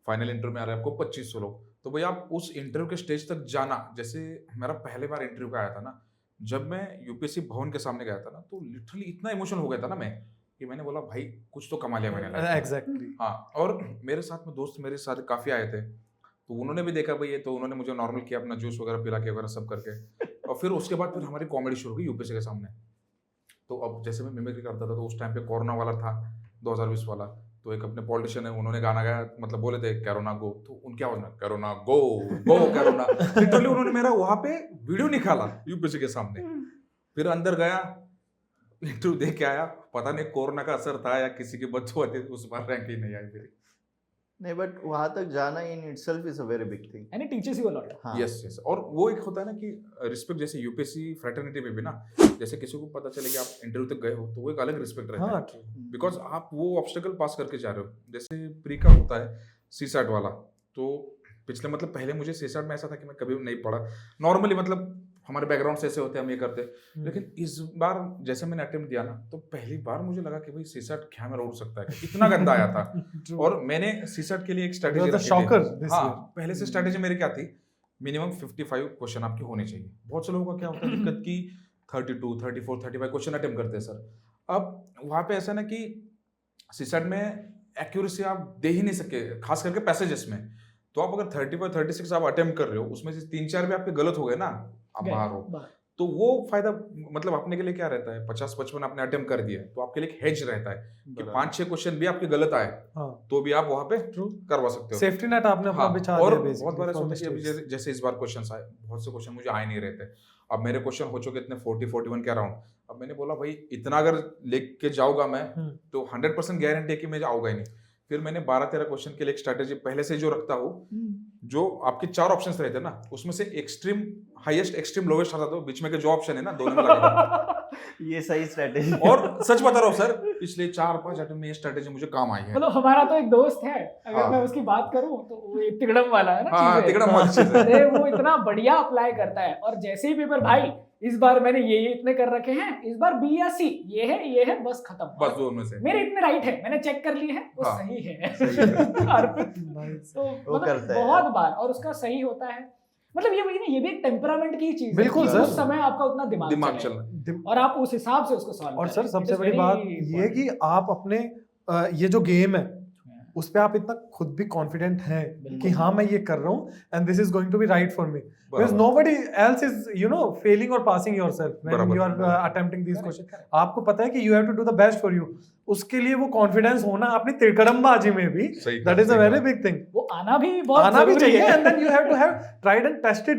फाइनल इंटरव्यू में आ रहे हैं आपको 2500 लोग। तो भाई आप उस इंटरव्यू के स्टेज तक जाना, जैसे मेरा पहले बार इंटरव्यू का आया था ना, जब मैं यूपीएससी भवन के सामने गया था ना, तो लिटरली इतना इमोशनल हो गया था ना मैं, कि मैंने बोला भाई कुछ तो कमा लिया मैंने life में। Exactly. हाँ, और मेरे साथ में दोस्त मेरे साथ काफी आए थे, तो उन्होंने भी देखा भाई ये, तो उन्होंने मुझे नॉर्मल किया, अपना जूस वगैरह पिला के वगैरह सब करके, और फिर उसके बाद फिर हमारी कॉमेडी शुरू हुई यूपीएससी के सामने। तो अब जैसे मैं मिमिक्री करता था, तो उस टाइम पे कोरोना वाला था 2020 वाला, तो एक अपने पॉलिटिशियन है, उन्होंने गाना गाया, मतलब बोले थे कैरोना गो, तो उनकी आवाज में कैरोना गो गो कैरोना, लिटरली उन्होंने मेरा वहां पे वीडियो निकाला यूपीएससी के सामने। फिर अंदर गया, इंटरव्यू दे के आया, पता नहीं कोरोना का असर था या किसी की बददुआ, उस बार रैंक ही नहीं आई मेरी। नहीं, बट वहां तक जाना in itself is a very big thing, and it teaches you a lot. Yes yes, और वो एक होता है ना कि रिस्पेक्ट, जैसे यूपीएससी फ्रेटर्निटी में भी ना, जैसे किसी को पता चले कि आप इंटरव्यू तक गए हो, तो वो एक अलग रिस्पेक्ट रहता हाँ है, बिकॉज आप वो ऑब्स्टेकल पास करके जा रहे हो। जैसे प्री का होता है सीसैट वाला, तो पिछले मतलब पहले मुझे सीसैट में ऐसा था कि मैं कभी नहीं पढ़ा, नॉर्मली मतलब हमारे बैकग्राउंड से ऐसे होते हैं, हम ये करते, लेकिन इस बार जैसे मैंने अटेम्प्ट दिया ना, तो पहली बार मुझे लगा कि भाई सीसैट क्या में उड़ सकता है, इतना गंदा आया था। और मैंने सीसैट के लिए एक स्ट्रेटेजी रखी थी। हाँ, पहले से स्ट्रेटेजी मेरी क्या थी, मिनिमम 55 क्वेश्चन आपके होने चाहिए। बहुत से लोगों का क्या होता है दिक्कत की 32, 34, 35 क्वेश्चन अटेम्प्ट करते हैं सर। अब वहाँ पे ऐसा ना कि सीसैट में एक्यूरेसी आप दे ही नहीं सके, खास करके पैसेजेस में। तो आप अगर 35, 36 आप अटेम्प्ट कर रहे हो, उसमें से 3-4 भी आपके गलत हो गए ना, आप बाहर हो, तो वो फायदा मतलब अपने के लिए क्या रहता है, 50-55 आपने अटेम्प्ट कर दिया, तो आपके लिए एक हेज रहता है कि 5-6 क्वेश्चन भी आपके गलत आए, तो भी आप वहां पे करवा सकते हो, सेफ्टी नेट आपने अपना बिछा दिया। और बहुत बार ऐसा होता है कि जैसे इस बार क्वेश्चंस आए, बहुत से क्वेश्चन मुझे आए नहीं रहते। अब मेरे क्वेश्चन हो चुके इतने 40-41 के अराउंड। अब मैंने बोला भाई इतना अगर लेके के जाऊंगा मैं, तो 100% गारंटी है कि मैं आऊंगा ही नहीं। फिर मैंने 12-13 क्वेश्चन के लिए एक स्ट्रेटेजी पहले से जो रखता हूँ, जो आपके 4 ऑप्शंस रहते हैं ना, उसमें से एक्सट्रीम हाईएस्ट, एक्सट्रीम लोवेस्ट आता, तो बीच में के जो ऑप्शन है ना, दोनों में लगा। ये सही स्ट्रेटेजी। और सच बता रहा हूँ सर, पिछले 4-5 अटेम्प्ट में ये स्ट्रेटेजी मुझे काम आई है। मतलब हमारा तो एक दोस्त है, अगर मैं उसकी बात करूं तो वो एक तिगड़म वाला है ना, हाँ, तिगड़म वाली चीज है। अरे वो इतना बढ़िया अप्लाई करता है, और जैसे ही पेपर भाई इस बार मैंने ये इतने कर रखे हैं, इस बार बी या सी, ये है बस खत्म, बस दो में से मेरे इतने राइट है, मैंने चेक कर लिए हैं, वो सही है। तो मतलब बहुत बार, और उसका सही होता है। मतलब ये भी एक टेम्परामेंट की चीज है, बिल्कुल सर, उस समय आपका उतना दिमाग चल और आप उस हिसाब से उसको सॉल्व। और सर सबसे बड़ी बात ये है कि आप अपने ये जो गेम है उस पे आप इतना खुद भी कॉन्फिडेंट हैं कि हाँ मैं ये कर रहा हूँ and this is going to be right for me, because nobody else is failing और passing yourself when you are attempting this question. आपको पता है कि you have to do the best for you, उसके लिए वो कॉन्फिडेंस होना अपनी तिरकड़मबाजी में भी, that is a very big thing. वो आना भी चाहिए, and then you have to have tried and tested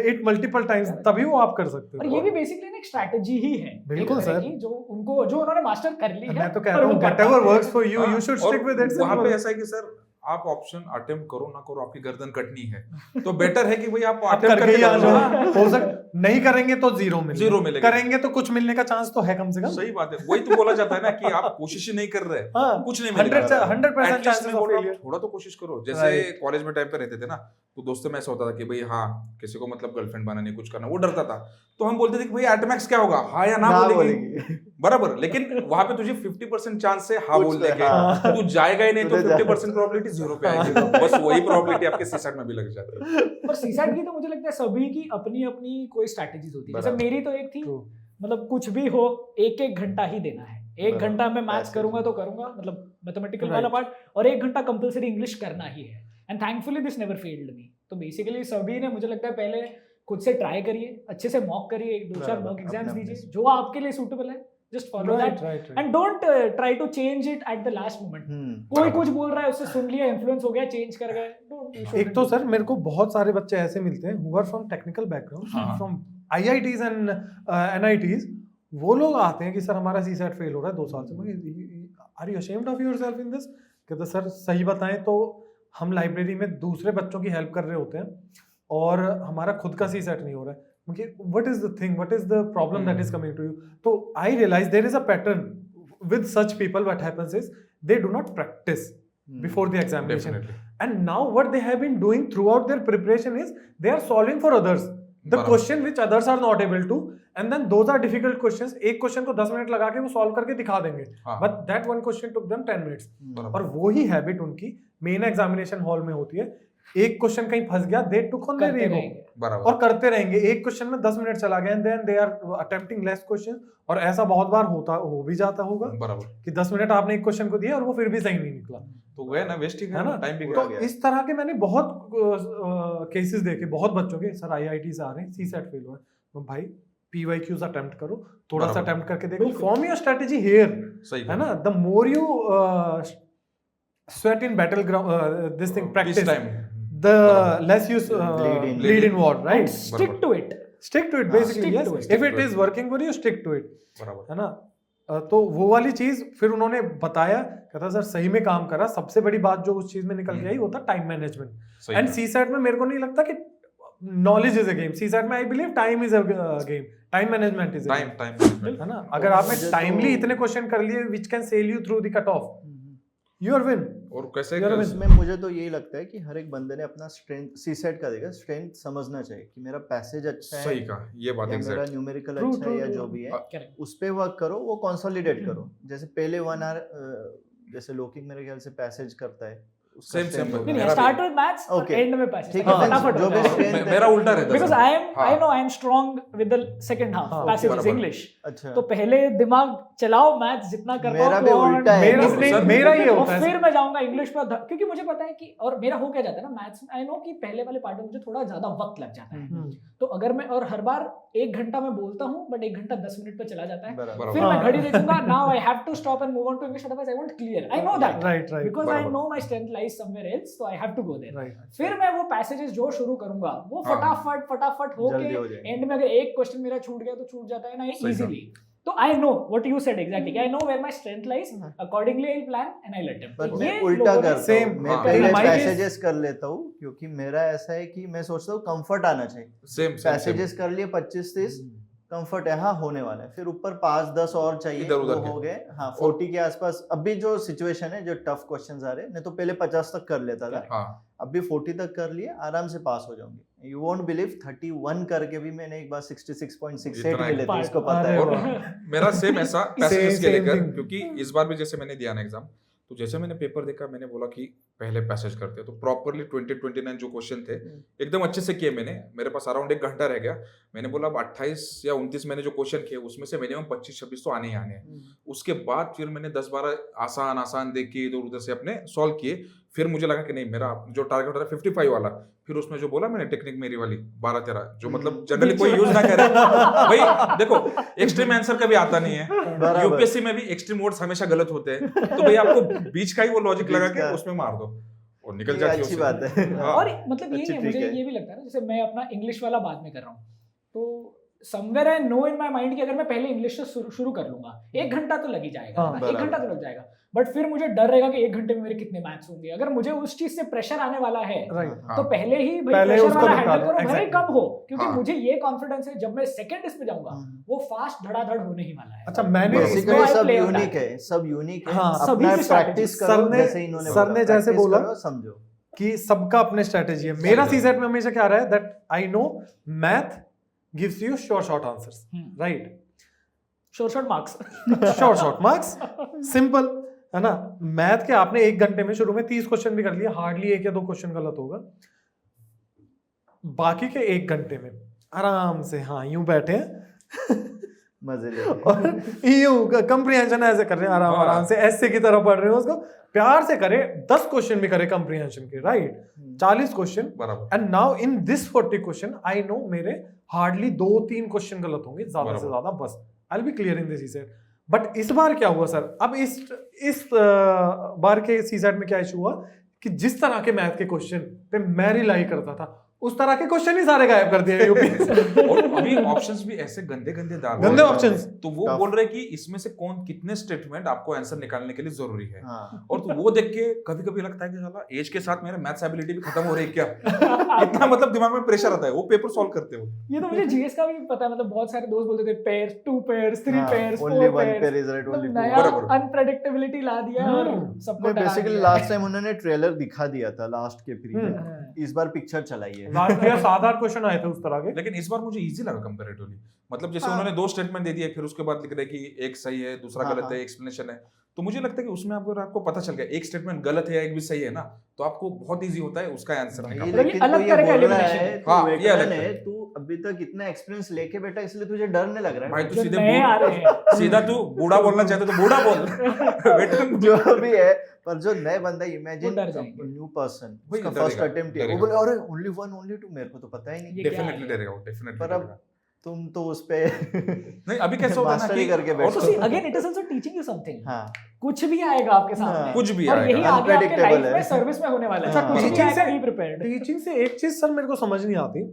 it multiple times, तभी वो आप कर सकते हो। और ये भी बेसिकली एक स्ट्रेटजी ही है, बिल्कुल सर, जो उन्होंने मास्टर कर ली है। मैं तो कह रहा हूं whatever works for you, you should stick with it. वहां पे ऐसा है कि सर आप ऑप्शन अटेम्प्ट करो ना करो, आपकी गर्दन कटनी है, तो बेटर है कि भाई आप अटेम्प्ट करके जाओ। हो सकता नहीं करेंगे तो जीरो मिलेगा, करेंगे तो कुछ मिलने का चांस तो है कम से कम। सही बात है, वही तो बोला जाता है ना कि आप कोशिश ही नहीं कर रहे, कुछ नहीं मिलेगा। 100% चांसेस ऑफ फेलियर। थोड़ा तो कोशिश करो। जैसे कॉलेज में टाइम पे रहते थे ना, तो दोस्तों में ऐसा होता था कि भाई हाँ किसी को मतलब गर्लफ्रेंड बनानी, कुछ करना, वो डरता था, तो हम बोलते थे कि भाई एटमैक्स क्या होगा, हाँ या ना बोलेगी, बराबर। लेकिन वहां पे तुझे 50% चांस है हाँ बोलने के, तू जाएगा ही नहीं तो 50% प्रोबेबिलिटी 0 पे आएगी। बस वही प्रोबेबिलिटी आपके सीसैट में भी लग जाती है। और सीसैट की तो मुझे लगता है सभी की अपनी अपनी कोई स्ट्रेटजीज होती है। जैसे मेरी तो एक थी, मतलब कुछ भी हो 1-1 घंटा ही देना है। 1 घंटा मैं मैथ्स करूंगा तो करूंगा, मतलब मैथमेटिकल वाला पार्ट, और 1 घंटा कंपलसरी इंग्लिश करना ही है। And thankfully this never failed me. तो बेसिकली सभी ने, मुझे लगता है, पहले खुद से ट्राई करिए, अच्छे से मॉक करिए, 2-4 मॉक एग्जाम्स दीजिए, जो आपके लिए सूटेबल है, just follow that and don't try to change it at the last moment. कोई कुछ बोल रहा है, उससे सुन लिया, इन्फ्लुएंस हो गया, चेंज कर गए। एक तो सर मेरे को बहुत सारे बच्चे ऐसे मिलते हैं who are from technical background, from IITs and NITs, वो लोग आते हैं कि सर हमारा सीसैट फेल हो रहा है 2 साल से। Are you ashamed of yourself in this? कहते सर सही बताएं तो हम लाइब्रेरी में दूसरे बच्चों की हेल्प कर रहे होते हैं और हमारा खुद का सीसैट नहीं हो रहा है। What is the thing? What is the problem that is coming to you? So I realize there is a pattern with such people. What happens is they do not practice before the examination. Definitely. And now what they have been doing throughout their preparation is they are solving for others the question which others are not able to, and then those are difficult questions. एक question को 10 minute लगा के वो solve करके दिखा देंगे, but that one question took them 10 minutes. और वो ही हैबिट उनकी मेन एग्जामिनेशन हॉल में होती है। एक क्वेश्चन कहीं फंस गया, दे टुक ऑन देयर ईगो और करते रहेंगे। एक क्वेश्चन में 10 मिनट चला गया and then they are attempting less question. और ऐसा बहुत बार हो भी जाता होगा कि 10 मिनट आपने एक क्वेश्चन को दिया और वो फिर भी सही नहीं निकला, तो गया ना, वेस्ट ही है ना, टाइम भी तो गया। इस तरह के मैंने बहुत केसेस देखे, बहुत बच्चों के, सर आईआईटी से आ रहे हैं, सीसेट फेल हुआ है, तो भाई पीवाईक्यूज अटेम्प्ट करो, थोड़ा सा बराबर। अटेम्प्ट करके देखो, बिल्कुल। फॉर्म योर स्ट्रेटजी हियर, सही है ना, the more you sweat in battleground, this thing practice, time the बराबर। less you bleed in war, And right? stick to it. Stick to it, हाँ, basically, stick yes. to it. If it is working for you, stick to it, बराबर। है ना। तो वो वाली चीज फिर उन्होंने बताया, कहता सर सही में काम करा। सबसे बड़ी बात जो उस चीज में निकल के आई वो था टाइम मैनेजमेंट। सही एंड है। सीसैट में मेरे को नहीं लगता कि knowledge is a game, CSAT में I believe time is a game, time management is a time game, time है ना। अगर आपने मुझे टाइमली तो- इतने क्वेश्चन कर लिए which can sail you through the cut off, you are win. और कैसे यार, इसमें मुझे तो यही लगता है कि हर एक बंदे ने अपना स्ट्रेंथ, सीसेट का देखा स्ट्रेंथ समझना चाहिए कि मेरा पैसेज अच्छा है, सही कहा, ये बात या मेरा एग्जैक्ट। न्यूमेरिकल True, अच्छा है, true, या true. जो भी है Correct. उस पे वर्क करो, वो कंसोलिडेट करो। जैसे पहले 1 आवर जैसे लोकिंग मेरे ख्याल से पैसेज करता है, उसका Same, strength same. होगा। नहीं, मेरा भी- start with maths और Okay. end में passage. ठीक ताकि है, फटाफट जो हो भी जाए. strength है- मेरा उल्टा रहता है Because sir. I know I'm strong with the second half हाँ, passages बराबर। English. अच्छा, तो पहले दिमाग चलाओ, मैथ्स जितना कर मेरा भी उल्टा है। मेरा सर, मेरा ये और होता है फिर मैं जाऊंगा इंग्लिश पर, क्योंकि मुझे पता है कि, और मेरा हो क्या जाता है ना मैथ्स में, आई नो कि पहले वाले पार्ट में मुझे थोड़ा ज्यादा वक्त लग जाता है। तो अगर मैं, और हर बार 1 घंटा मैं बोलता हूँ बट 1 घंटा 10 मिनट पे चला जाता है। बराबर। फिर मैं हाँ। घड़ी देखूंगा, now I have to stop and move on to English, otherwise I won't clear, I know that, right right because I बराबर। No my strength lies somewhere else, तो I have to go there. Right. फिर मैं वो passages जो शुरू करूंगा वो हाँ। फटाफट जल्दी हो होके जाएंगे। एंड में अगर एक क्वेश्चन मेरा छूट गया तो छूट जाता है ना सही इजीली। तो I know what you said exactly, I know where my strength lies, accordingly I plan and I let him. पर तो मैं ये उल्टा लोगों ने- करता Same. हूँ, मैं हाँ। पहले My case- पैसेजेस कर लेता हूँ, क्योंकि मेरा ऐसा है कि मैं सोचता हूँ कंफर्ट आना चाहिए। सेम पैसेजेस कर लिए 25-30, कंफर्ट है, हाँ होने वाला है, फिर ऊपर 5-10 और चाहिए, इधर-उधर वो के। हो गए, हाँ 40 के आसपास। अभी जो सिचुएशन है, जो टफ क्वेश्चंस आ रहे हैं, नहीं तो पहले 50 तक कर लेता था, हाँ अभी 40 तक कर लिए, आराम से पास हो जाऊंगे। यू वोंट बिलीव 31 करके भी मैंने एक बार 66.68 इतना मिले थे, पार्ट। इसको पता अरे है। वाह। मेरा सेम ऐसा पैसेजेस के same लेकर, thing. क्योंकि इस बार भी जैसे मैंने दिया ना एग्जाम, तो जैसे मैंने पेपर देखा मैंने बोला कि पहले पैसेज करते हैं, तो प्रॉपरली 20-29 जो क्वेश्चन थे एकदम अच्छे से किए मैंने। मेरे पास अराउंड 1 घंटा रह गया। मैंने बोला अब 28 या 29 मैंने जो क्वेश्चन किए उसमें से मिनिमम 25-26 तो आने ही आने हैं। उसके बाद फिर मैंने 10-12 आसान देख के इधर उधर से अपने सॉल्व किए। फिर मुझे लगा कि नहीं, मेरा जो टारगेट था 55 वाला, फिर उसमें जो बोला मैंने टेक्निक मेरी वाली 12-13, जो मतलब जनरली कोई यूज ना करे। भाई देखो, एक्सट्रीम आंसर कभी आता नहीं है, बराबर। यूपीएससी में भी एक्सट्रीम वर्ड्स हमेशा गलत होते हैं, तो भाई आपको बीच का ही वो लॉजिक लगा बीच के का। उसमें मार दो और निकल ये जाती है अच्छी उससे। बात है। हाँ। और मतलब यही अच्छी है, ट्रिक मुझे है। ये भी लगता है ना, जैसे मैं अपना इंग्लिश वाला बाद में कर रहा हूँ, तो somewhere I know in my mind कि अगर मैं पहले इंग्लिश से शुरू कर लूंगा, 1 घंटा तो लग ही जाएगा, हाँ, है ना? 1 बराबर। घंटा तो लग जाएगा, बट फिर मुझे डर रहेगा कि 1 घंटे में मेरे कितने मैथ्स होंगे। अगर मुझे उस चीज से प्रेशर आने वाला है राइट। हाँ। तो पहले ही भाई पहले प्रेशर उसको वाला निपटा हैंडल दो, करो, भले ही exactly. कम हो, क्योंकि हाँ। मुझे ये कॉन्फिडेंस है जब मैं सेकंड इस पे जाऊंगा हम्म। वो फास्ट धड़ाधड़ होने ही वाला है। अच्छा, मैंने बराबर। बेसिकली इसको I सब play on यूनिक that. है, सब यूनिक है। हाँ, सभी अपना की प्रैक्टिस strategy। करो, सर ने- जैसे इन्होंने सर बोला, ने जैसे practice बोला- करो, समझो। कि सबका अपने स्ट्रेटेजी है। मेरा सही है। सीसेट में हमेशा क्या रहा है, that I know math gives you short answers, right, short marks. Short marks, simple, है ना। मैथ के आपने 1 घंटे में शुरू में 30 क्वेश्चन भी कर लिए, हार्डली 1 या 2 क्वेश्चन गलत होगा। बाकी के 1 घंटे में आराम से, हाँ यूं बैठे हैं मजे ले और यूं कंप्रीहेंशन ऐसे कर रहे हैं, आराम हाँ। आराम से ऐसे की तरह पढ़ रहे हैं, उसको प्यार से करे। 10 क्वेश्चन भी करे कंप्रीहेंशन के, राइट, 40 क्वेश्चन, बराबर। And now in this 40 question I know मेरे हार्डली 2-3 क्वेश्चन गलत होंगे, ज्यादा से बराबर। ज्यादा, बस I will be clear in this CSAT. But इस बार क्या हुआ सर, अब इस बार के सीसेट में क्या इशू हुआ कि जिस तरह के मैथ के क्वेश्चन पे मैं रिलाई करता था, उस तरह के क्वेश्चन ही सारे गायब कर दिए यूपीएससी। और अभी ऑप्शंस भी ऐसे गंदे डाल गंदे रहे हैं। ऑप्शंस। तो वो Tough. बोल रहे कि इसमें से कौन कितने स्टेटमेंट आपको आंसर निकालने के लिए जरूरी है। हाँ, और तो वो देख के कभी कभी लगता है कि साला एज के साथ मेरा मैथ्स एबिलिटी भी खत्म हो रही है क्या। इतना मतलब दिमाग में प्रेशर आता है वो पेपर सॉल्व करते हो। ये तो मुझे जीएस का भी पता है, मतलब बहुत सारे दोस्त बोलते थे पेयर्स, 2 पेयर्स, 3 हाँ, pairs, only 4 one pair pairs, is right, only two. नया बराबर। अनप्रेडिक्टेबिलिटी ला दिया और सबको डरा बेसिकली दिया। लास्ट टाइम उन्होंने ट्रेलर दिखा दिया था लास्ट के प्री में, हाँ। इस बार पिक्चर चलाई है। लास्ट ईयर 7-8 क्वेश्चन आए थे उस तरह के। लेकिन इस बार मुझे इजी लगा कंपैरेटिवली। मतलब जैसे हाँ। उन्होंने 2 स्टेटमेंट दे दिए, फिर उसके बाद लिख रहे कि एक सही है दूसरा हाँ, गलत हाँ। है, एक्सप्लेनेशन है। तो मुझे लगता है कि उसमें आपको पता चल गया एक स्टेटमेंट गलत है एक भी सही है ना, तो आपको बहुत इजी होता है उसका आंसर निकालना। लेकिन अलग तू ये तरह का बोल रहा elimination है, है। तू हाँ, ये veteran अलग है, है। तू अभी तक इतना एक्सपीरियंस लेके बैठा इसलिए तुझे डर नहीं लग रहा भाई है। तू जो सीधे नए आ रहे हैं सीधा तू बूढ़ा बोलना चाहते तो बूढ़ा बोल वेटरन जो भी है, पर जो नए बंदा इमेजिन वो डर जाएंगे। न्यू पर्सन वही उसका डरेगा, फर्स्ट अटेम्प्ट है, वो डरेगा। बोले अरे ओनली वन ओनली टू, मेरे को तो पता ही नहीं। ये क्या डेफिनेटली है? डरेगा वो, डेफिनेटली पर अब डरेगा। तुम तो उस पे नहीं अभी कैसा होता है ना मास्टरी कि करके और बैठो। तो तो see, again it is also teaching you something. हाँ, कुछ भी आएगा आपके सामने, हाँ। कुछ भी और आएगा। यही आगे आपके Unpredictable लाइफ है। में सर्विस में होने वाला है। अच्छा, कुछ भी teaching आएगा से- be prepared. टीचिंग से एक चीज सर मेरे को समझ नहीं आती,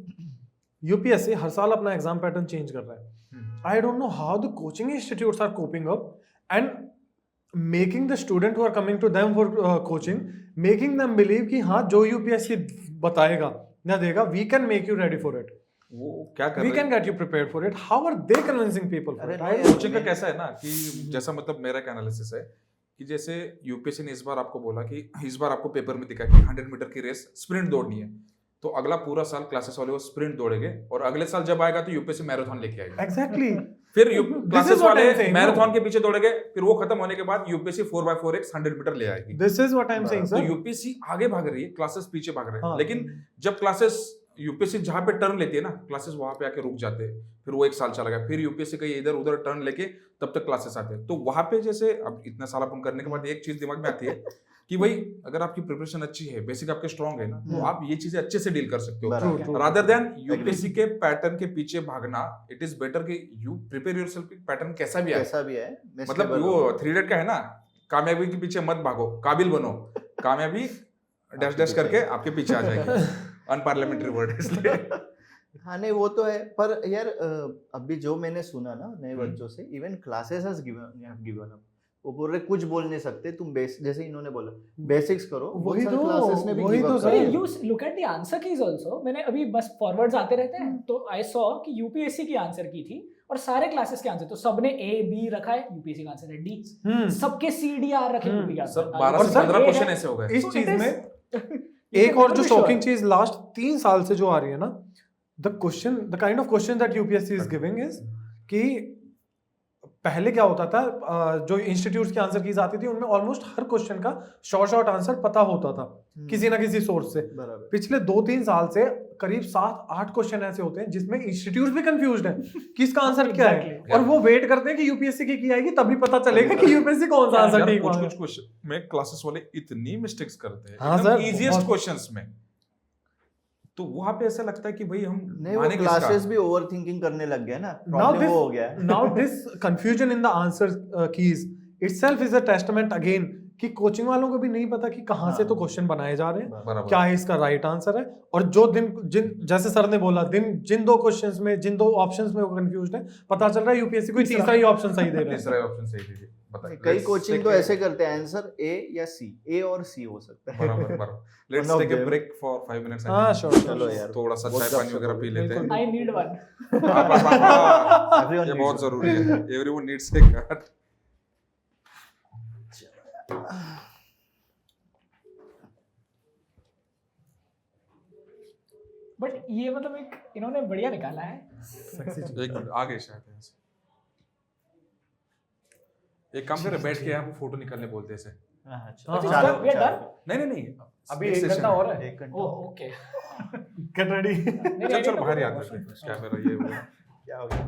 यूपीएससी हर साल अपना एग्जाम पैटर्न चेंज कर रहा है। I don't know how the coaching institutes are coping up and making the student who are coming to them for coaching, making them believe कि हाँ जो यूपीएससी बताएगा या देगा, we can make you ready for it, वो क्या कर we रहे can get you prepared for it. How are they convincing people for अरे इट? नहीं, कोचिंग का कैसा है ना कि जैसा मतलब मेरा एक एनालिसिस है कि जैसे यूपीएससी ने इस बार आपको बोला कि इस बार आपको पेपर में दिखा कि 100 मीटर की रेस स्प्रिंट दौड़नी है, तो अगला पूरा साल क्लासेस वाले वो स्प्रिंट दौड़ेंगे और अगले साल जब आएगा तो यूपीएससी मैराथन लेके आएगा। एग्जैक्टली फिर This क्लासेस is what वाले I'm saying, मैराथन no? के पीछे दौड़ेंगे, फिर वो खत्म होने के बाद यूपीएससी 4x4x 100 मीटर ले आएगी। This is what I am saying तो सर। यूपीएससी आगे भाग रही है, क्लासेस पीछे भाग रहे हैं। हाँ। लेकिन जब क्लासेस यूपीएससी जहां पे टर्न लेती है ना, क्लासेस वहां पे आके रुक जाते हैं, फिर वो एक साल चला गया, फिर यूपीएससी कहीं इधर उधर टर्न लेके तब तक क्लासेस आते हैं। तो वहां पे जैसे अब इतना साल अपन करने के बाद एक चीज दिमाग में आती है कि भाई अगर आपकी प्रिपरेशन अच्छी है, बेसिक आपके स्ट्रांग है ना, तो आप ये चीजें अच्छे से डील कर सकते हो। बराबर। True. रादर देन यूपीएससी के पैटर्न के पीछे भागना, इट इज बेटर कि यू प्रिपेयर योरसेल्फ कि पैटर्न कैसा भी आए। कैसा भी है, मतलब वो 3 डेट का है ना, कामयाबी के पीछे मत भागो, काबिल बनो, कामयाबी डैश डैश करके आपके पीछे आ जाएगी। अनपार्लियामेंट्री वर्ड इसलिए। हाँ नहीं वो तो है, पर यार अभी जो मैंने सुना ना नए बच्चों से, even classes has given up, वो बोल रहे कुछ बोल नहीं सकते तुम, जैसे इन्होंने बोला बेसिक्स करो, वही बहुत सारे तो, क्लासेस ने भी वही give तो up सर। कर Sorry, दिया। you look at the answer keys also. मैंने अभी बस फॉरवर्ड्स आते रहते हैं तो आई सॉ कि यूपीएससी की आंसर की थी और सारे क्लासेस के आंसर, तो सबने ए बी रखा है, यूपीएससी का आंसर है डी, सबके सी डी आर रखे यूपी का सर आंसर। 12 से सर, 15 ये क्वेश्चन है- ऐसे हो गए। इस So चीज it is- में you एक can और जो never be sure. शॉकिंग चीज लास्ट 3 साल से जो आ रही है ना, the kind of question that UPSC is giving is कि पहले क्या होता था, जो इंस्टीट्यूट्स की आंसर कीज आती थी उनमें ऑलमोस्ट हर क्वेश्चन का शॉर्ट आंसर पता होता था किसी ना किसी सोर्स से। बराबर। पिछले 2-3 साल से करीब 7-8 क्वेश्चन ऐसे होते हैं जिसमें इंस्टीट्यूट भी कंफ्यूज्ड है कि इसका आंसर क्या है, Exactly. और वो वेट करते हैं कि यूपीएससी की आएगी तभी पता चलेगा कि यूपीएससी कौन सा आंसर यार ठीक कुछ होगा। कुछ क्वेश्चन में क्लासेस वाले इतनी मिस्टेक्स करते हैं, हाँ एकदम सर, इजीएस्ट बहुत। क्वेश्चंस में, तो वहां पे ऐसा लगता है कि भाई हम नहीं वो माने किसका? क्लासेस भी ओवर थिंकिंग करने लग गए ना, Now प्रॉब्लम this- वो हो गया है। Now this confusion in the answer keys itself is a testament again कि कोचिंग वालों को भी नहीं पता कि कहाँ से हाँ। तो क्वेश्चन बनाए जा रहे हैं, बराबर। क्या है इसका राइट आंसर है, और जो जिन जैसे सर ने बोला जिन 2 क्वेश्चंस में, जिन 2 ऑप्शंस में वो कंफ्यूज्ड है, पता चल रहा है यूपीएससी कोई तीसरा ही ऑप्शन सही दे रहा है। तीसरा ऑप्शन सही दीजिए, बताइए। कई Let's कोचिंग take तो a- ऐसे करते हैं आंसर ए या सी, ए और सी हो सकता है। बराबर बराबर। Let's One of take a them. Break for 5 minutes. हाँ, sure, चलो यार, थोड़ा सा बहुत चाय पानी गपशप वगैरह हो पी गई। लेते हैं। I need one. Everyone ये needs बहुत one. जरूरी है, everyone needs a card. But ये मतलब एक इन्होंने बढ़िया निकाला है। एक मिनट आ गए शायद यहाँ से। एक काम करें, बैठ के आप फोटो निकालने बोलते हैं इसे। हाँ, हाँ, It's हाँ, done, we are done. नहीं नहीं अभी next 1 session घंटा है। और है, 1 घंटा ओह ओके। Get ready. चल चल बाहर याद रखते हैं कैमरा ये वो। क्या हो गया?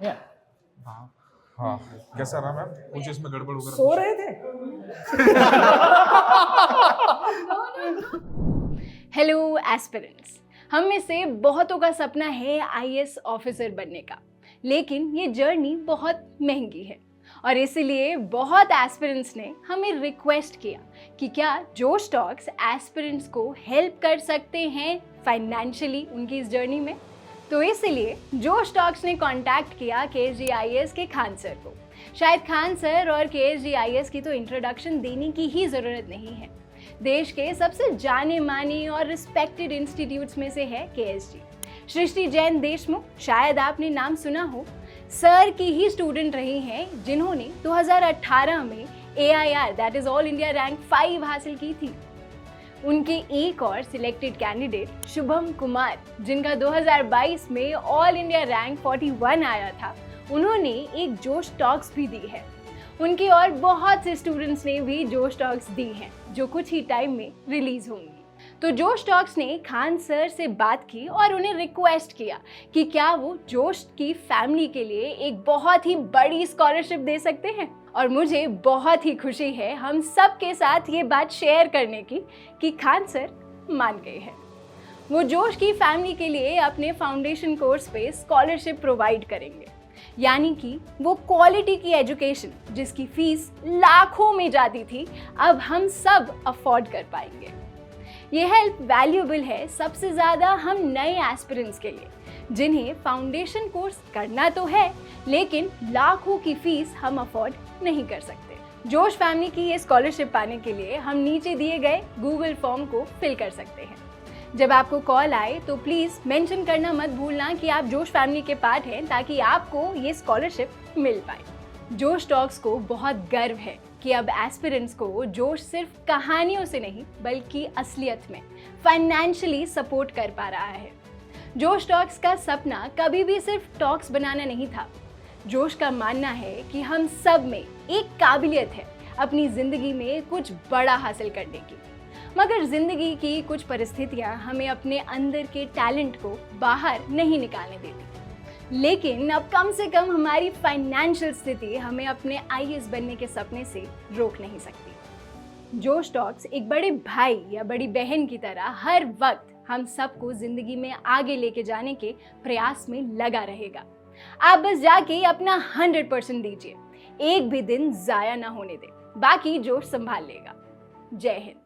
या हाँ कैसा रहा मैम, कुछ इसमें गड़बड़ वगैरह? सो रहे थे। हेलो एस्पिरेंट्स, हम में से बहुतों का सपना है आईएएस ऑफिसर बनने का, लेकिन ये जर्नी बहुत महंगी है और इसीलिए बहुत एस्पिरेंट्स ने हमें रिक्वेस्ट किया कि क्या जोश टॉक्स एस्पिरेंट्स को हेल्प कर सकते हैं फाइनेंशियली उनकी इस जर्नी में। तो इसीलिए जोश टॉक्स ने कांटेक्ट किया KSGIAS के खान सर को। शायद खान सर और KSGIAS की तो इंट्रोडक्शन देने की ही ज़रूरत नहीं है, देश के सबसे जाने माने और रिस्पेक्टेड इंस्टीट्यूट्स में से है KSG। सृष्टि जैन देशमुख, शायद आपने नाम सुना हो, सर की ही स्टूडेंट रही हैं जिन्होंने 2018 में AIR that is all India rank 5 हासिल की थी। उनके एक और सिलेक्टेड कैंडिडेट शुभम कुमार, जिनका 2022 में ऑल इंडिया रैंक 41 आया था, उन्होंने एक जोश टॉक्स भी दी है। उनकी और बहुत से स्टूडेंट्स ने भी जोश टॉक्स दी हैं जो कुछ ही टाइम में रिलीज होंगी। तो जोश टॉक्स ने खान सर से बात की और उन्हें रिक्वेस्ट किया कि क्या वो जोश की फैमिली के लिए एक बहुत ही बड़ी स्कॉलरशिप दे सकते हैं। और मुझे बहुत ही खुशी है हम सब के साथ ये बात शेयर करने की कि खान सर मान गए हैं। वो जोश की फैमिली के लिए अपने फाउंडेशन कोर्स पे स्कॉलरशिप प्रोवाइड करेंगे, यानी कि वो क्वालिटी की एजुकेशन जिसकी फीस लाखों में जाती थी अब हम सब अफोर्ड कर पाएंगे। ये हेल्प वैल्यूएबल है सबसे ज़्यादा हम नए एस्पिरेंट्स के लिए जिन्हें फाउंडेशन कोर्स करना तो है लेकिन लाखों की फीस हम अफोर्ड नहीं कर सकते। जोश फैमिली की ये स्कॉलरशिप पाने के लिए हम नीचे दिए गए गूगल फॉर्म को फिल कर सकते हैं। जब आपको कॉल आए तो प्लीज़ मेंशन करना मत भूलना कि आप जोश फैमिली के पार्ट हैं ताकि आपको ये स्कॉलरशिप मिल पाए। जोश टॉक्स को बहुत गर्व है कि अब एस्पिरेंट्स को जोश सिर्फ कहानियों से नहीं बल्कि असलियत में फाइनेंशियली सपोर्ट कर पा रहा है। जोश टॉक्स का सपना कभी भी सिर्फ टॉक्स बनाना नहीं था। जोश का मानना है कि हम सब में एक काबिलियत है अपनी ज़िंदगी में कुछ बड़ा हासिल करने की, मगर ज़िंदगी की कुछ परिस्थितियां हमें अपने अंदर के टैलेंट को बाहर नहीं निकालने देती। लेकिन अब कम से कम हमारी फाइनेंशियल स्थिति हमें अपने आईएएस बनने के सपने से रोक नहीं सकती। जोश टॉक्स एक बड़े भाई या बड़ी बहन की तरह हर वक्त हम सबको ज़िंदगी में आगे लेके जाने के प्रयास में लगा रहेगा। आप बस जाके अपना 100% दीजिए, एक भी दिन ज़ाया ना होने दें, बाकी जोश संभाल लेगा। जय हिंद।